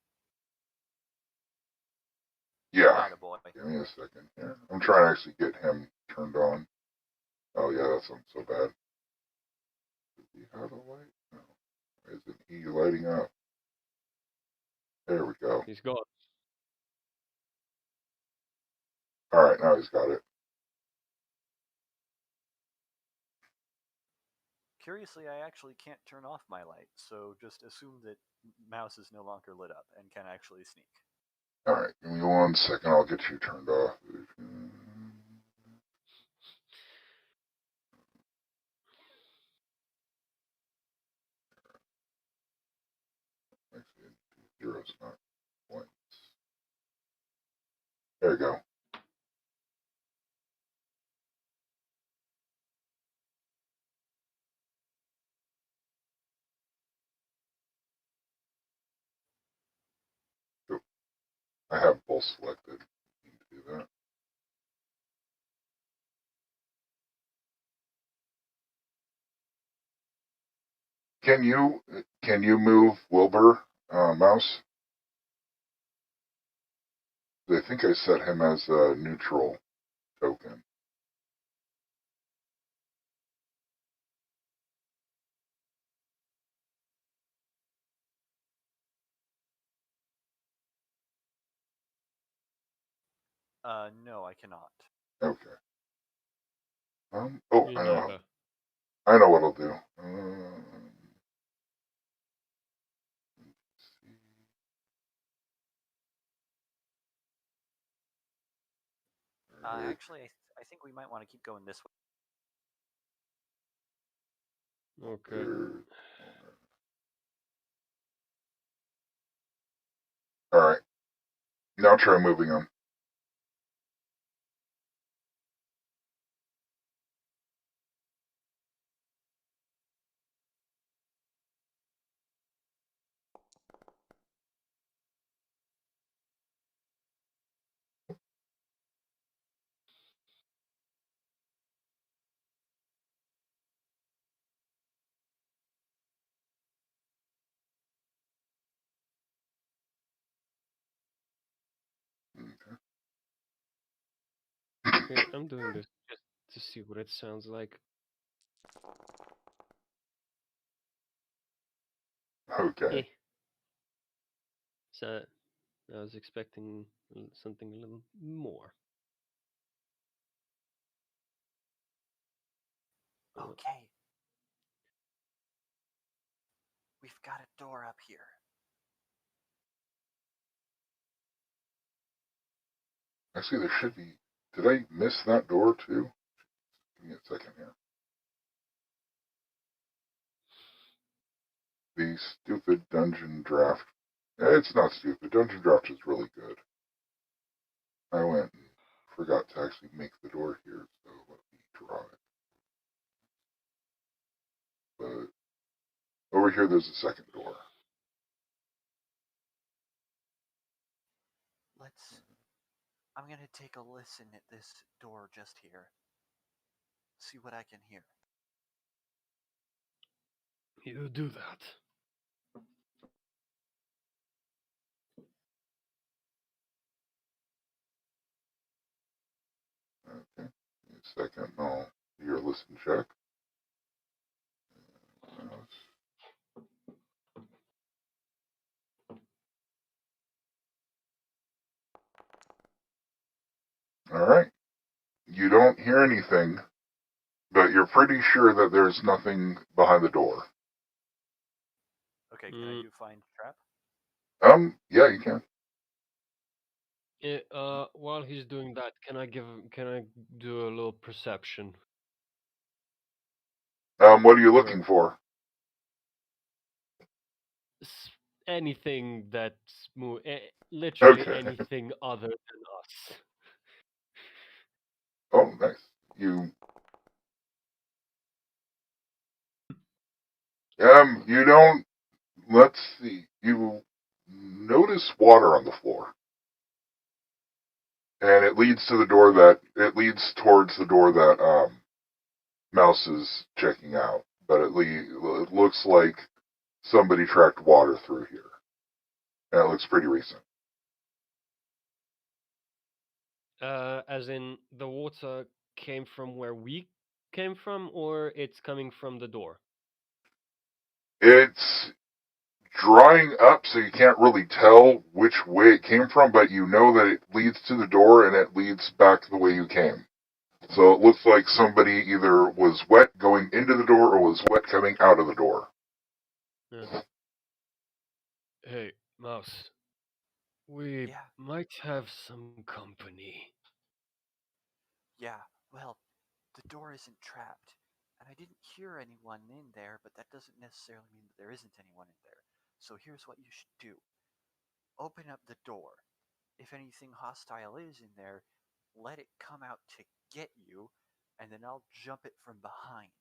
Yeah. Boy. Give me a second here. I'm trying to actually get him turned on. Oh yeah, that's not so bad. Does he have a light? No. Isn't he lighting up? There we go. He's gone. Alright, now he's got it. Curiously, I actually can't turn off my light, so just assume that Mouse is no longer lit up and can actually sneak. Alright, give me 1 second, I'll get you turned off. Actually, zeros, not points. There you go. Cool. I have both selected. Need to do that. Can you move Wilbur, Mouse? I think I set him as a neutral token. No, I cannot. Okay. Me I neither. know what I'll do. Actually, I think we might want to keep going this way. Okay. All right. Now try moving them. Okay, I'm doing this just to see what it sounds like. Okay. Eh. So I was expecting something a little more. Okay. We've got a door up here. Actually, there should be. Did I miss that door too? Give me a second here. The stupid dungeon draft. It's not stupid. Dungeon draft is really good. I went and forgot to actually make the door here, so let me draw it. But over here, there's a second door. I'm gonna take a listen at this door just here. See what I can hear. You do that. Okay. Give me a second. I'll do your listen check. All right. You don't hear anything, but you're pretty sure that there's nothing behind the door. Okay, can I do find trap? Yeah, you can. While he's doing that, can I do a little perception? What are you looking for? Anything that's literally Okay. anything other than us. Oh, nice. You don't. Let's see. You notice water on the floor, and it leads towards the door that Mouse is checking out. But it looks like somebody tracked water through here, and it looks pretty recent. As in the water came from where we came from, or it's coming from the door? It's drying up, so you can't really tell which way it came from, but you know that it leads to the door and it leads back the way you came. So it looks like somebody either was wet going into the door or was wet coming out of the door. Yeah. Hey, Mouse. We might have some company. Yeah, well, the door isn't trapped, and I didn't hear anyone in there, but that doesn't necessarily mean that there isn't anyone in there. So here's what you should do. Open up the door. If anything hostile is in there, let it come out to get you, and then I'll jump it from behind.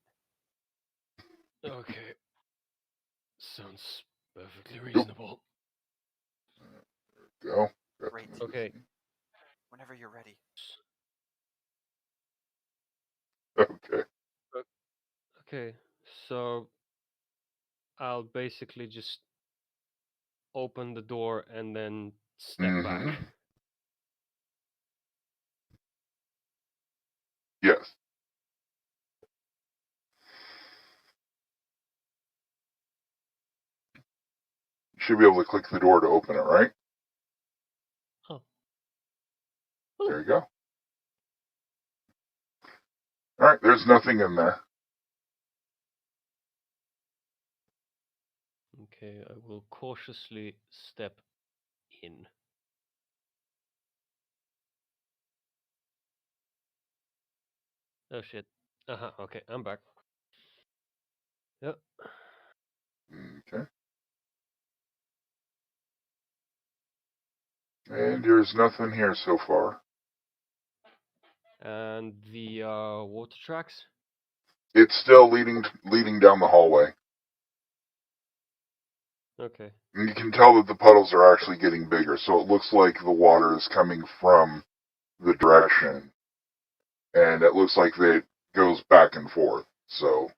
Okay. Sounds perfectly reasonable. Go. Great. Okay. Whenever you're ready. Okay. Okay, so I'll basically just open the door and then step back. Yes. You should be able to click the door to open it, right? Oh. There you go. Alright, there's nothing in there. Okay, I will cautiously step in. Oh shit. Okay, I'm back. Yep. Okay. And there's nothing here so far. And the water tracks? It's still leading down the hallway. Okay. And you can tell that the puddles are actually getting bigger, so it looks like the water is coming from the direction. And it looks like it goes back and forth. So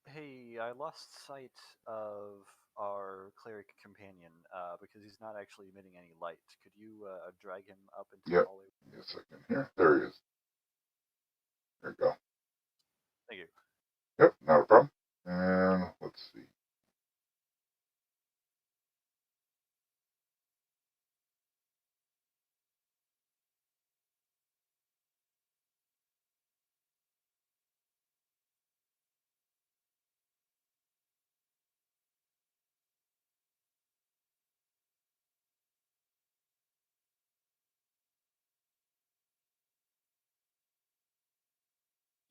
Hey, I lost sight of our cleric companion because he's not actually emitting any light. Could you drag him up into the hallway? Give me a second here. There he is. There you go. Thank you. Yep, not a problem. And let's see.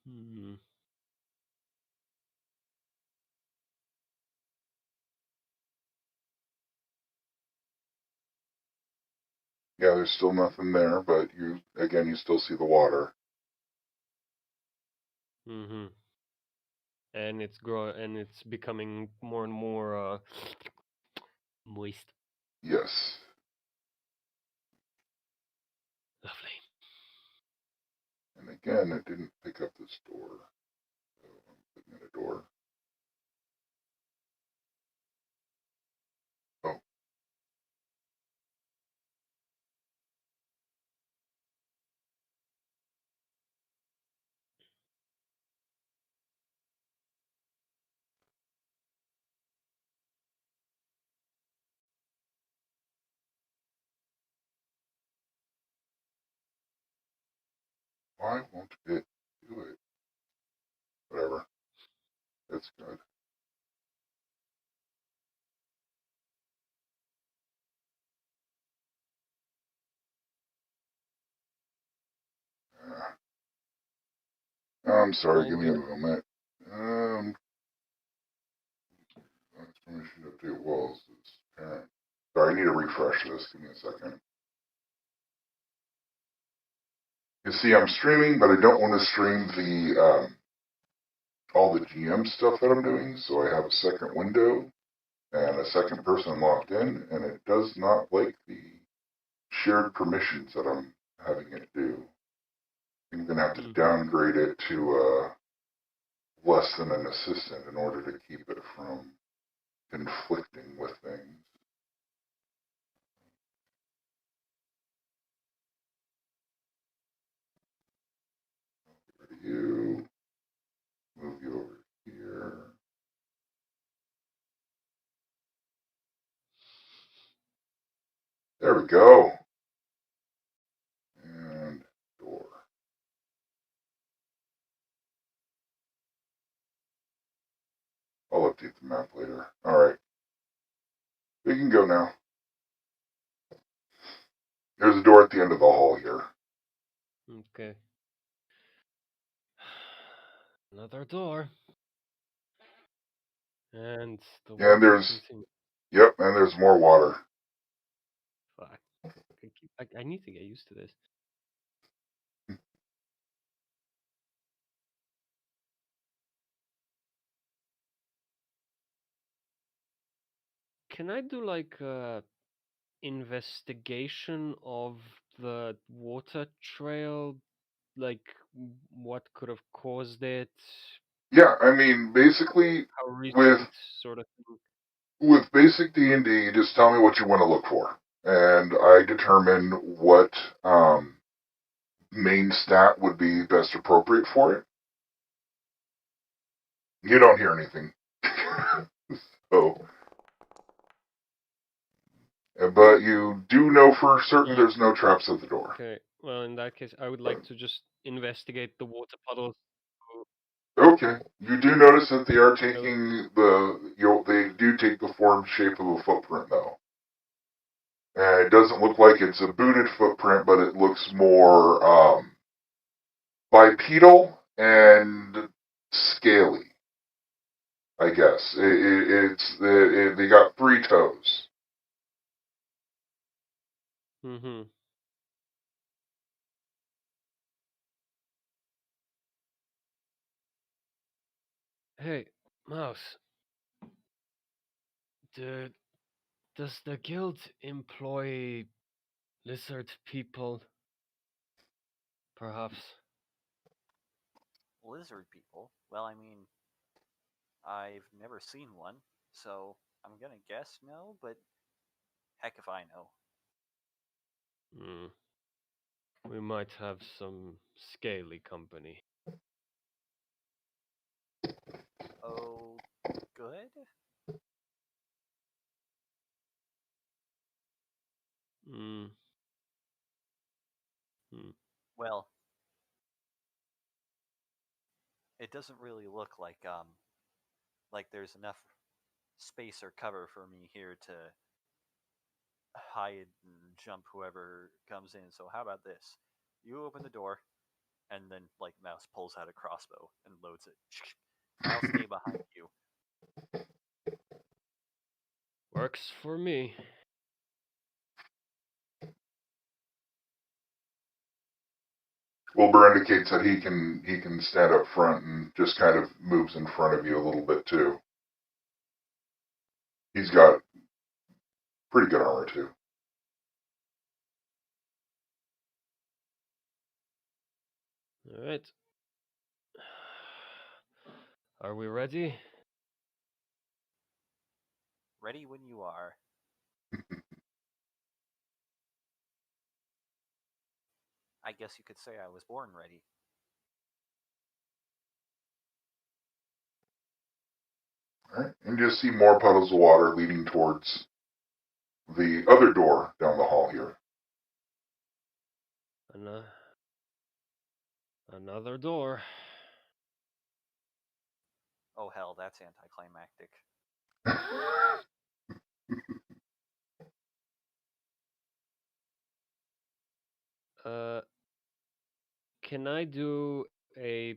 Hmm. Yeah, there's still nothing there, but you still see the water. Mm-hmm. And it's becoming more and more moist. Yes. Lovely. And again, it didn't pick up this door. So I'm putting in a door. Oh. Why won't it do it? Whatever. It's good. I'm sorry, All give me a good? moment. Permission to update walls is parent. Sorry, I need to refresh this. Give me a second. You see, I'm streaming, but I don't want to stream the all the GM stuff that I'm doing. So I have a second window and a second person logged in, and it does not like the shared permissions that I'm having it do. I'm going to have to downgrade it to less than an assistant in order to keep it from conflicting with things. Get rid of you. Move you over here. There we go. And door. I'll update the map later. Alright. We can go now. There's a door at the end of the hall here. Okay. Another door. And the And water there's, continues. yep, and there's more water. Fuck. I need to get used to this. Can I do like a investigation of the water trail? Like what could have caused it? Yeah, I mean, basically, How with recent sort of thing? with basic D&D, you just tell me what you want to look for, and I determine what main stat would be best appropriate for it. You don't hear anything. So, But you do know for certain there's no traps at the door. Okay. Well, in that case, I would like to just investigate the water puddles. Okay. You do notice that they are taking they do take the form shape of a footprint though. And it doesn't look like it's a booted footprint, but it looks more bipedal and scaly. I guess they got 3 toes. Mm-hmm. Hey, Mouse. Does the guild employ lizard people? Perhaps. Lizard people? Well, I mean, I've never seen one, so I'm gonna guess no, but heck if I know. Hmm. We might have some scaly company. Oh, good? Hmm. Well, it doesn't really look like there's enough space or cover for me here to hide and jump whoever comes in. So how about this? You open the door, and then like Mouse pulls out a crossbow and loads it. I'll stay behind you. Works for me. Wilbur indicates that he can stand up front and just kind of moves in front of you a little bit too. He's got pretty good armor too. All right. Are we ready? Ready when you are. I guess you could say I was born ready. All right, and you just see more puddles of water leading towards the other door down the hall here. Another door. Oh hell, that's anticlimactic. Uh, can I do a?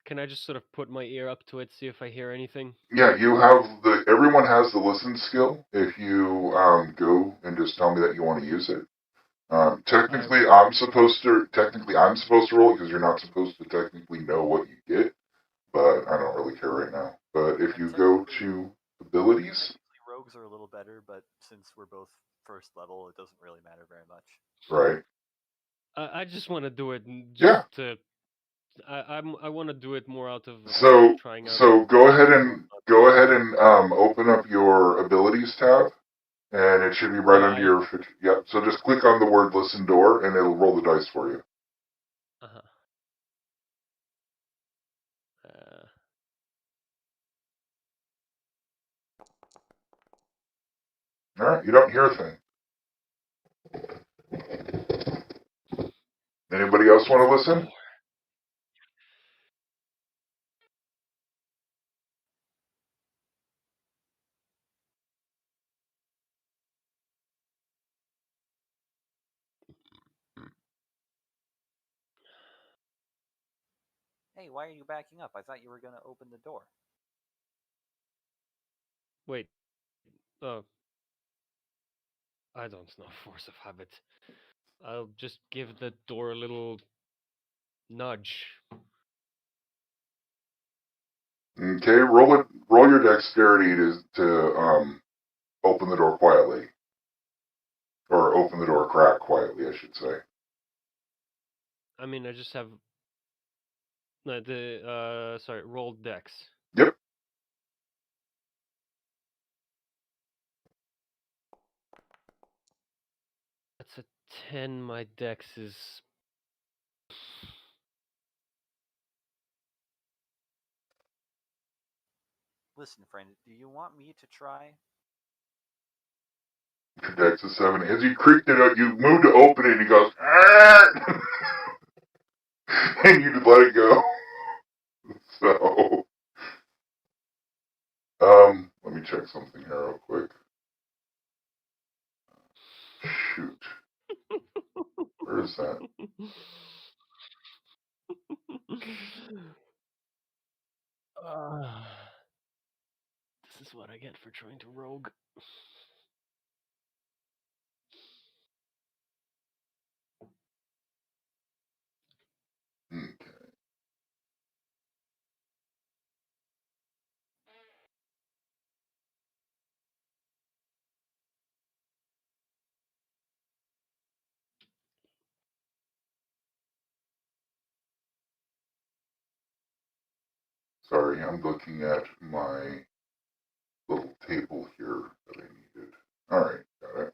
Can I just sort of put my ear up to it, see if I hear anything? Yeah, everyone has the listen skill. If you go and just tell me that you want to use it. Technically, I'm supposed to roll because you're not supposed to technically know what you get, but I don't really care right now. But if you go to abilities, Rogues are a little better, but since we're both first level, it doesn't really matter very much. right? I just want to do it Yeah. to. I want to do it more out of So trying out. so go ahead and open up your abilities tab, and it should be right under your. Yep. So just click on the word "listen door," and it'll roll the dice for you. Uh-huh. All right. You don't hear a thing. Anybody else want to listen? Hey, why are you backing up? I thought you were going to open the door. Wait. I don't know. Force of habit. I'll just give the door a little nudge. Okay. Roll your dexterity to open the door quietly, or open the door crack quietly, I should say. I mean, I just have rolled dex. Yep. That's a 10. My dex is. Listen, friend, do you want me to try? Your dex is 7. As you creaked it out, you moved to open it, and he goes, "Arr!" and you just let it go. So, let me check something here real quick. Shoot. Where is that? This is what I get for trying to rogue. Okay. Sorry, I'm looking at my little table here that I needed. Alright, got it.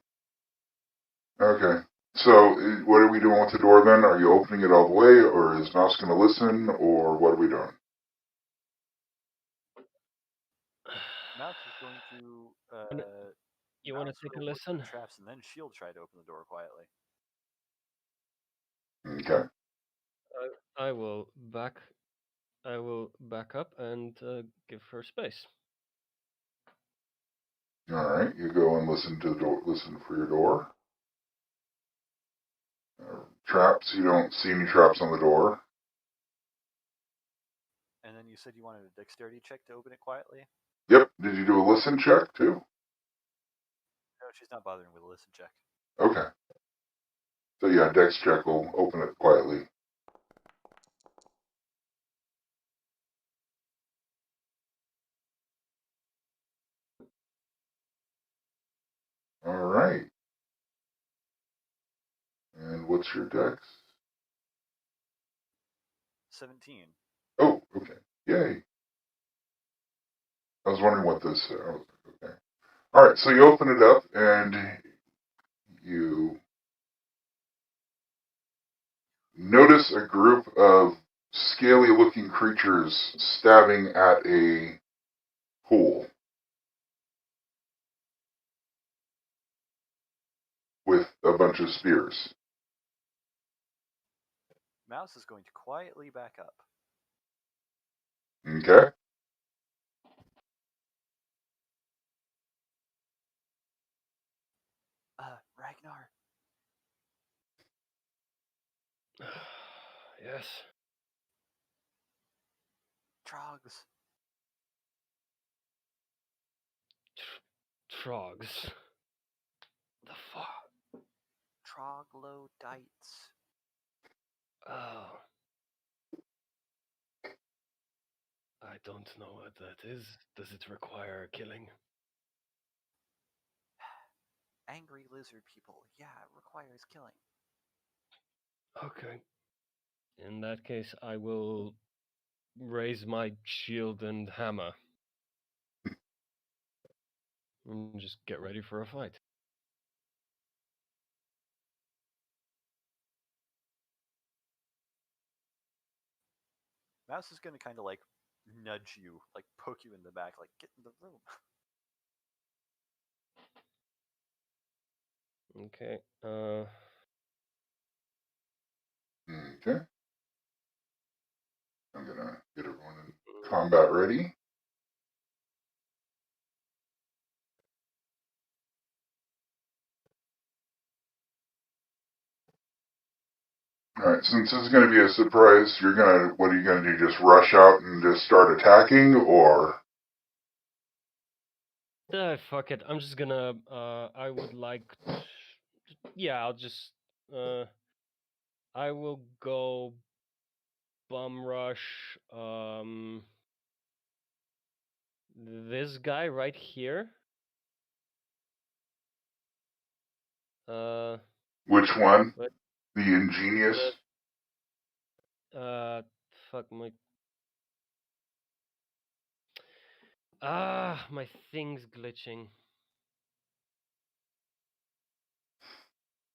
Okay. So, what are we doing with the door then? Are you opening it all the way, or is Mouse going to listen, or what are we doing? Mouse is going to. You want to Mouse take a will look for listen? traps, and then she'll try to open the door quietly. Okay. I will back. I will back up and give her space. Alright, you go and listen to the door, listen for your door. Traps, you don't see any traps on the door. And then you said you wanted a dexterity check to open it quietly? Yep, did you do a listen check too? No, she's not bothering with a listen check. Okay. So yeah, dex check will open it quietly. Alright. And what's your dex? 17. Oh, okay. Yay. I was wondering what this. Okay. All right. So you open it up and you notice a group of scaly-looking creatures stabbing at a pool with a bunch of spears. Mouse is going to quietly back up. Okay. Ragnar. Yes. Trogs. Trogs. The fuck? Troglodytes. Oh. I don't know what that is. Does it require killing? Angry lizard people. Yeah, it requires killing. Okay. In that case, I will raise my shield and hammer. And just get ready for a fight. Mouse is going to kind of like nudge you, like poke you in the back, like get in the room. Okay. Okay. I'm gonna get everyone in combat ready. All right. Since this is gonna be a surprise, what are you gonna do? Just rush out and just start attacking, or? Fuck it. I'm just gonna. I would like. Yeah, I'll just. I will go. Bum rush. This guy right here. Which one? What? The ingenious. Fuck my. My thing's glitching.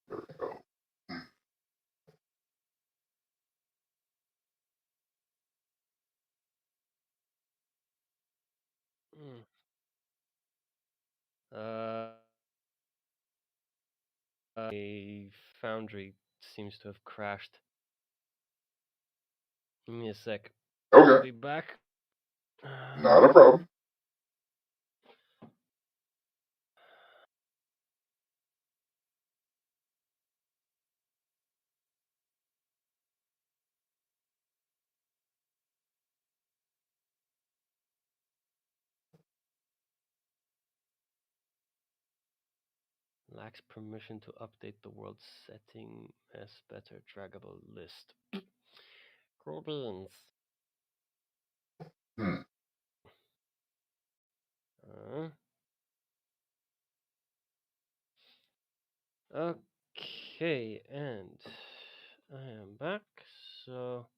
There we go. Hmm. A foundry seems to have crashed. Give me a sec. I'll Okay. be back. Not a problem. Lacks permission to update the world setting as better draggable list. Cool beans. Okay, and I am back. So,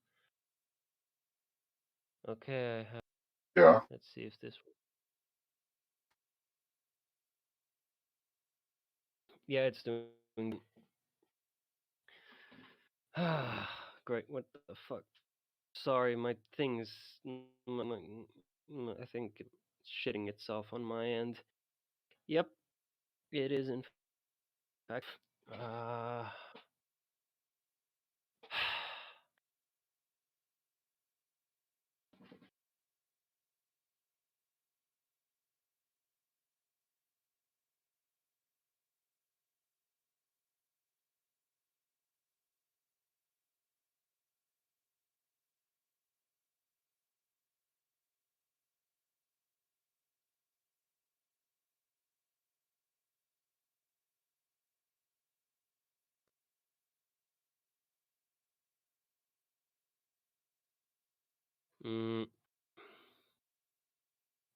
okay, I have. Yeah. Let's see if this. Yeah, it's doing. Great. What the fuck? Sorry, my thing's. I think it's shitting itself on my end. Yep, it is in fact. Mm,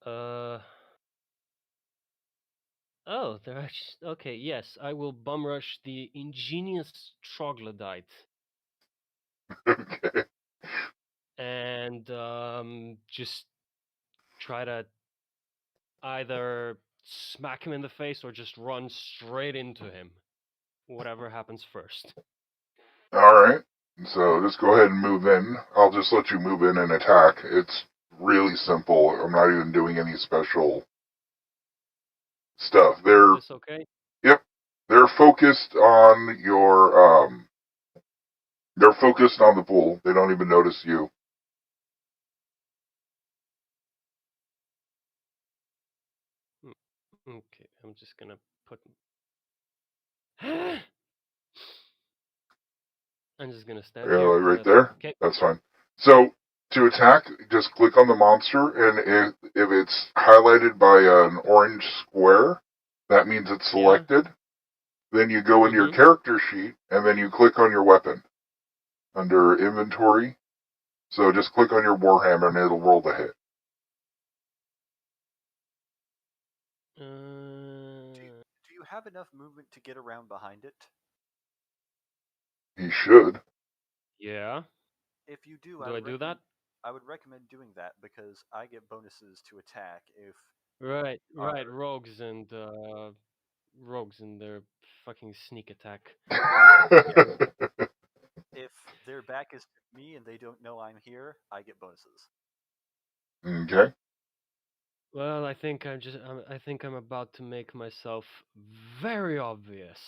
uh. Oh, they're actually okay. Yes, I will bum rush the ingenious troglodyte Okay. and just try to either smack him in the face or just run straight into him. Whatever happens first. All right. So just go ahead and move in. I'll just let you move in and attack. It's really simple. I'm not even doing any special stuff. Is this okay? Yep. They're focused on your they're focused on the pool. They don't even notice you. Okay, I'm just gonna put. I'm just gonna stand Yeah, here. like right That's there. okay. That's fine. So to attack, just click on the monster, and if it's highlighted by an orange square, that means it's selected. Then you go in your character sheet, and then you click on your weapon under inventory. So just click on your warhammer, and it'll roll the hit. Do you have enough movement to get around behind it? He should. Yeah. If you do, Do I do that? I would recommend doing that because I get bonuses to attack if. Right. Rogues and their fucking sneak attack. If their back is to me and they don't know I'm here, I get bonuses. Okay. Well, I think I think I'm about to make myself very obvious.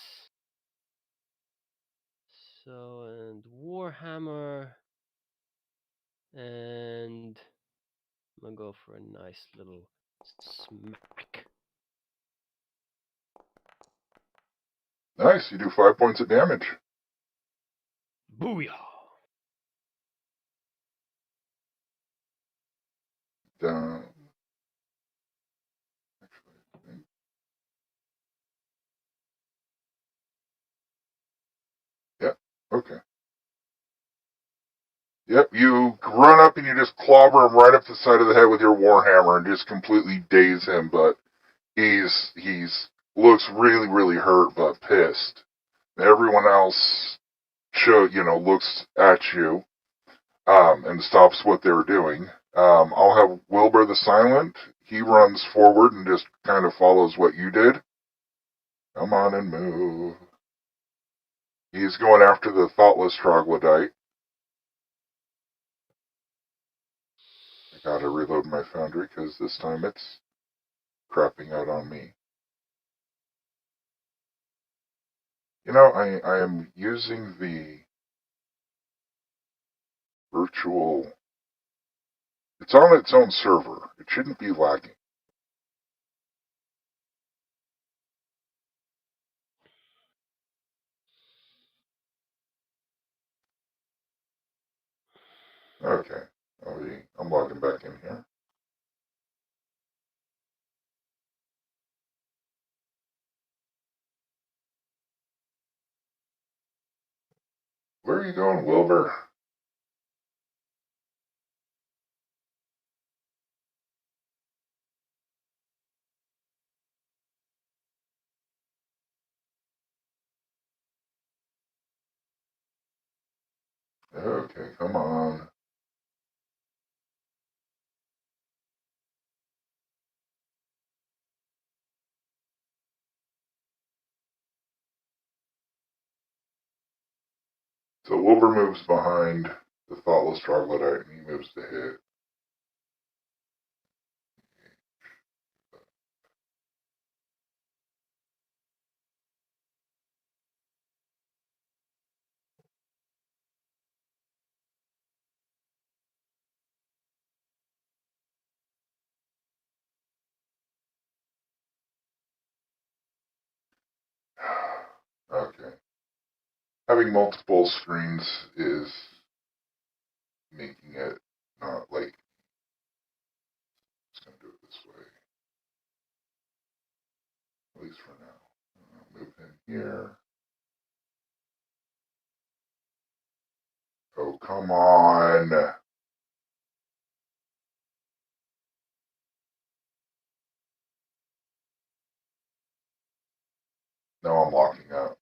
So, and Warhammer, and I'm gonna go for a nice little smack. Nice. You do 5 points of damage. Booyah! Yep. Okay. Yep. You run up and you just clobber him right up the side of the head with your warhammer and just completely daze him. But he's looks really really hurt but pissed. Everyone else looks at you and stops what they're doing. I'll have Wilbur the Silent. He runs forward and just kind of follows what you did. Come on and move. He's going after the thoughtless troglodyte. I gotta reload my foundry because this time it's crapping out on me. You know, I am using the virtual. It's on its own server. It shouldn't be lagging. Okay. I'm logging back in here. Where are you going, Wilbur? Okay, come on. So Wilbur moves behind the thoughtless troglodyte, and he moves to hit. Okay. Having multiple screens is making it not like. Just gonna do it this way, at least for now. I'll move in here. Oh, come on. Now I'm locking up.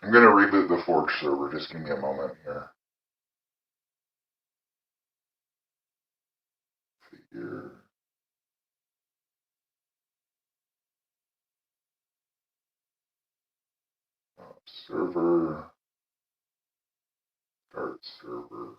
I'm going to reboot the Forge server. Just give me a moment here. Figure. Server. Start server.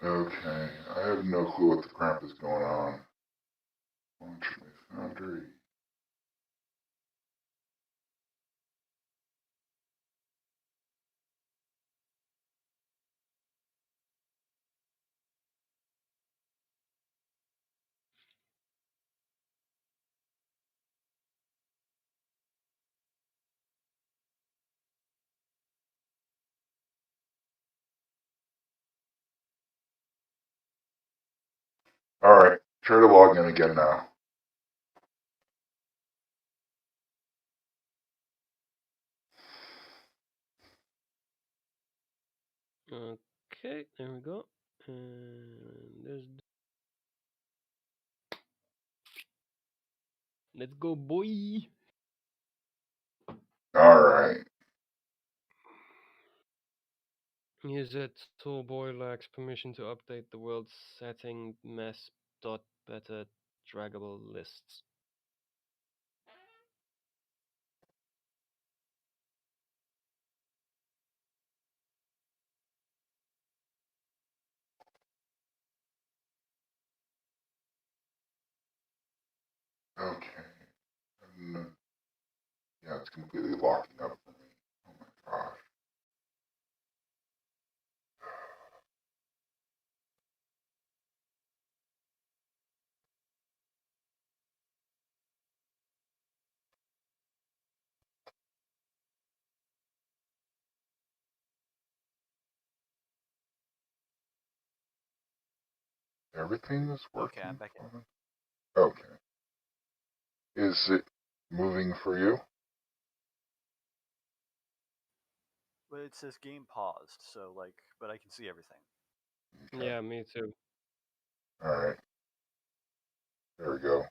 Okay, I have no clue what the crap is going on. Launch my foundry. Alright, try to log in again now. Okay, there we go. And there's. Let's go, boy. Alright. User toolboy lacks permission to update the world setting mess.beta draggable lists. Okay. Yeah, it's completely locking up for me. Oh my gosh. Everything is working. Okay, I'm back in. Okay. Is it moving for you? But it says game paused, so like, but I can see everything. Okay. Yeah, me too. Alright. There we go.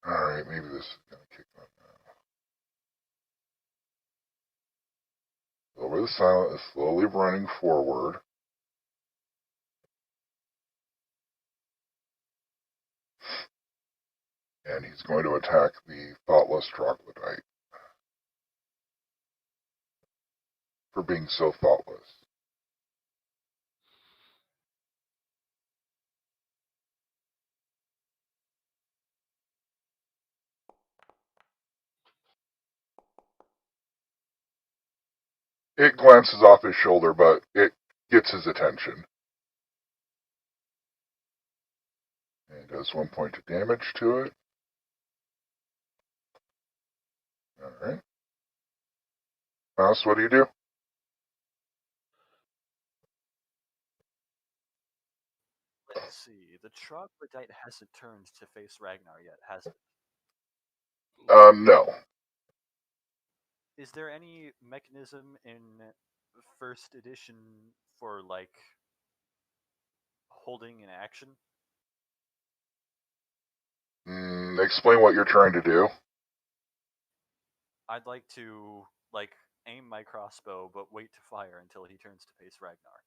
Alright, maybe this is going to kick on now. Over the silent is slowly running forward. And he's going to attack the thoughtless troglodyte for being so thoughtless. It glances off his shoulder, but it gets his attention. And it does 1 point of damage to it. Alright. Mouse, what do you do? Let's see. The troglodyte hasn't turned to face Ragnar yet, has it? No. Is there any mechanism in first edition for, like, holding an action? Explain what you're trying to do. I'd like to, like, aim my crossbow, but wait to fire until he turns to face Ragnar.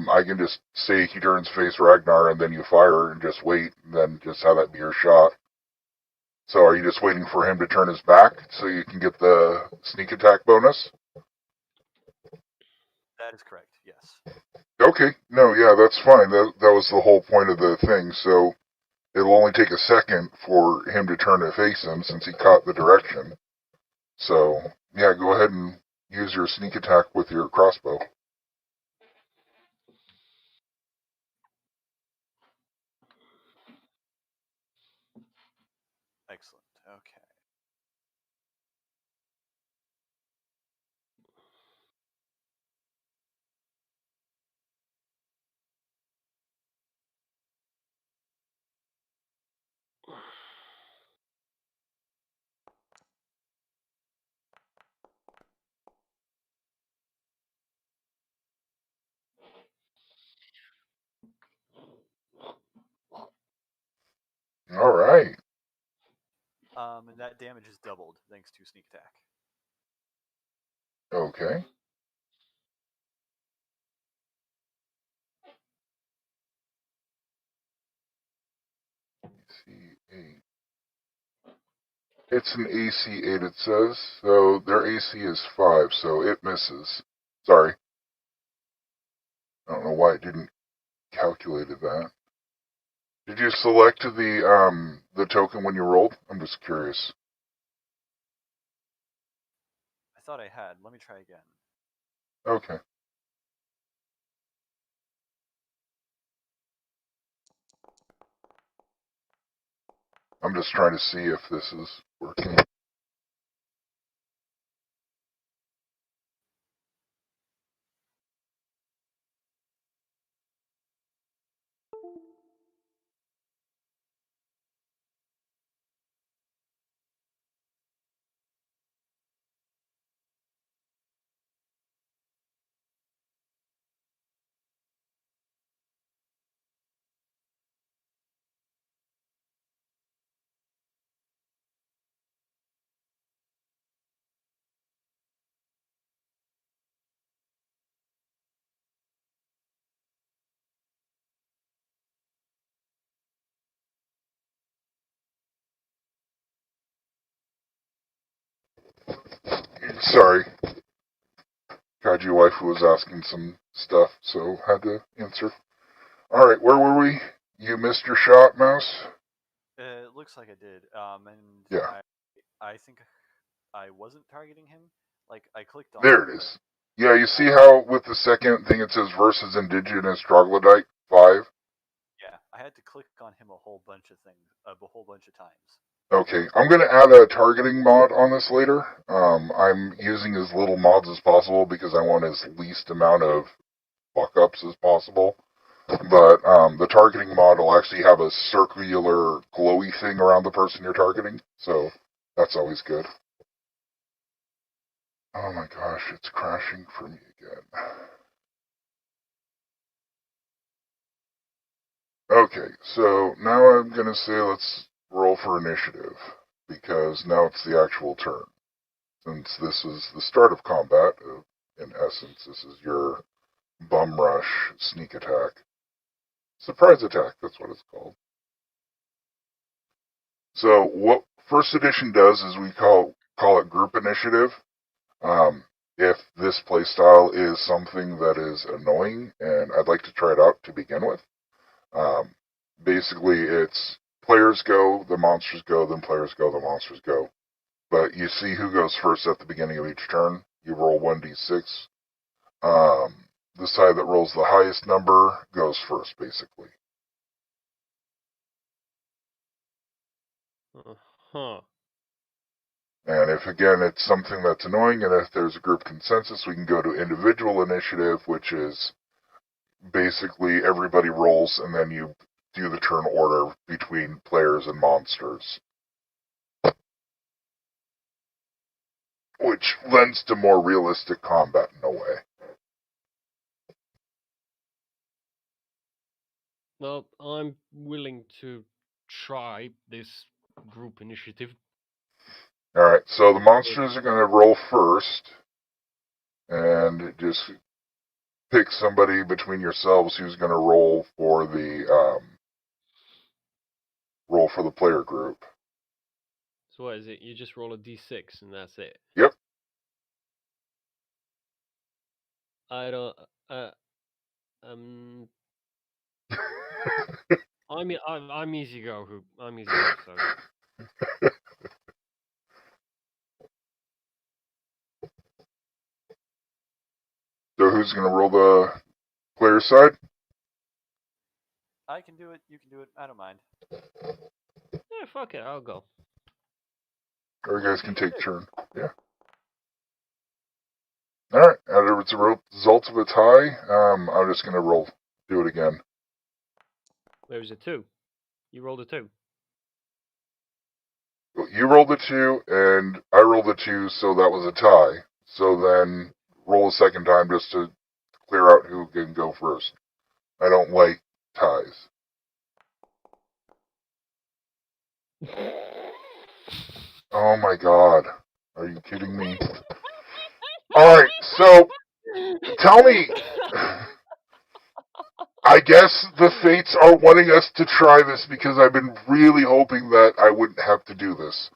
I can just say he turns face Ragnar, and then you fire and just wait, and then just have that be your shot. So are you just waiting for him to turn his back so you can get the sneak attack bonus? That is correct, yes. Okay, no, yeah, that's fine. That was the whole point of the thing. So it'll only take a second for him to turn to face him since he caught the direction. So, yeah, go ahead and use your sneak attack with your crossbow. Excellent, okay. All right. And that damage is doubled thanks to sneak attack. Okay. AC8. It's an AC8, it says. So their AC is 5, so it misses. Sorry. I don't know why it didn't calculate that. Did you select the token when you rolled? I'm just curious. I thought I had. Let me try again. Okay. I'm just trying to see if this is working. Sorry. Kaiju wife was asking some stuff, so had to answer. Alright, where were we? You missed your shot, Mouse? It looks like I did. And Yeah. I think I wasn't targeting him. Like, I clicked on There him, it is. Yeah, you see how with the second thing it says versus indigenous troglodyte 5? Yeah, I had to click on him a whole bunch of things, a whole bunch of times. Okay, I'm going to add a targeting mod on this later. I'm using as little mods as possible because I want as least amount of fuck-ups as possible. But the targeting mod will actually have a circular glowy thing around the person you're targeting, so that's always good. Oh my gosh, it's crashing for me again. Okay, so now I'm going to say let's roll for initiative, because now it's the actual turn. Since this is the start of combat, in essence, this is your bum rush sneak attack. Surprise attack, that's what it's called. So what first edition does is we call it group initiative. If this playstyle is something that is annoying, and I'd like to try it out to begin with, basically it's players go, the monsters go, then players go, the monsters go. But you see who goes first at the beginning of each turn. You roll 1d6. The side that rolls the highest number goes first, basically. Uh-huh. And if, again, it's something that's annoying, and if there's a group consensus, we can go to individual initiative, which is basically everybody rolls, and then you do the turn order between players and monsters. Which lends to more realistic combat in a way. Well, I'm willing to try this group initiative. Alright, so the monsters are going to roll first, and just pick somebody between yourselves who's going to roll for the player group. So what is it? You just roll a d6 and that's it? Yep. I don't... I'm easy go. I'm easy go, so... So who's going to roll the player side? I can do it. You can do it. I don't mind. Yeah, fuck it. I'll go. Or you guys can take turn. Yeah. Alright, as a result of a tie, I'm just going to do it again. There's a 2. You rolled a 2. You rolled a 2, and I rolled a 2, so that was a tie. So then roll a second time just to clear out who can go first. I don't like ties. Oh my god. Are you kidding me? Alright, so tell me. I guess the fates are wanting us to try this because I've been really hoping that I wouldn't have to do this.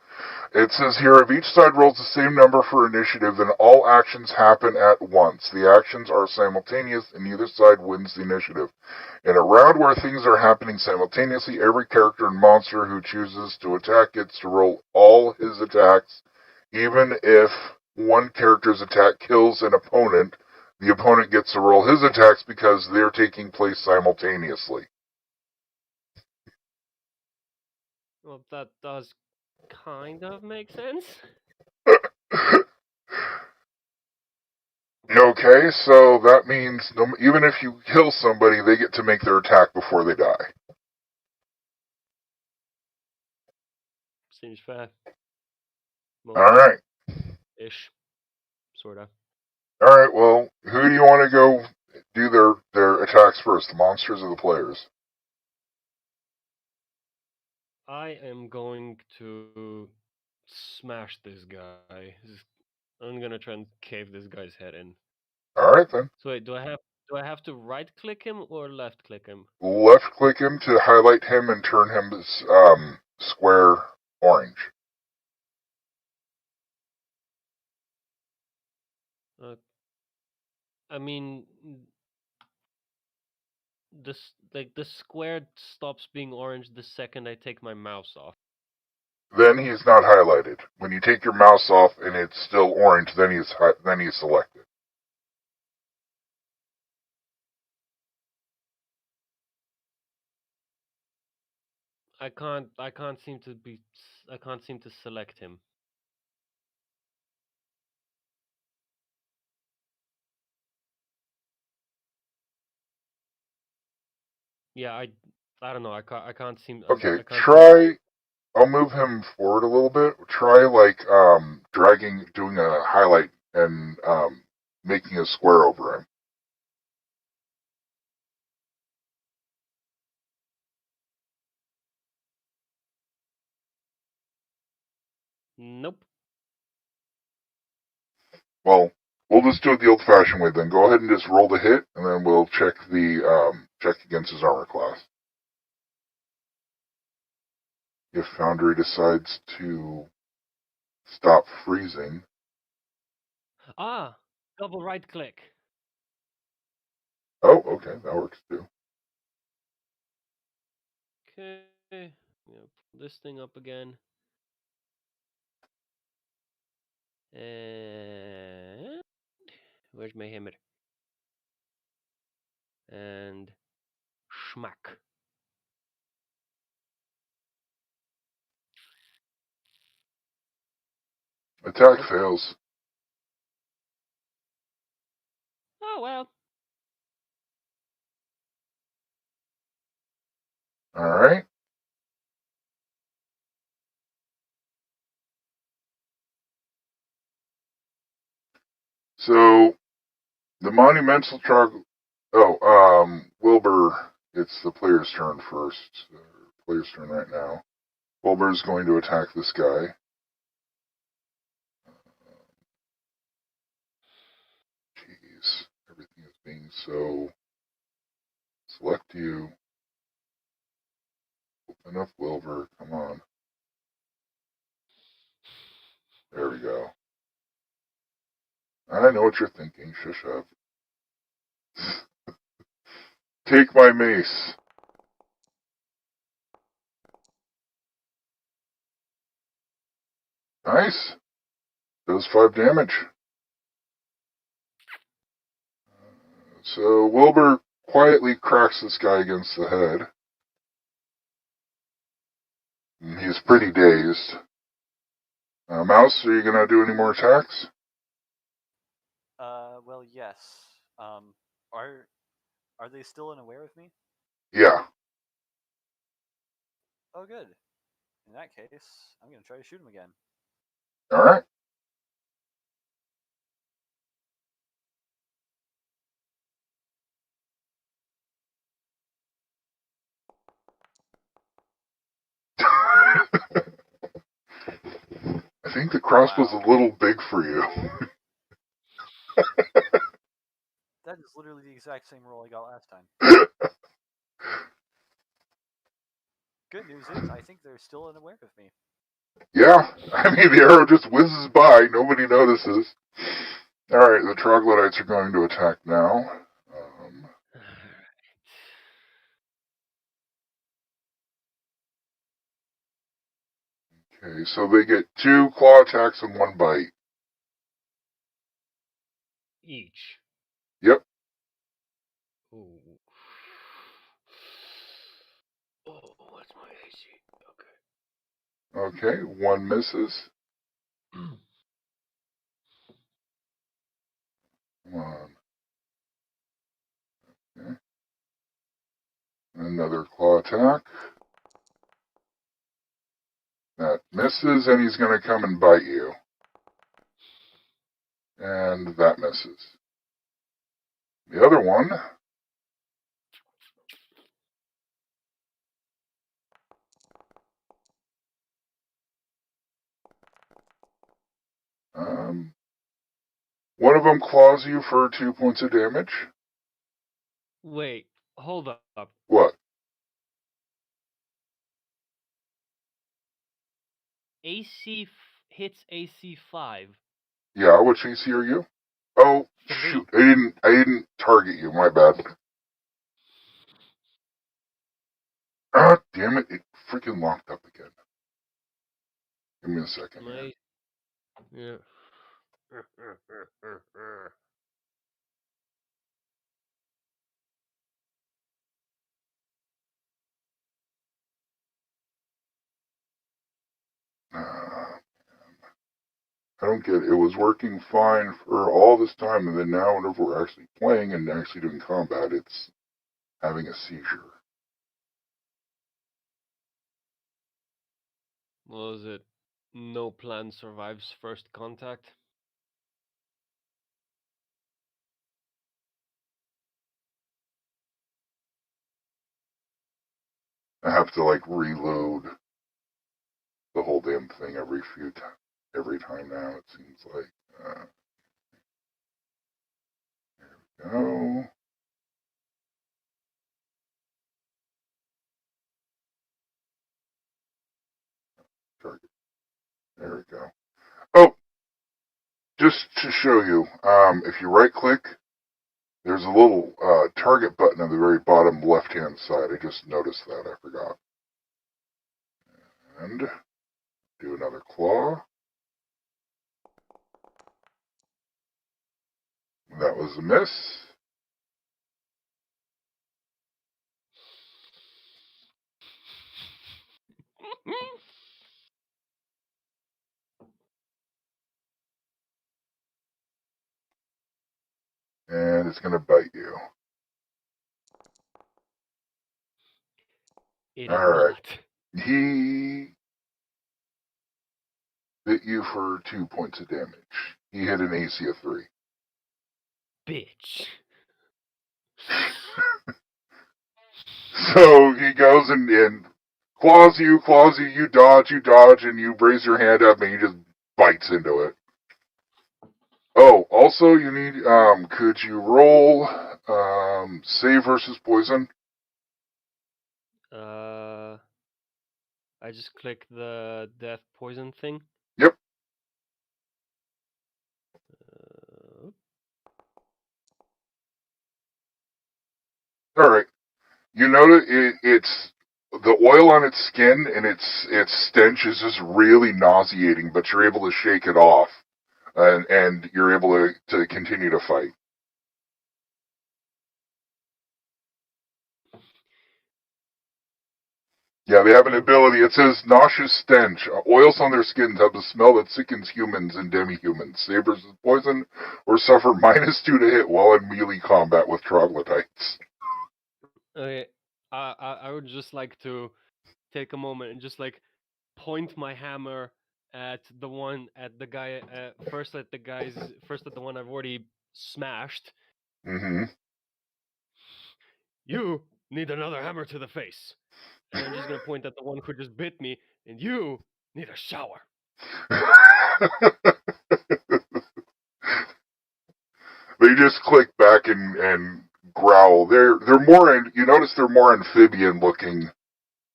It says here, if each side rolls the same number for initiative, then all actions happen at once. The actions are simultaneous, and neither side wins the initiative. In a round where things are happening simultaneously, every character and monster who chooses to attack gets to roll all his attacks. Even if one character's attack kills an opponent, the opponent gets to roll his attacks because they're taking place simultaneously. Well, that does kind of make sense. Okay, so that means even if you kill somebody, they get to make their attack before they die. Seems fair. Alright. Ish. Sorta. Alright, well, who do you want to go do their attacks first, the monsters or the players? I am going to smash this guy. I'm gonna try and cave this guy's head in. Alright then. So wait, do I have to right click him or left click him? Left click him to highlight him and turn him square orange. I mean, the square stops being orange the second I take my mouse off. Then he's not highlighted. When you take your mouse off and it's still orange, then he's selected. I can't seem to select him. Yeah, I don't know. I can't seem. Okay, I can't try. I'll move him forward a little bit. Try doing a highlight and making a square over him. Nope. Well, we'll just do it the old-fashioned way then. Go ahead and just roll the hit, and then we'll check the check against his armor class. If Foundry decides to stop freezing. Ah, double right click. Oh, okay, that works too. Okay, pull this thing up again. And where's my hammer? And schmack. Attack fails. Oh well. All right. So the monumental trog. Oh, Wilbur. It's the player's turn first. Player's turn right now. Wilbur's going to attack this guy. Jeez, everything is being so. Select you. Open up Wilbur. Come on. There we go. I know what you're thinking. Shush up. Take my mace. Nice. Does 5 damage. So Wilbur quietly cracks this guy against the head. He's pretty dazed. Mouse, are you going to do any more attacks? Well, yes. Are they still unaware of me? Yeah. Oh, good. In that case, I'm gonna try to shoot him again. All right. I think the crossbow's a little big for you. That is literally the exact same roll I got last time. Good news is, I think they're still unaware of me. Yeah, I mean, the arrow just whizzes by. Nobody notices. All right, the troglodytes are going to attack now. Okay, so they get 2 claw attacks and 1 bite. Each. Yep. Ooh. Oh, what's my AC? Okay, 1 misses. Come on. Okay. Another claw attack. That misses, and he's going to come and bite you. And that misses. The other one. One of them claws you for 2 points of damage. Wait, hold up. What? AC hits AC 5. Yeah, which AC are you? Oh, 3. shoot. I didn't target you. My bad. Ah, damn it. It freaking locked up again. Give me a second. Yeah. I don't get it. It was working fine for all this time, and then now whenever we're actually playing and actually doing combat, it's having a seizure. Was it no plan survives first contact? I have to, like, reload the whole damn thing every few times. every time now, it seems like. There we go. Target. There we go. Oh, just to show you, if you right click, there's a little target button on the very bottom left-hand side. I just noticed that. I forgot. And do another claw. That was a miss. And it's going to bite you. It is All right. not. He bit you for 2 points of damage. He hit an AC of 3. Bitch. So he goes and claws you, you dodge, and you raise your hand up and he just bites into it. Oh, also you need, could you roll, save versus poison? I just click the death poison thing. Yep. Alright. You notice it's the oil on its skin and its stench is just really nauseating, but you're able to shake it off, and you're able to continue to fight. Yeah, they have an ability. It says nauseous stench. Oils on their skins have the smell that sickens humans and demi-humans. Save versus poison, or suffer -2 to hit while in melee combat with troglodytes. Okay, I would just like to take a moment and just like point my hammer at the guy first at the one I've already smashed. Mm-hmm. You need another hammer to the face. And I'm just gonna point at the one who just bit me, and you need a shower. They just click back and growl. They're more you notice they're more amphibian looking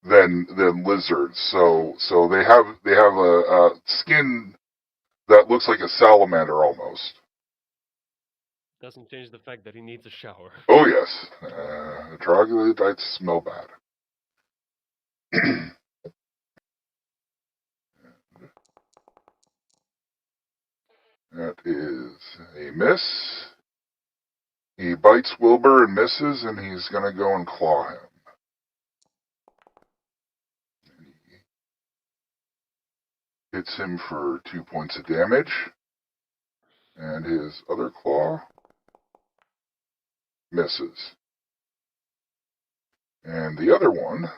than lizards. So they have a skin that looks like a salamander almost. Doesn't change the fact that he needs a shower. Oh yes, troglodytes smell bad. That is a miss. He bites Wilbur and misses, and he's going to go and claw him. He hits him for 2 points of damage. And his other claw misses. And the other one,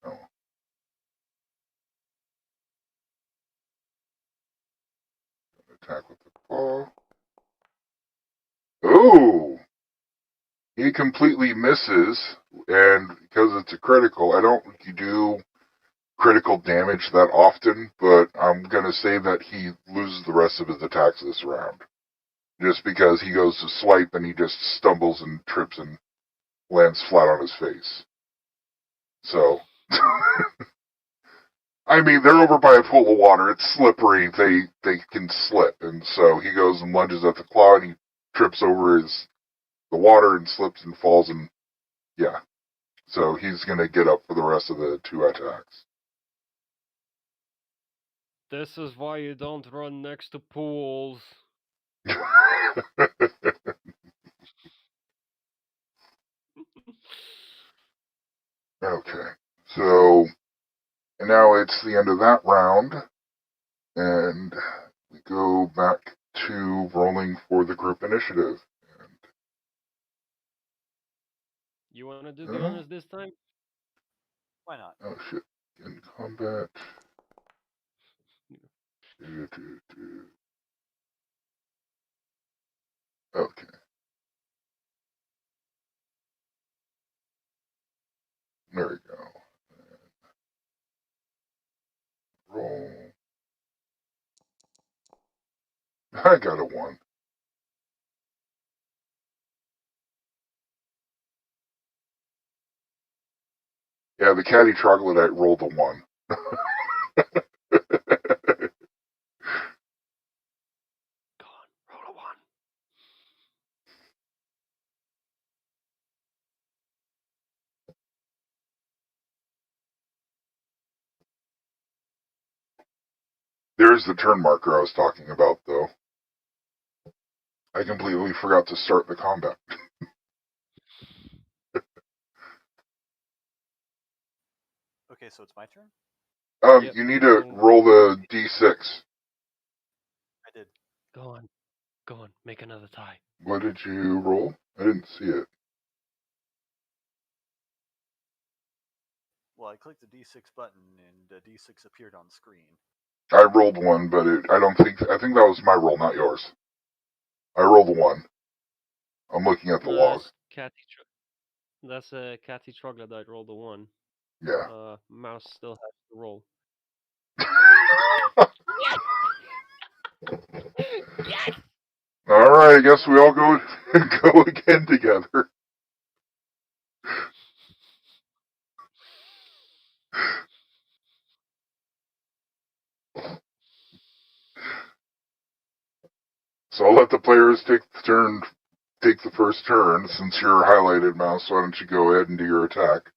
oh. Attack with the claw. Oh! He completely misses, and because it's a critical, I don't do critical damage that often, but I'm going to say that he loses the rest of his attacks this round. Just because he goes to swipe and he just stumbles and trips and lands flat on his face. So, I mean, they're over by a pool of water. It's slippery. They can slip, and so he goes and lunges at the claw, and he trips over the water and slips and falls, and yeah. So he's gonna get up for the rest of the 2 attacks. This is why you don't run next to pools. Okay, so and now it's the end of that round, and we go back to rolling for the group initiative. And, you want to do the honors this time? Why not? Oh shit! In combat. Okay. There we go. Roll. I got a 1. Yeah, the catty troglodyte rolled a 1. Go on, roll a 1. There's the turn marker I was talking about, though. I completely forgot to start the combat. Okay, so it's my turn? Yep. You need to roll the d6. I did. Go on, make another tie. What did you roll? I didn't see it. Well, I clicked the D6 button and a D6 appeared on screen. I rolled 1, but I think that was my roll, not yours. I rolled 1. I'm looking at the log. That's a catty troglodyte rolled a 1. Yeah. Mouse still has to roll. Yes! Alright, I guess we all go again together. So I'll let the players take the first turn. Since you're highlighted, Mouse, why don't you go ahead and do your attack?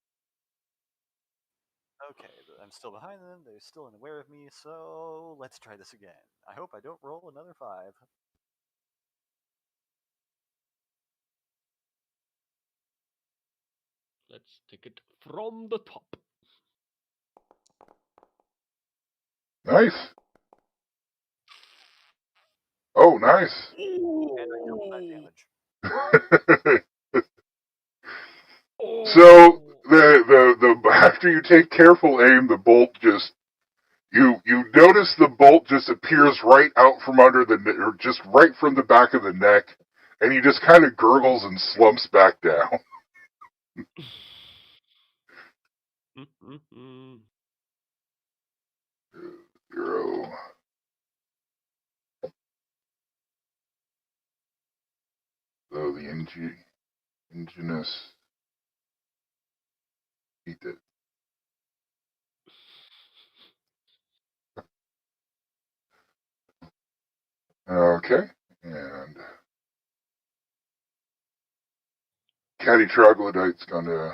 Okay, I'm still behind them. They're still unaware of me, so let's try this again. I hope I don't roll another 5. Let's take it from the top. Nice. Oh, nice. And I double that damage. So the after you take careful aim, the bolt just you notice the bolt just appears right out from under or just right from the back of the neck, and he just kind of gurgles and slumps back down. Zero. So the ingenious eat it. Okay, and Catty Troglodyte's gonna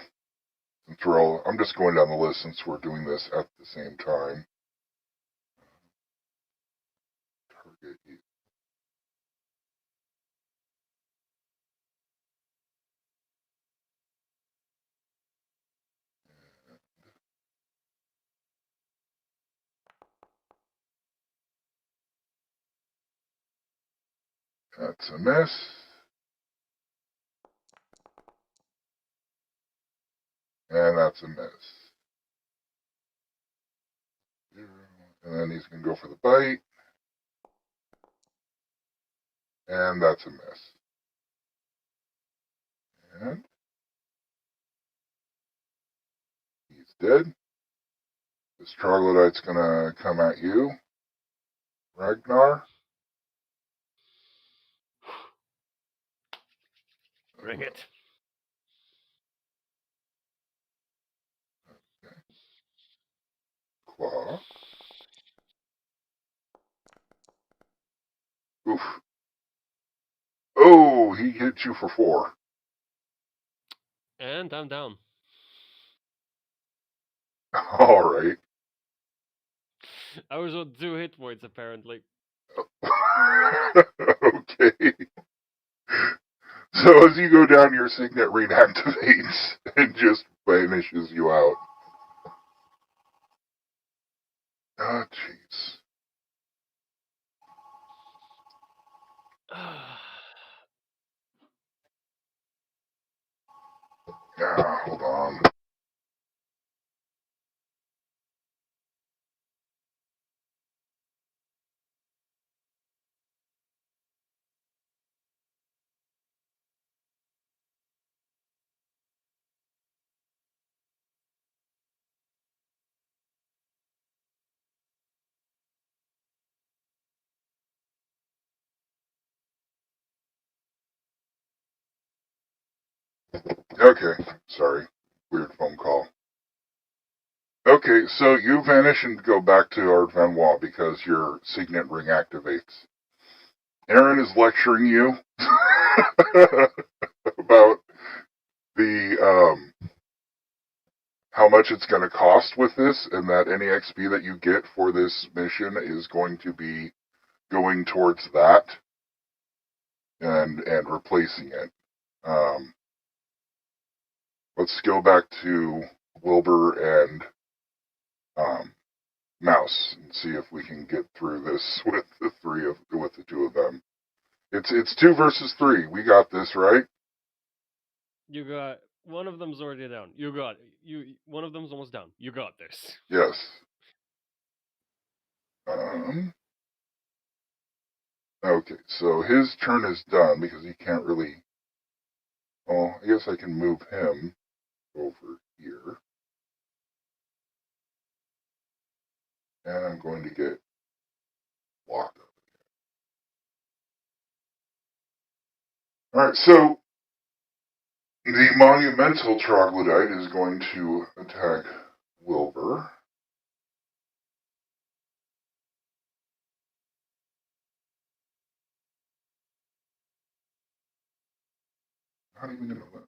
throw. I'm just going down the list since we're doing this at the same time. Target you. That's a miss. And that's a miss. And then he's going to go for the bite. And that's a miss. And he's dead. This troglodyte's going to come at you, Ragnar. Bring it. Okay. Claw. Oof. Oh, he hit you for 4. And I'm down. All right. I was on 2 hit points, apparently. Okay. So as you go down, your signet ring activates and just banishes you out. Oh, jeez. Hold on. Okay, sorry. Weird phone call. Okay, so you vanish and go back to Ard'Vanwa because your signet ring activates. Aaron is lecturing you about the how much it's going to cost with this, and that any XP that you get for this mission is going to be going towards that and replacing it. Let's go back to Wilbur and Mouse and see if we can get through this with the two of them. It's 2 versus 3. We got this, right? You got one of them's already down. You got it. One of them's almost down. You got this. Yes. Okay, so his turn is done because he can't really. Well, I guess I can move him over here. And I'm going to get locked up again. Alright, so the monumental troglodyte is going to attack Wilbur. Not even going to let me.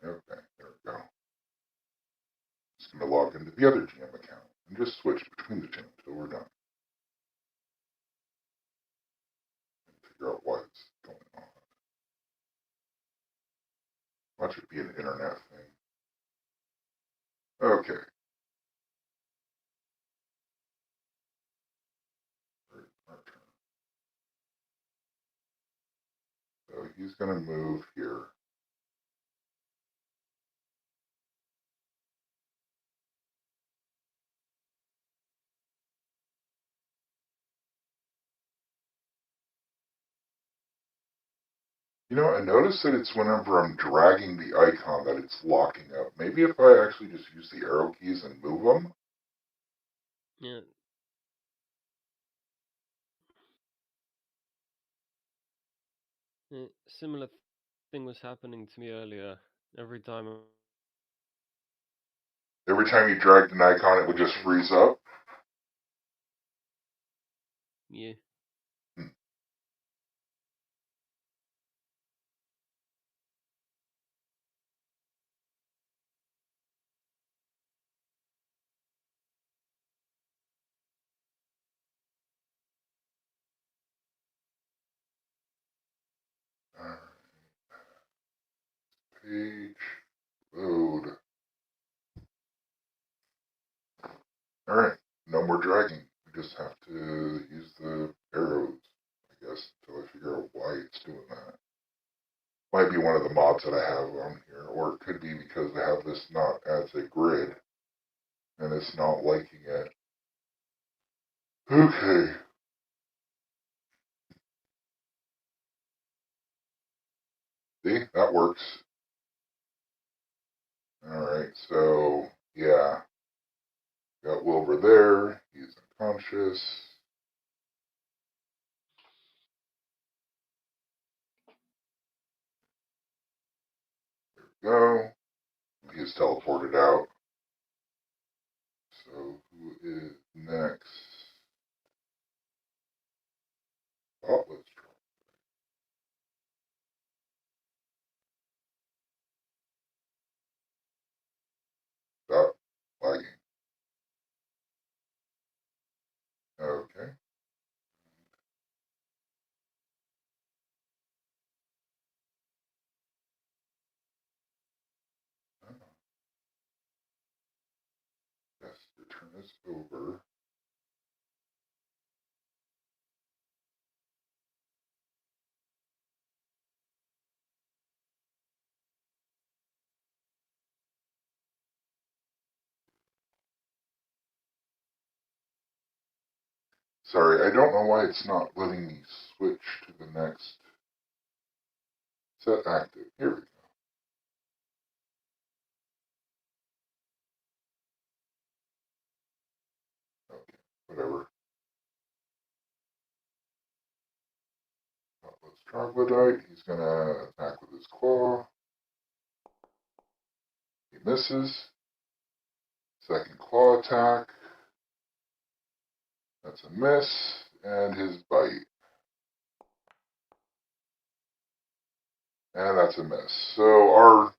Okay, there we go. Just going to log into the other GM account and just switch between the two until we're done. And figure out why it's going on. Watch it be an internet thing. Okay. So he's going to move here. You know, I notice that it's whenever I'm dragging the icon that it's locking up. Maybe if I actually just use the arrow keys and move them? Yeah. Similar thing was happening to me earlier. Every time you dragged an icon, it would just freeze up? Yeah. Page, load. Alright, no more dragging. We just have to use the arrows, I guess, until I figure out why it's doing that. Might be one of the mods that I have on here, or it could be because I have this not as a grid, and it's not liking it. Okay. See, that works. Alright, so, yeah. Got Wilbur there. He's unconscious. There we go. He's teleported out. So, who is next? Oh, let's try. Stop lagging. Okay. Yes, your turn is over. Sorry, I don't know why it's not letting me switch to the next. Set active. Here we go. Okay, whatever. troglodyte. He's going to attack with his claw. He misses. Second claw attack. That's a miss. And his bite. And that's a miss. So our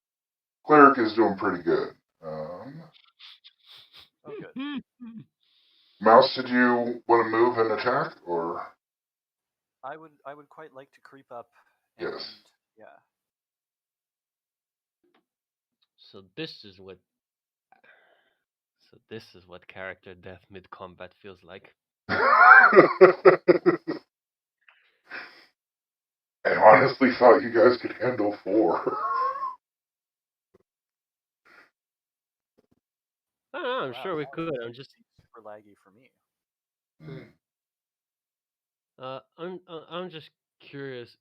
cleric is doing pretty good. Oh, good. Mouse, did you want to move and attack, or? I would quite like to creep up. And, Yes. Yeah. So this is what character death mid combat feels like. I honestly thought you guys could handle 4. I don't know, I'm Wow, sure we that could. I'm seems just super laggy for me. I'm just curious.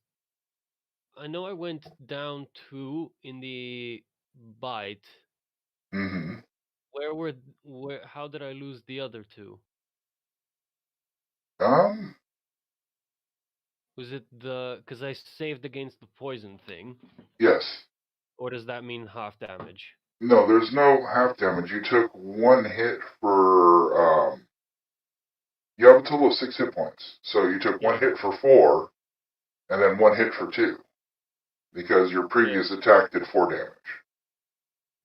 I know I went down 2 in the bite. Mm-hmm. How did I lose the other 2? Was it because I saved against the poison thing? Yes. Or does that mean half damage? No, there's no half damage. You took 1 hit for, you have a total of 6 hit points. So you took 1 hit for 4, and then 1 hit for 2. Because your previous attack did 4 damage.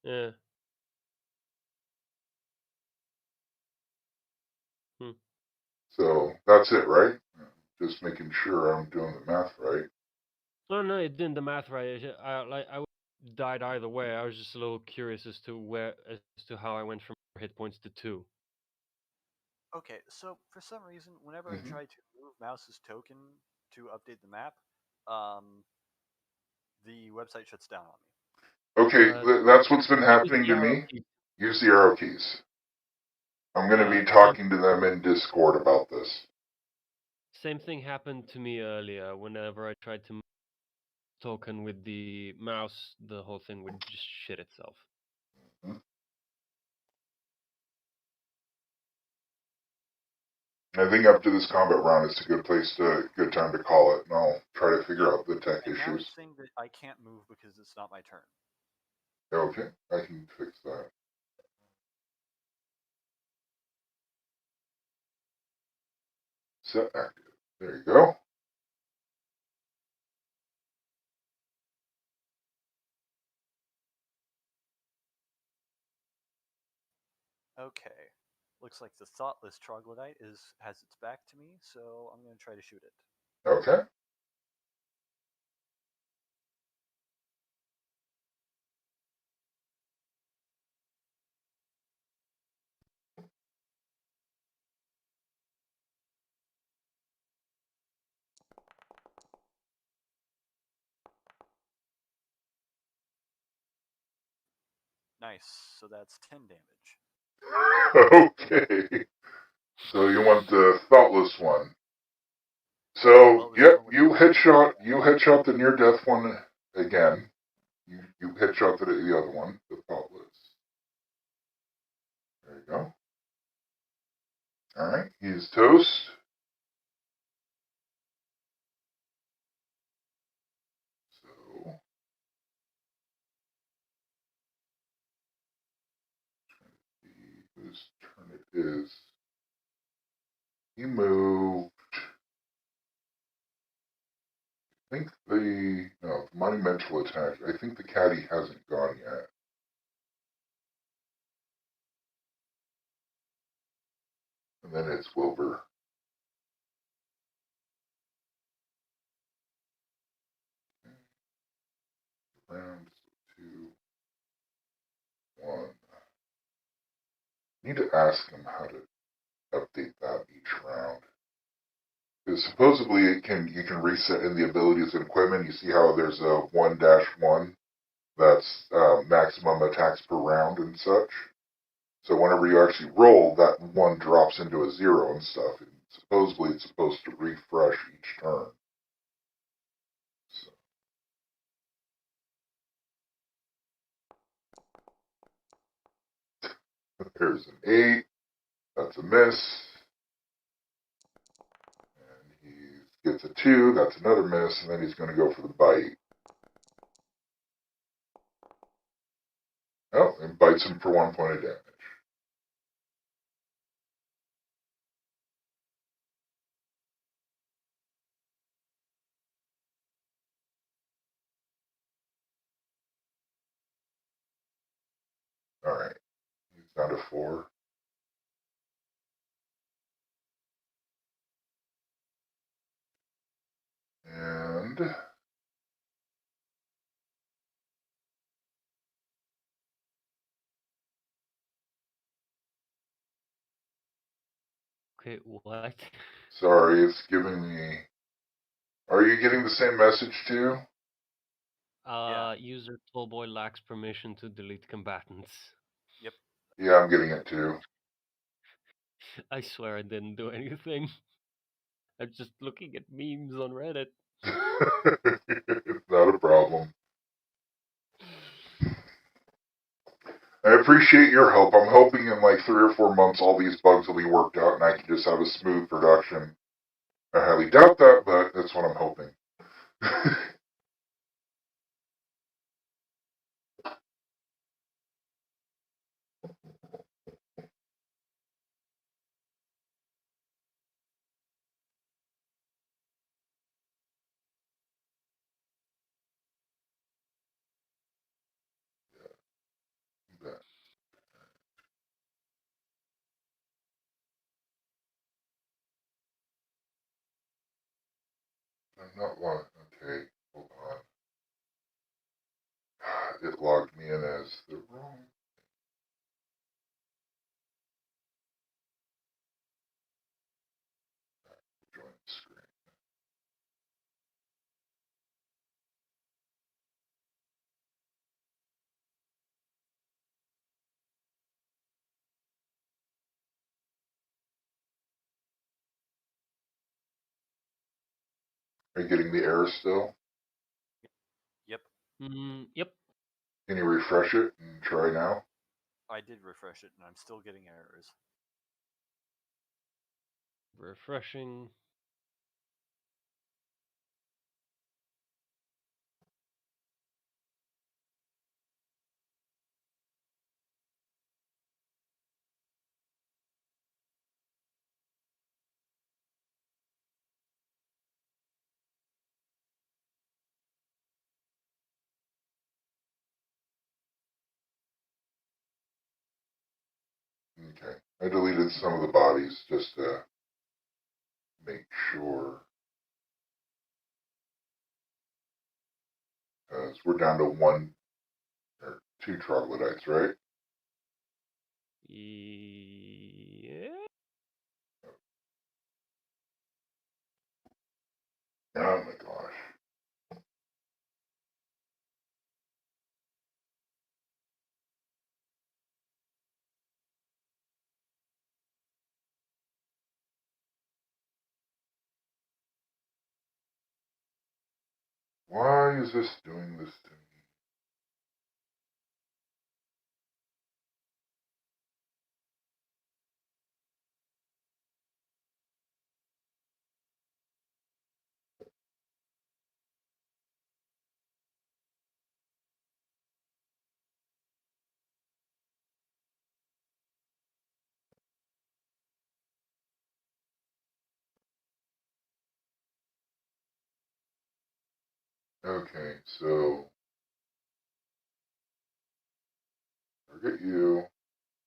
Yeah. So that's it, right? Just making sure I'm doing the math right. No, it didn't the math right. I would have died either way. I was just a little curious as to how I went from 4 hit points to 2. Okay, so for some reason, whenever Mm-hmm. I try to move Mouse's token to update the map, the website shuts down on me. Okay, that's what's been happening to me. Use the arrow keys. I'm going to be talking to them in Discord about this. Same thing happened to me earlier. Whenever I tried to move token with the mouse, the whole thing would just shit itself. Mm-hmm. I think after this combat round, it's a good time to call it, and I'll try to figure out the tech And now issues. it's saying that I can't move because it's not my turn. Okay, I can fix that. Set active. There you go. Okay. Looks like the thoughtless troglodyte has its back to me, so I'm going to try to shoot it. Okay. Nice. So that's 10 damage. Okay. So you want the thoughtless one. So, yep, you headshot the near death one again. You headshot the other one, the thoughtless. There you go. Alright, he's toast. So, see whose turn it is. He moved. I think the monumental attack. I think the caddy hasn't gone yet. And then it's Wilbur. Round 2, 1. Need to ask him how to update that each round. Because supposedly you can reset in the abilities and equipment. You see how there's a 1-1 that's maximum attacks per round and such. So whenever you actually roll, that 1 drops into a 0 and stuff. And supposedly it's supposed to refresh each turn. So. There's an 8. That's a miss. And he gets gets a 2. That's another miss, and then he's going to go for the bite. Oh, and bites him for 1 point of damage. Alright, he's down to 4. And Okay, what? sorry, it's giving me... Are you getting the same message too? User Tollboy lacks permission to delete combatants. Yep. Yeah, I'm getting it too. I swear I didn't do anything. I'm just looking at memes on Reddit. It's not a problem. I appreciate your help. I'm hoping in like 3 or 4 months all these bugs will be worked out and I can just have a smooth production. I highly doubt that, but that's what I'm hoping. I'm not logged. Okay, hold on. It logged me in as the wrong. Join screen. Are you getting the error still? Yep. Yep. Can you refresh it and try now? I did refresh it, and I'm still getting errors. Refreshing. Okay. I deleted some of the bodies just to make sure. Because we're down to 1 or 2 troglodytes, right? Yeah. Oh my gosh. Why is this doing this to me? Okay, so forget you.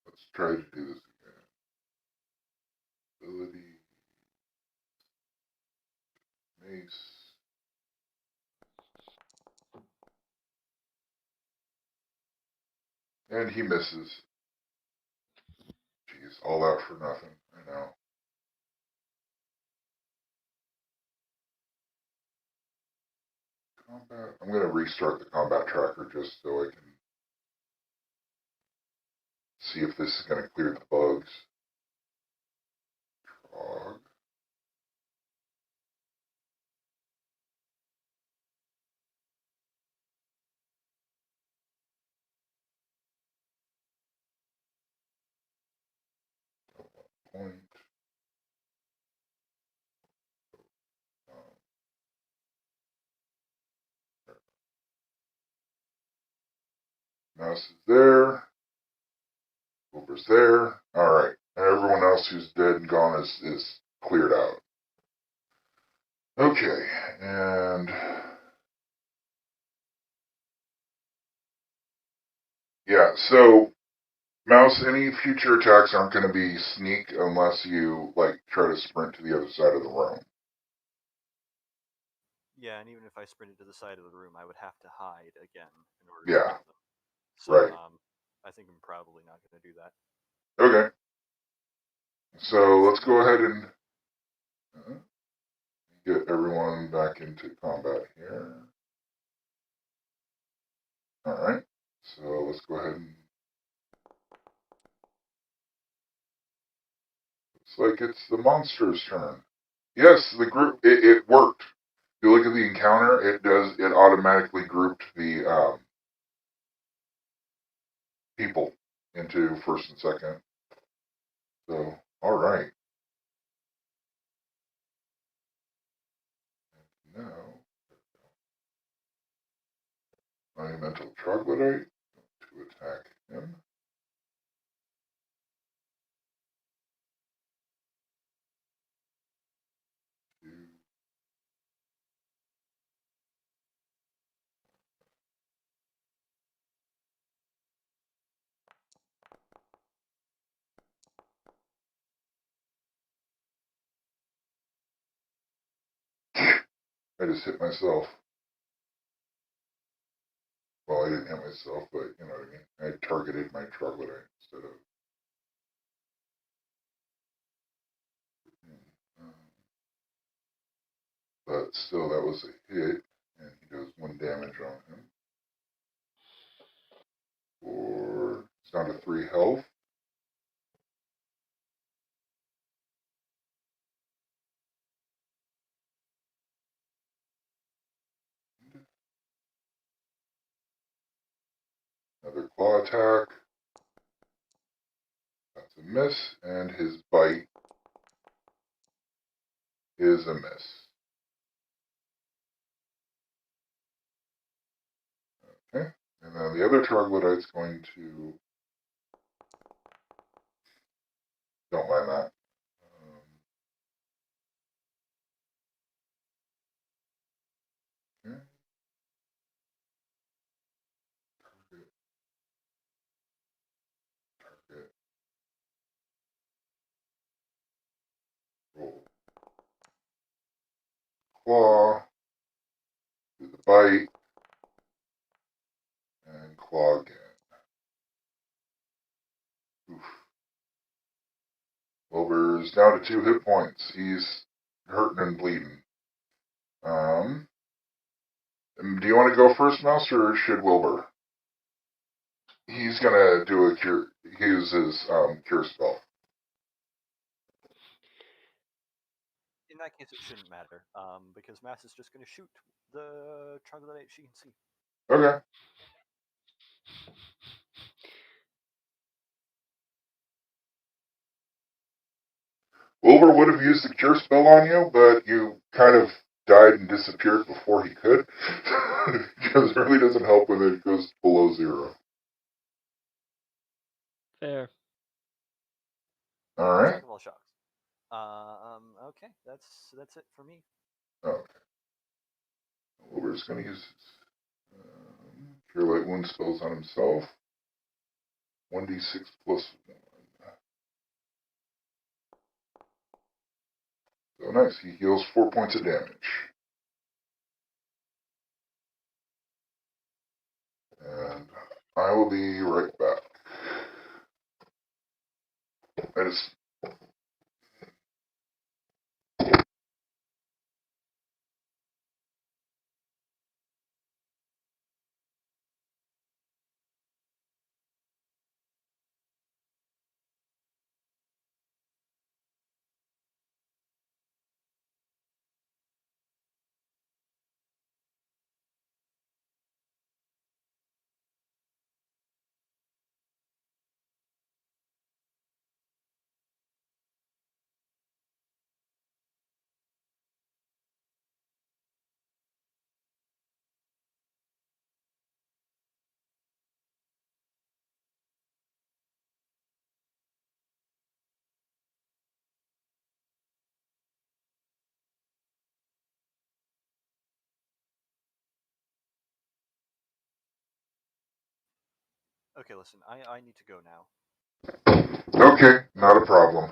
Let's try to do this again. Ability, mace. And he misses. Jeez, all that for nothing. I know. Combat. I'm going to restart the combat tracker just so I can see if this is going to clear the bugs. Trog. Point. Mouse is there. Wilbur's there. Alright. Everyone else who's dead and gone is cleared out. Okay, and yeah, so Mouse, any future attacks aren't going to be sneak unless you like try to sprint to the other side of the room. Yeah, and even if I sprinted to the side of the room, I would have to hide again in order Yeah. to kill them. So, Right. I think I'm probably not going to do that. Okay. So let's go ahead and get everyone back into combat here. Alright. So let's go ahead and looks like it's the monster's turn. Yes, the group it worked. If you look at the encounter, it automatically grouped the people into first and second. So alright. Now monumental troglodyte to attack him. I just hit myself. Well, I didn't hit myself, but you know what I mean. I targeted my troglodyte instead of. But still, that was a hit, and he does 1 damage on him. It's down to 3 health. Another claw attack. That's a miss, and his bite is a miss. Okay, and then the other troglodyte's going to. Don't mind that. Okay. Target. Roll. Claw. Do the bite. And claw again. Oof. Wilbur's down to 2 hit points. He's hurting and bleeding. Do you want to go first, Mouse, or should Wilbur? He's gonna do a cure. Use his cure spell. In that case, it shouldn't matter, because Mass is just going to shoot the troglodyte she can see. Okay. Wilbur would have used the cure spell on you, but you kind of died and disappeared before he could. Because it really doesn't help when it goes below 0. Fair. All right. Shock of all shocks. Okay, that's it for me. Okay. Wilbur's going to use cure light wound spells on himself. 1d6 plus 1. So nice. He heals 4 points of damage. And I will be right back. I just Okay, listen, I need to go now. Okay, not a problem.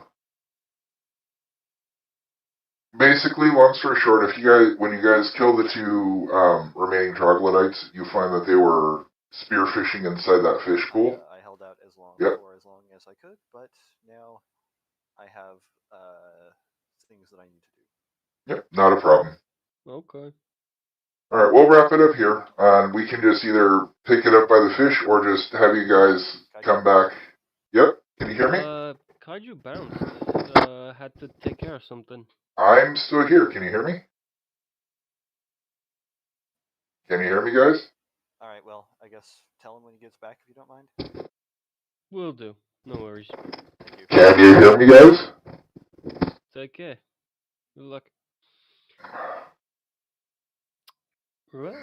Basically, long story short, when you guys kill the two remaining troglodytes, you find that they were spearfishing inside that fish pool. I held out Yep. for as long as I could, but now I have things that I need to do. Yep, not a problem. Okay. Alright, we'll wrap it up here. We can just either pick it up by the fish or just have you guys come back. Yep, can you hear me? Kaiju bounced. Had to take care of something. I'm still here. Can you hear me? Can you hear me, guys? Alright, well, I guess tell him when he gets back if you don't mind. Will do. No worries. Thank you. Can you hear me, guys? Take care. Good luck. Right.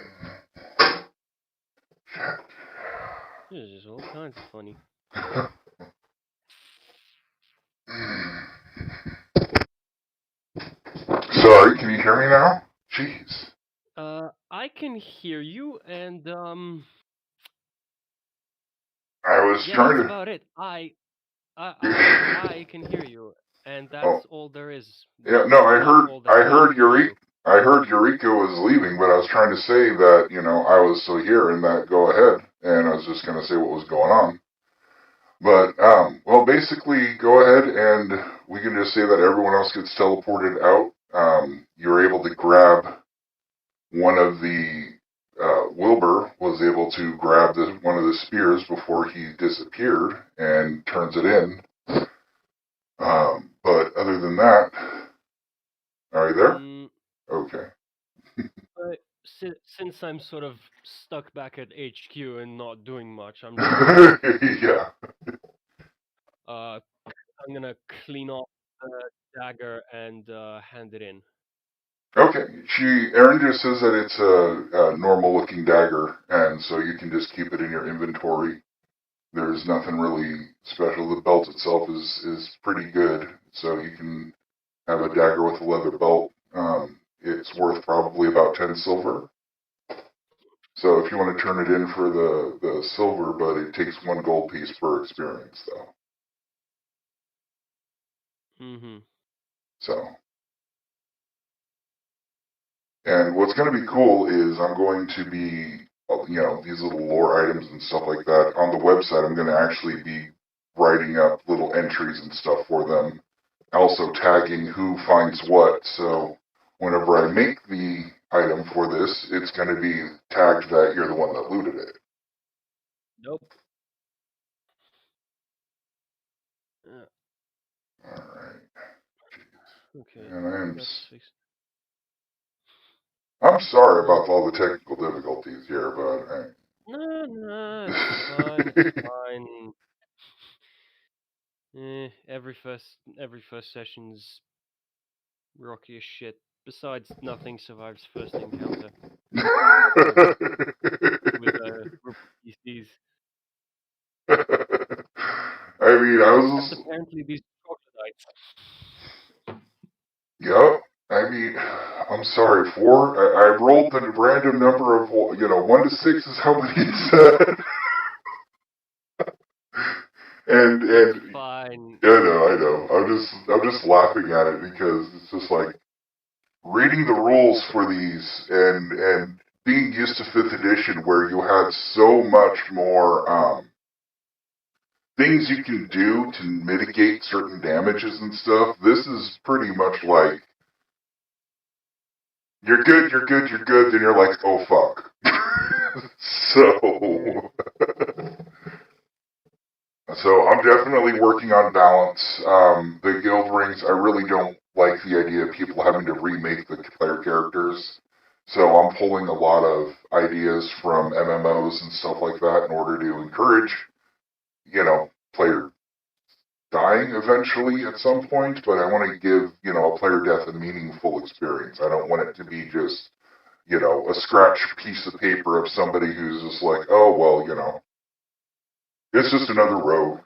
This is all kinds of funny. Sorry, can you hear me now? Jeez. I can hear you, and I was yeah, trying that's to. about it. I can hear you, and that's all there is. Yeah, no, I That's heard Eureka was leaving, but I was trying to say that, I was still here and that go ahead, and I was just going to say what was going on. But, well, basically, go ahead and we can just say that everyone else gets teleported out. You're able to grab one of the, Wilbur was able to grab one of the spears before he disappeared and turns it in. But other than that, are you there? Okay. Since I'm sort of stuck back at HQ and not doing much, I'm yeah. I'm gonna clean off the dagger and hand it in. Okay. Erin just says that it's a normal-looking dagger, and so you can just keep it in your inventory. There's nothing really special. The belt itself is pretty good, so you can have a dagger with a leather belt. It's worth probably about 10 silver. So if you want to turn it in for the silver, but it takes 1 gold piece per experience, though. Mm-hmm. So. And what's going to be cool is I'm going to be, these little lore items and stuff like that. On the website, I'm going to actually be writing up little entries and stuff for them. Also tagging who finds what. So whenever I make the item for this, it's going to be tagged that you're the one that looted it. Nope. Yeah. Alright. Okay. And I'm sorry about all the technical difficulties here, but... No, it's fine. Every first session's rocky as shit. Besides, nothing survives first encounter with a group of PCs. I mean, I was... Apparently these troglodytes. Yep. I mean, I'm sorry, 4. I rolled the random number of, 1 to 6 is how many it said. and fine. Yeah, I know. I'm just laughing at it because it's just like reading the rules for these and being used to 5th edition where you had so much more things you can do to mitigate certain damages and stuff. This is pretty much like you're good, then you're like, oh fuck. So I'm definitely working on balance. The guild rings, I really don't like the idea of people having to remake the player characters. So I'm pulling a lot of ideas from MMOs and stuff like that in order to encourage, player dying eventually at some point, but I want to give, a player death a meaningful experience. I don't want it to be just, a scratch piece of paper of somebody who's just like, oh, well, it's just another rogue,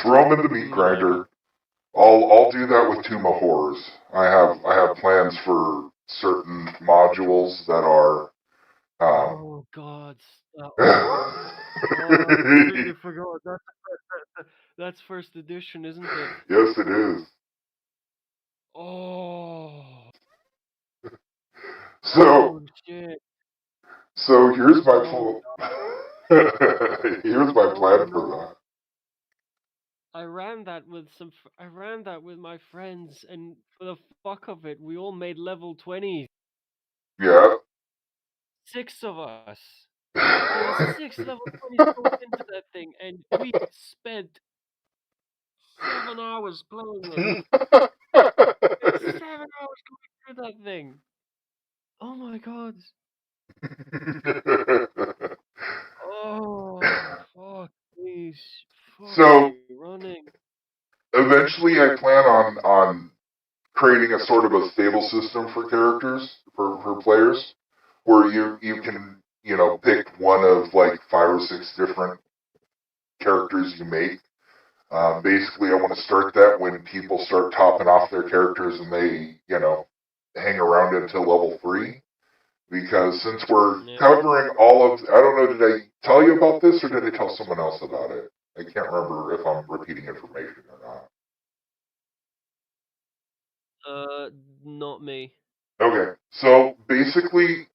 Throw them in the meat grinder. I'll do that with Tomb of Horrors. I have plans for certain modules that are Oh God! Oh, I completely forgot. That's first edition, isn't it? Yes, it is. Oh. So, Oh shit! so here's my Oh here's my oh plan for no! that. I ran that with I ran that with my friends, and for the fuck of it, we all made level 20s. Yeah. 6 of us. There was 6 level 20s going into that thing, and we spent 7 hours playing it. 7 hours going through that thing. Oh my god. Oh fuck me. Fuck So me running. eventually, I plan on creating a sort of a stable system for characters for players, where you can pick one of like 5 or 6 different characters you make. Basically, I want to start that when people start topping off their characters and they hang around until level 3. Because since we're Yeah. covering all of, I don't know, did I tell you about this or did I tell someone else about it? I can't remember if I'm repeating information or not. Not me. Okay, so basically,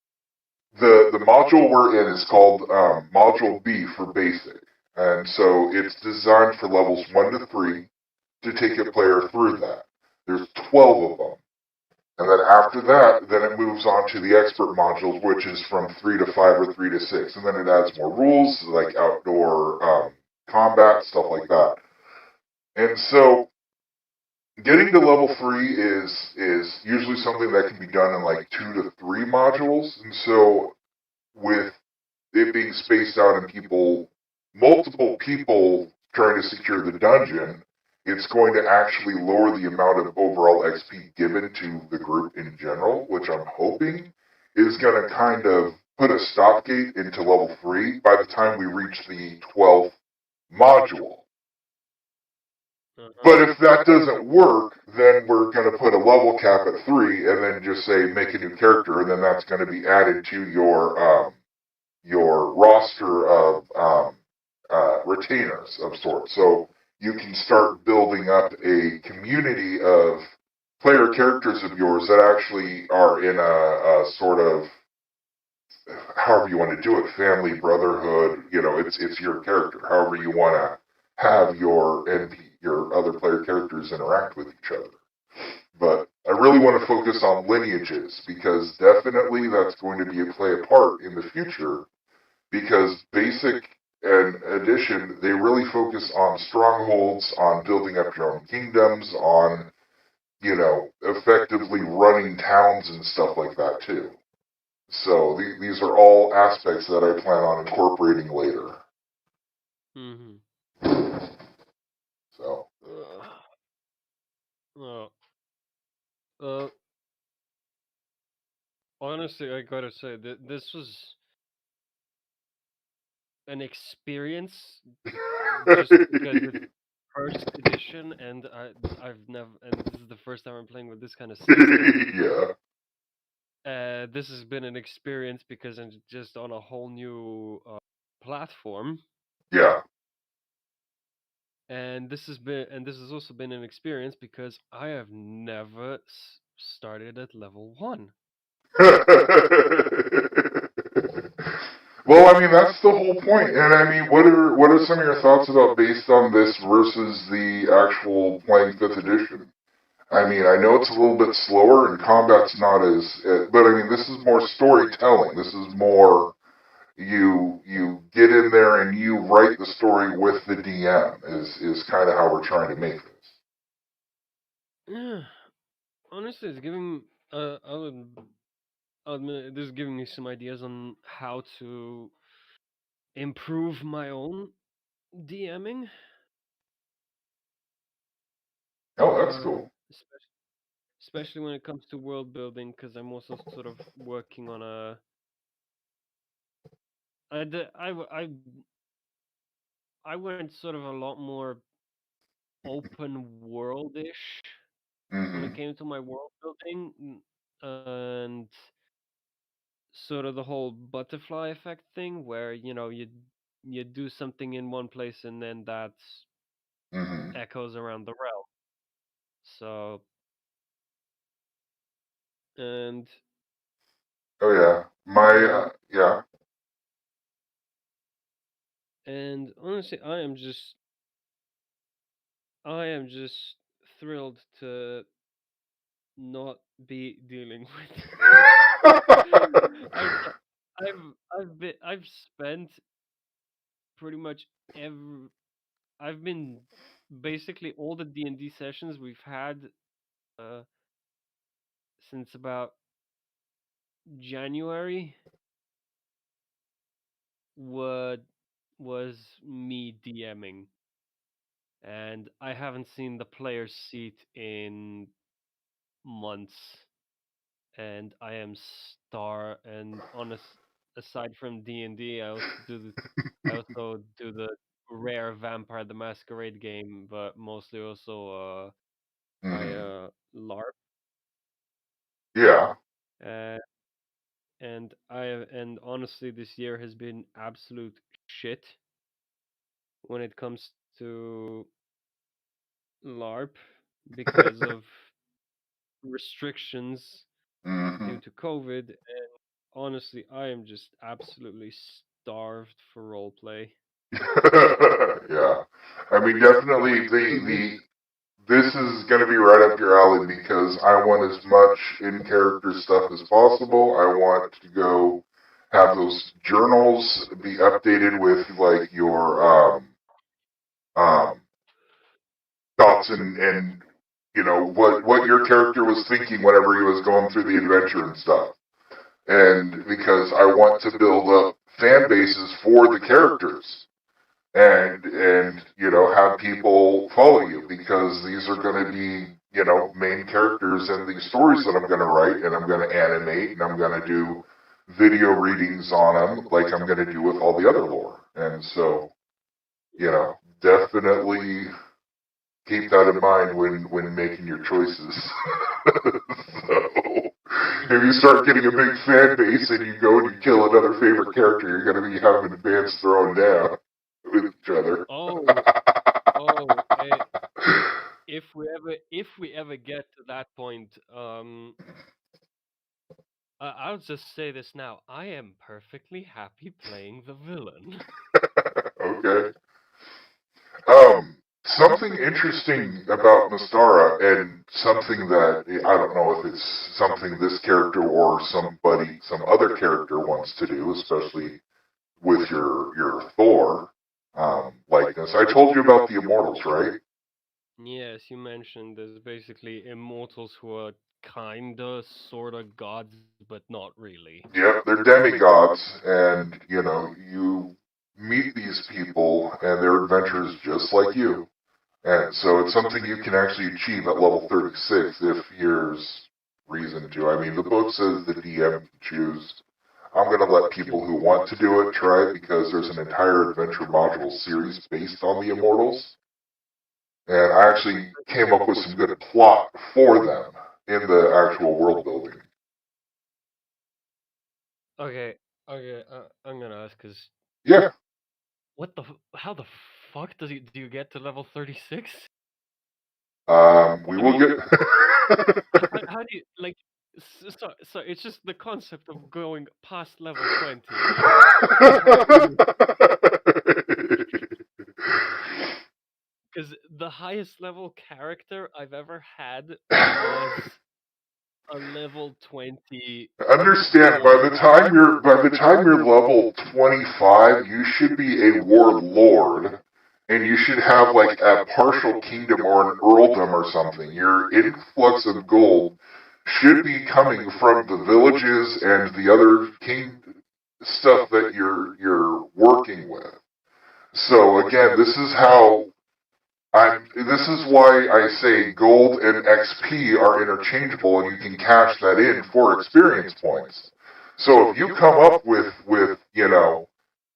the module we're in is called Module B for Basic, and so it's designed for levels 1 to 3 to take a player through that. There's 12 of them, and then after that, then it moves on to the Expert modules, which is from 3 to 5 or 3 to 6, and then it adds more rules like outdoor combat, stuff like that. And so getting to level 3 is usually something that can be done in like 2 to 3 modules, and so with it being spaced out and multiple people trying to secure the dungeon, it's going to actually lower the amount of overall XP given to the group in general, which I'm hoping is going to kind of put a stopgate into level 3 by the time we reach the 12th module. But if that doesn't work, then we're going to put a level cap at 3 and then just say make a new character, and then that's going to be added to your roster of retainers of sorts. So you can start building up a community of player characters of yours that actually are in a sort of, however you want to do it, family, brotherhood. It's your character. However you want to have your other player characters interact with each other. But I really want to focus on lineages because definitely that's going to play a part in the future, because Basic and Edition, they really focus on strongholds, on building up your own kingdoms, on, effectively running towns and stuff like that too. So these are all aspects that I plan on incorporating later. Mm-hmm. So. Honestly, I gotta say that this was an experience just because it's first edition, and I've never, and this is the first time I'm playing with this kind of system. Yeah. This has been an experience because I'm just on a whole new platform. Yeah. And this has also been an experience because I have never started at level 1. Well, I mean that's the whole point. And I mean, what are some of your thoughts about based on this versus the actual playing 5th edition? I mean, I know it's a little bit slower and combat's not as, but I mean, this is more storytelling. This is more you get in there and you write the story with the DM is kind of how we're trying to make this. Yeah, honestly, it's giving. I'll admit, this is giving me some ideas on how to improve my own DMing. Oh, that's cool. Especially when it comes to world building, because I'm also sort of working on a. I went sort of a lot more open world-ish when it came to my world building, and sort of the whole butterfly effect thing, where you do something in one place and then that echoes around the realm. So, and oh yeah, yeah. And honestly, I am just thrilled to not be dealing with. I've I've spent pretty much every. I've been basically all the D&D sessions we've had uh, since about January what was me DMing, and I haven't seen the player's seat in months, and I am and aside from D&D, I also do the rare Vampire the Masquerade game, but mostly also I LARP. Yeah. Uh, and honestly, this year has been absolute shit when it comes to LARP because of restrictions due to COVID. And honestly, I am just absolutely starved for roleplay. Yeah. I mean, definitely this is going to be right up your alley because I want as much in character stuff as possible. I want to go have those journals be updated with like your thoughts and what your character was thinking whenever he was going through the adventure and stuff. And because I want to build up fan bases for the characters and have people follow you because these are going to be main characters in these stories that I'm going to write and I'm going to animate and I'm going to do video readings on them like I'm going to do with all the other lore. And so definitely keep that in mind when making your choices. So if you start getting a big fan base and you go and you kill another favorite character, you're going to be having fans thrown down with each other. Oh, if we ever get to that point, I'll just say this now: I am perfectly happy playing the villain. Okay. Something interesting about Mystara, and something that I don't know if it's something this character or some other character wants to do, especially with your Thor likeness. I told you about the Immortals, right? Yes, you mentioned there's basically immortals who are kinda, sorta gods, but not really. Yep, they're demigods, and you meet these people, and their adventures just like you. And so it's something you can actually achieve at level 36 if there's reason to. I mean, the book says the DM can choose. I'm going to let people who want to do it try it because there's an entire adventure module series based on the Immortals. And I actually came up with some good plot for them in the actual world building. Okay, I'm gonna ask, cause Yeah. how the fuck do you get to level 36? We will get. How do you like? So it's just the concept of going past level 20. Because the highest level character I've ever had was a level 20. Understand, by the time you're level 25, you should be a warlord, and you should have like a partial kingdom or an earldom or something. Your influx of gold should be coming from the villages and the other king stuff that you're working with. So again, this is why I say gold and XP are interchangeable, and you can cash that in for experience points. So if you come up with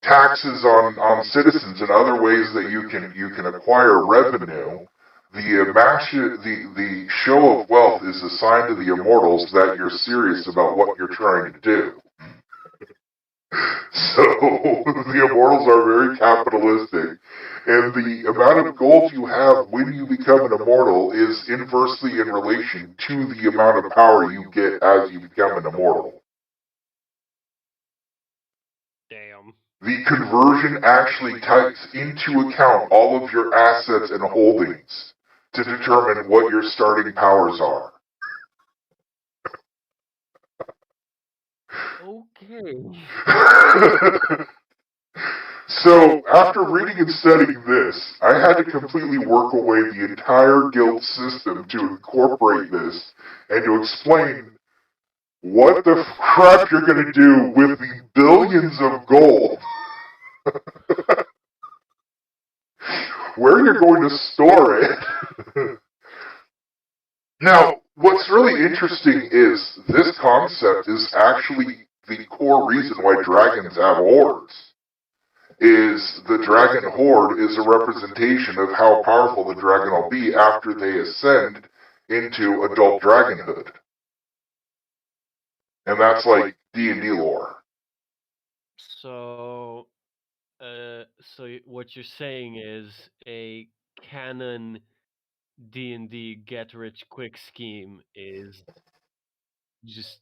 taxes on citizens and other ways that you can acquire revenue, the show of wealth is a sign to the immortals that you're serious about what you're trying to do. So the immortals are very capitalistic, and the amount of gold you have when you become an immortal is inversely in relation to the amount of power you get as you become an immortal. Damn. The conversion actually takes into account all of your assets and holdings to determine what your starting powers are. Okay. So, after reading and studying this, I had to completely work away the entire guild system to incorporate this and to explain what the crap you're going to do with the billions of gold. Where you're going to store it. Now, what's really interesting is this concept is actually the core reason why dragons have hordes. Is the dragon horde is a representation of how powerful the dragon will be after they ascend into adult dragonhood. And that's like D&D lore. So, what you're saying is a canon D&D get-rich-quick scheme is just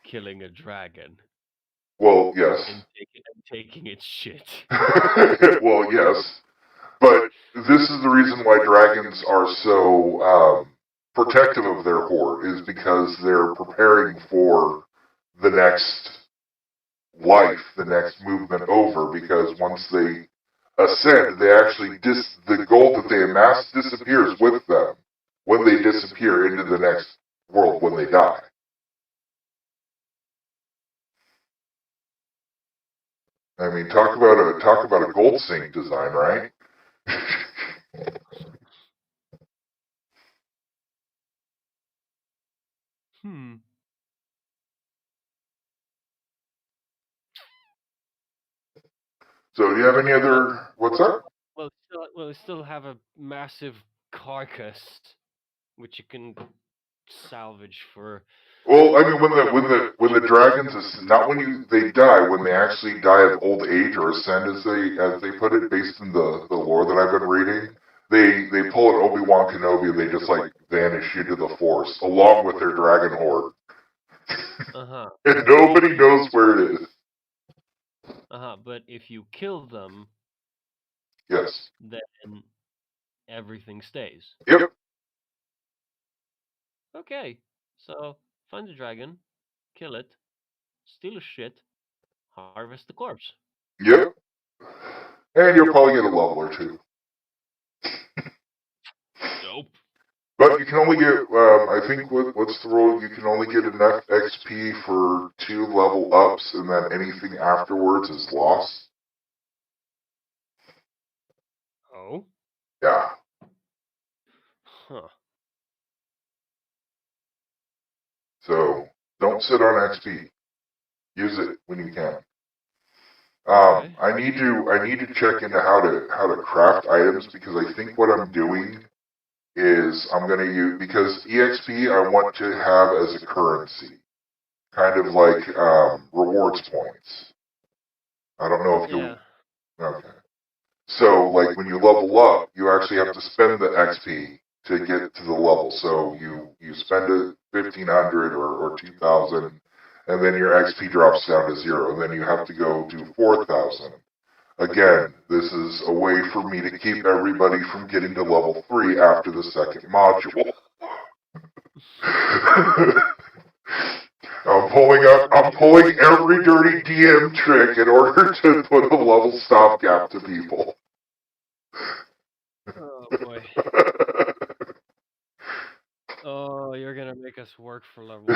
killing a dragon. Well, yes. And taking its shit. Well, yes. But this is the reason why dragons are so protective of their horde, is because they're preparing for the next life, the next movement over, because once they ascend, they actually the gold that they amass disappears with them when they disappear into the next world when they die. I mean, talk about a gold sink design, right? So, do you have any other? What's up? Well, we still have a massive carcass, which you can salvage for. Well, I mean, when the dragons not when they die, when they actually die of old age or ascend, as they put it, based on the lore that I've been reading, they pull an Obi-Wan Kenobi and they just like vanish into the Force along with their dragon horde. And nobody knows where it is. But if you kill them, yes, then everything stays. Yep. Okay, so find the dragon, kill it, steal his shit, harvest the corpse. Yep. And you'll probably get a level or two. Dope. But you can only get, I think, what's the rule? You can only get enough XP for 2 level ups, and then anything afterwards is lost. Oh? Yeah. Huh. So, don't sit on XP. Use it when you can. Okay. I need to check into how to craft items, because I think what I'm doing is I'm going to use, because EXP I want to have as a currency, kind of like rewards points. I don't know if you. Okay. So like when you level up, you actually have to spend the XP to get to the level. So you spend 1,500 or 2,000, and then your XP drops down to 0, and then you have to go to 4,000. Again, this is a way for me to keep everybody from getting to level 3 after the second module. I'm pulling every dirty DM trick in order to put a level stopgap to people. Oh boy. Oh, you're gonna make us work for level 1.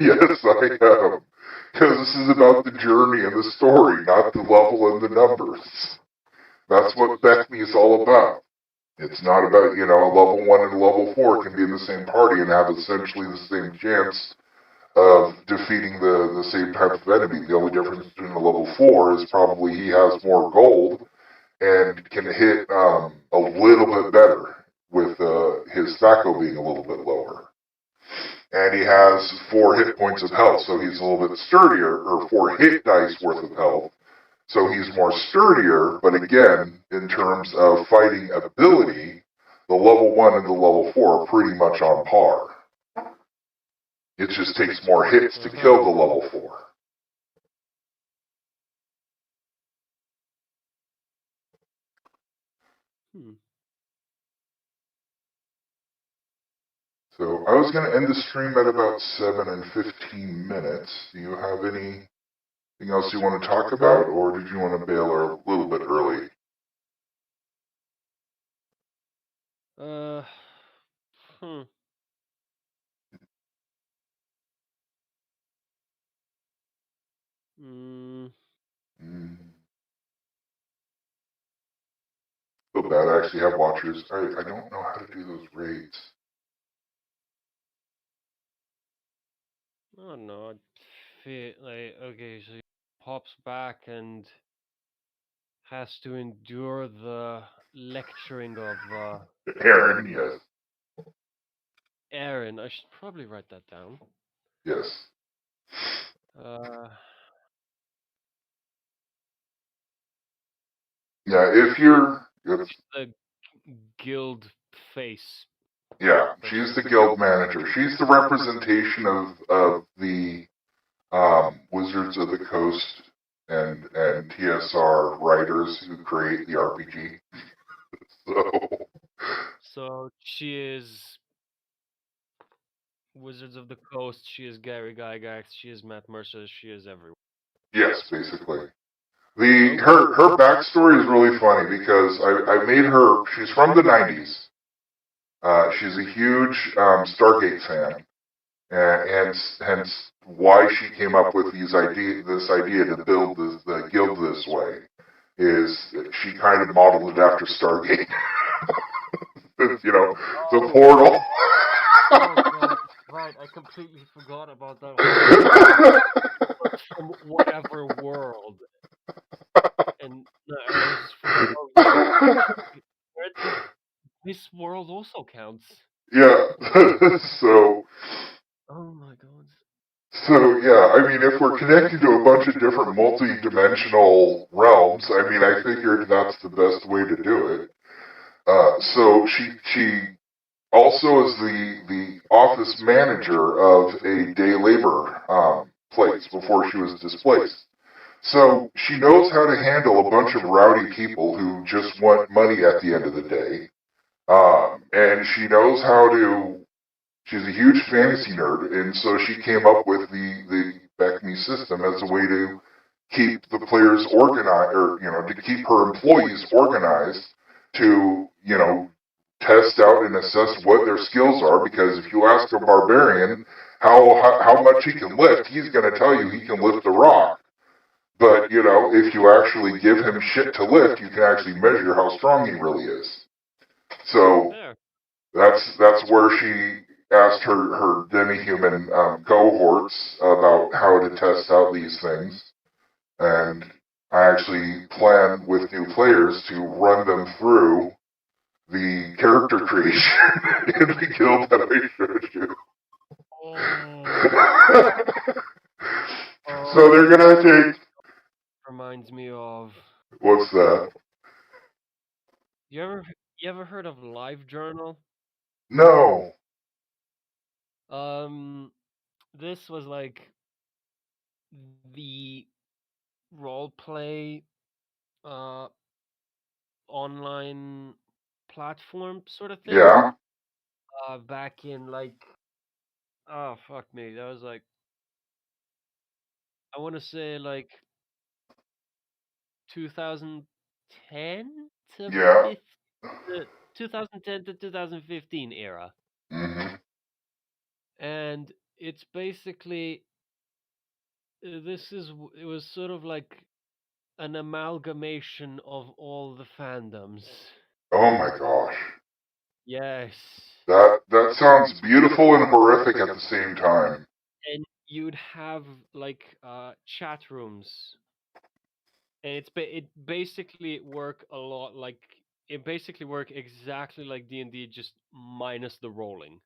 Yes, I am. Because this is about the journey and the story, not the level and the numbers. That's what Bethany is all about. It's not about, a level 1 and a level 4 can be in the same party and have essentially the same chance of defeating the same type of enemy. The only difference between a level 4 is probably he has more gold and can hit a little bit better with his Thaco being a little bit lower. and he has 4 hit points of health, so he's a little bit sturdier, or 4 hit dice worth of health. So he's more sturdier, but again, in terms of fighting ability, the level 1 and the level 4 are pretty much on par. It just takes more hits to kill the level 4. So I was going to end the stream at about 7 and 15 minutes. Do you have anything else you want to talk about, or did you want to bail a little bit early? Feel bad, I actually have watchers. I don't know how to do those raids. Oh no, okay, so he pops back and has to endure the lecturing of Aaron, yes. Aaron. I should probably write that down. Yes. Yeah, if you're... She's the guild face. Yeah, she's the guild manager. She's the representation of the Wizards of the Coast and TSR writers who create the RPG. So she is Wizards of the Coast. She is Gary Gygax. She is Matt Mercer. She is everyone. Yes, basically. Her backstory is really funny because I made her. She's from the 90s. She's a huge Stargate fan, and hence why she came up with this idea to build the guild this way. Is she kind of modeled it after Stargate? The portal. Oh god, right, I completely forgot about that. From whatever world. And this world also counts. Yeah. So. Oh my god. So yeah, I mean, if we're connecting to a bunch of different multi-dimensional realms, I mean, I figured that's the best way to do it. So she also is the office manager of a day labor place before she was displaced. So she knows how to handle a bunch of rowdy people who just want money at the end of the day. And she knows how to... She's a huge fantasy nerd, and so she came up with the Beckme system as a way to keep the players organized, or, to keep her employees organized to, test out and assess what their skills are, because if you ask a barbarian how much he can lift, he's going to tell you he can lift a rock. But, if you actually give him shit to lift, you can actually measure how strong he really is. So that's where she asked her demi-human cohorts about how to test out these things. And I actually plan with new players to run them through the character creation in the guild that I showed you. So they're gonna take... Reminds me of... What's that? You ever heard of LiveJournal? No. This was like the roleplay online platform sort of thing. Yeah. Back in like, oh fuck me, that was like, I want to say like 2010 to 2010 to 2015 era. Mm-hmm. And it's basically it was sort of like an amalgamation of all the fandoms. Oh my gosh. Yes. That sounds beautiful and horrific at the same time. And you'd have like chat rooms, and it basically work a lot like it basically work exactly like D&D, just minus the rolling.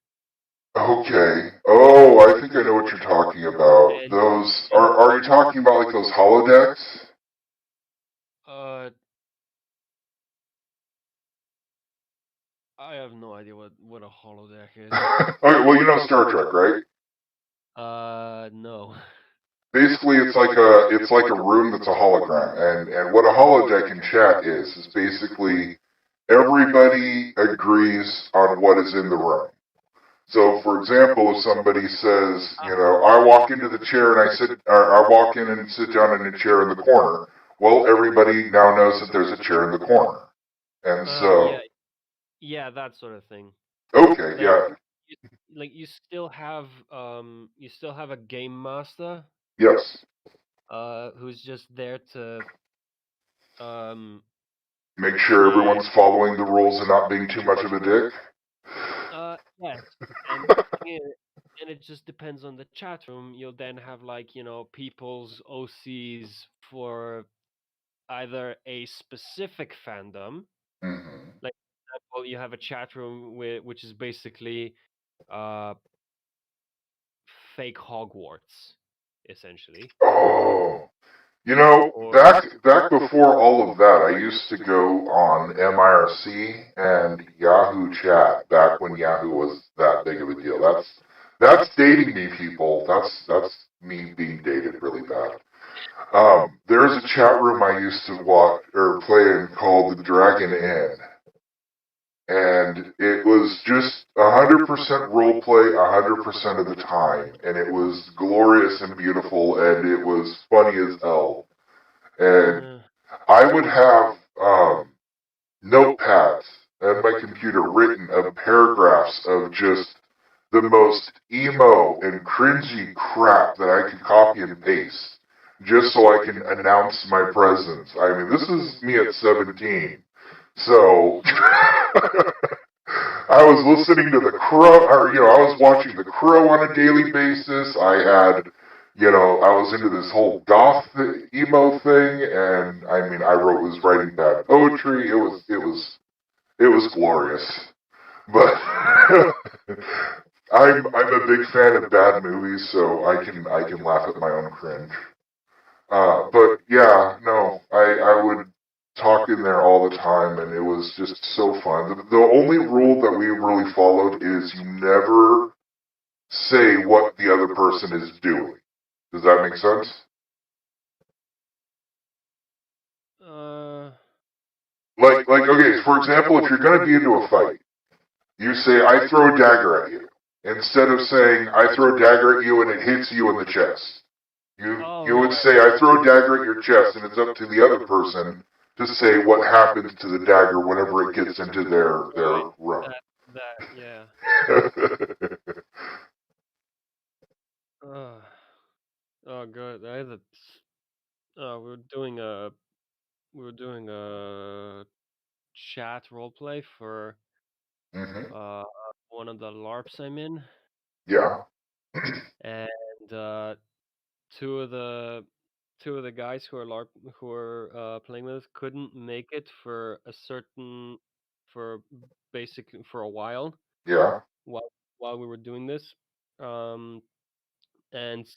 Okay. Oh, I think I know what you're talking about. And Those are you talking about like those holodecks? uh, I have no idea what a holodeck is. Okay, well you know Star Trek, right? No. Basically, it's like a room that's a hologram, and what a holodeck in chat is basically everybody agrees on what is in the room. So, for example, if somebody says, you know, I walk into the chair and I walk in and sit down in a chair in the corner. Well, everybody now knows that there's a chair in the corner, and so Yeah, that sort of thing. okay, yeah, You still have a game master yes, who's just there to um make sure everyone's following the rules and not being too much of a dick. yes, and and it just depends on the chat room. You'll then have people's OCs for either a specific fandom. Mm-hmm. Like for example, you have a chat room which is basically uh fake Hogwarts, essentially. Oh, you know, back before all of that, I used to go on MIRC and Yahoo Chat back when Yahoo was that big of a deal. That's dating me, people. That's me being dated really bad. There's a chat room I used to watch or play in called the Dragon Inn, and it was just 100% roleplay 100% of the time, and it was glorious and beautiful, and it was funny as hell. And I would have notepads at my computer written of paragraphs of just the most emo and cringy crap that I could copy and paste just so I can announce my presence. I mean, this is me at 17. So I was listening to The Crow, or, I was watching The Crow on a daily basis. I had, I was into this whole goth emo thing, and I mean, was writing bad poetry. It was glorious. But I'm a big fan of bad movies, so I can laugh at my own cringe. But yeah, no, I would talk in there all the time, and it was just so fun. The only rule that we really followed is you never say what the other person is doing. Does that make sense? Like, okay, for example, if you're going to be into a fight, you say, I throw a dagger at you, instead of saying, I throw a dagger at you and it hits you in the chest. You would say, I throw a dagger at your chest, and it's up to the other person to say what happens to the dagger whenever it gets into their room. Yeah. Oh, good. We were doing a chat roleplay for one of the LARPs I'm in. Yeah. And two of the guys who are playing with us couldn't make it for basically for a while. Yeah. While we were doing this. And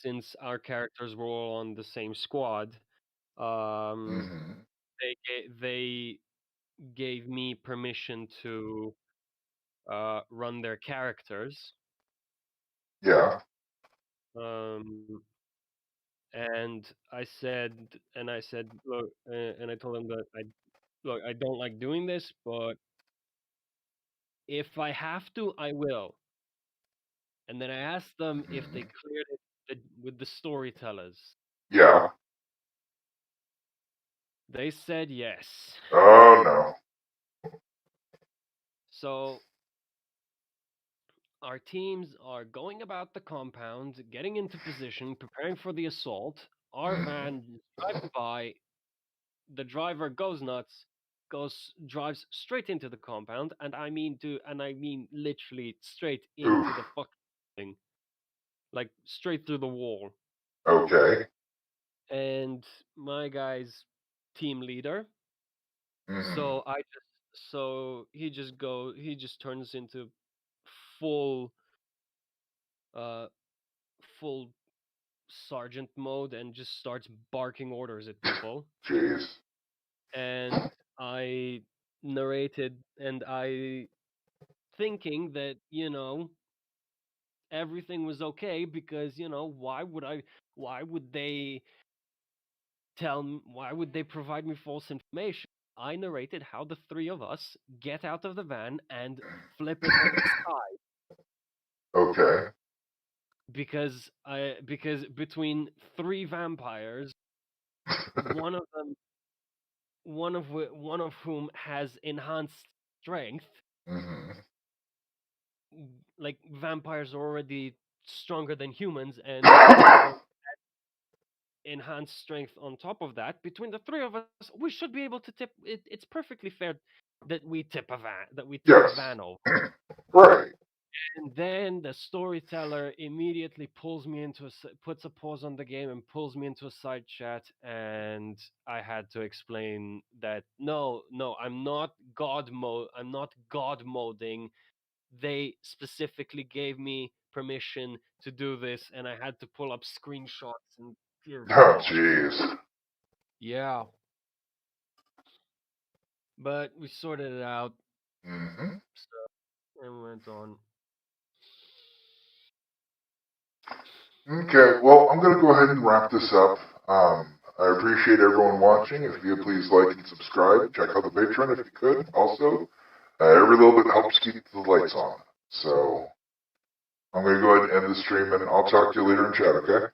since our characters were all on the same squad, they gave me permission to run their characters. Yeah. And I said, look, and I told them that I don't like doing this, but if I have to, I will. And then I asked them if they cleared it with the storytellers. Yeah. They said yes. Oh no. So our teams are going about the compound, getting into position, preparing for the assault. Our van is driving by. The driver goes nuts, drives straight into the compound, and I mean literally straight into the fucking thing, like straight through the wall. Okay. And my guy's team leader. So he just turns into full full sergeant mode and just starts barking orders at people. Jeez. And I narrated, and I thinking that, everything was okay because, why would they why would they provide me false information? I narrated how the three of us get out of the van and flip it on its side Okay. because between three vampires, one of them one of whom has enhanced strength. Mm-hmm. Like, vampires are already stronger than humans, and one of them enhanced strength on top of that. Between the three of us, we should be able to tip it. It's perfectly fair that we tip a Yes. van over. Right. And then the storyteller immediately puts a pause on the game and pulls me into a side chat, and I had to explain that no, I'm not god moding. They specifically gave me permission to do this, and I had to pull up screenshots and Oh, jeez. yeah. But we sorted it out. Mm-hmm. And went on. Okay, well, I'm going to go ahead and wrap this up. I appreciate everyone watching. If you could please like and subscribe, check out the Patreon if you could. Also, every little bit helps keep the lights on. So, I'm going to go ahead and end the stream, and I'll talk to you later in chat, okay?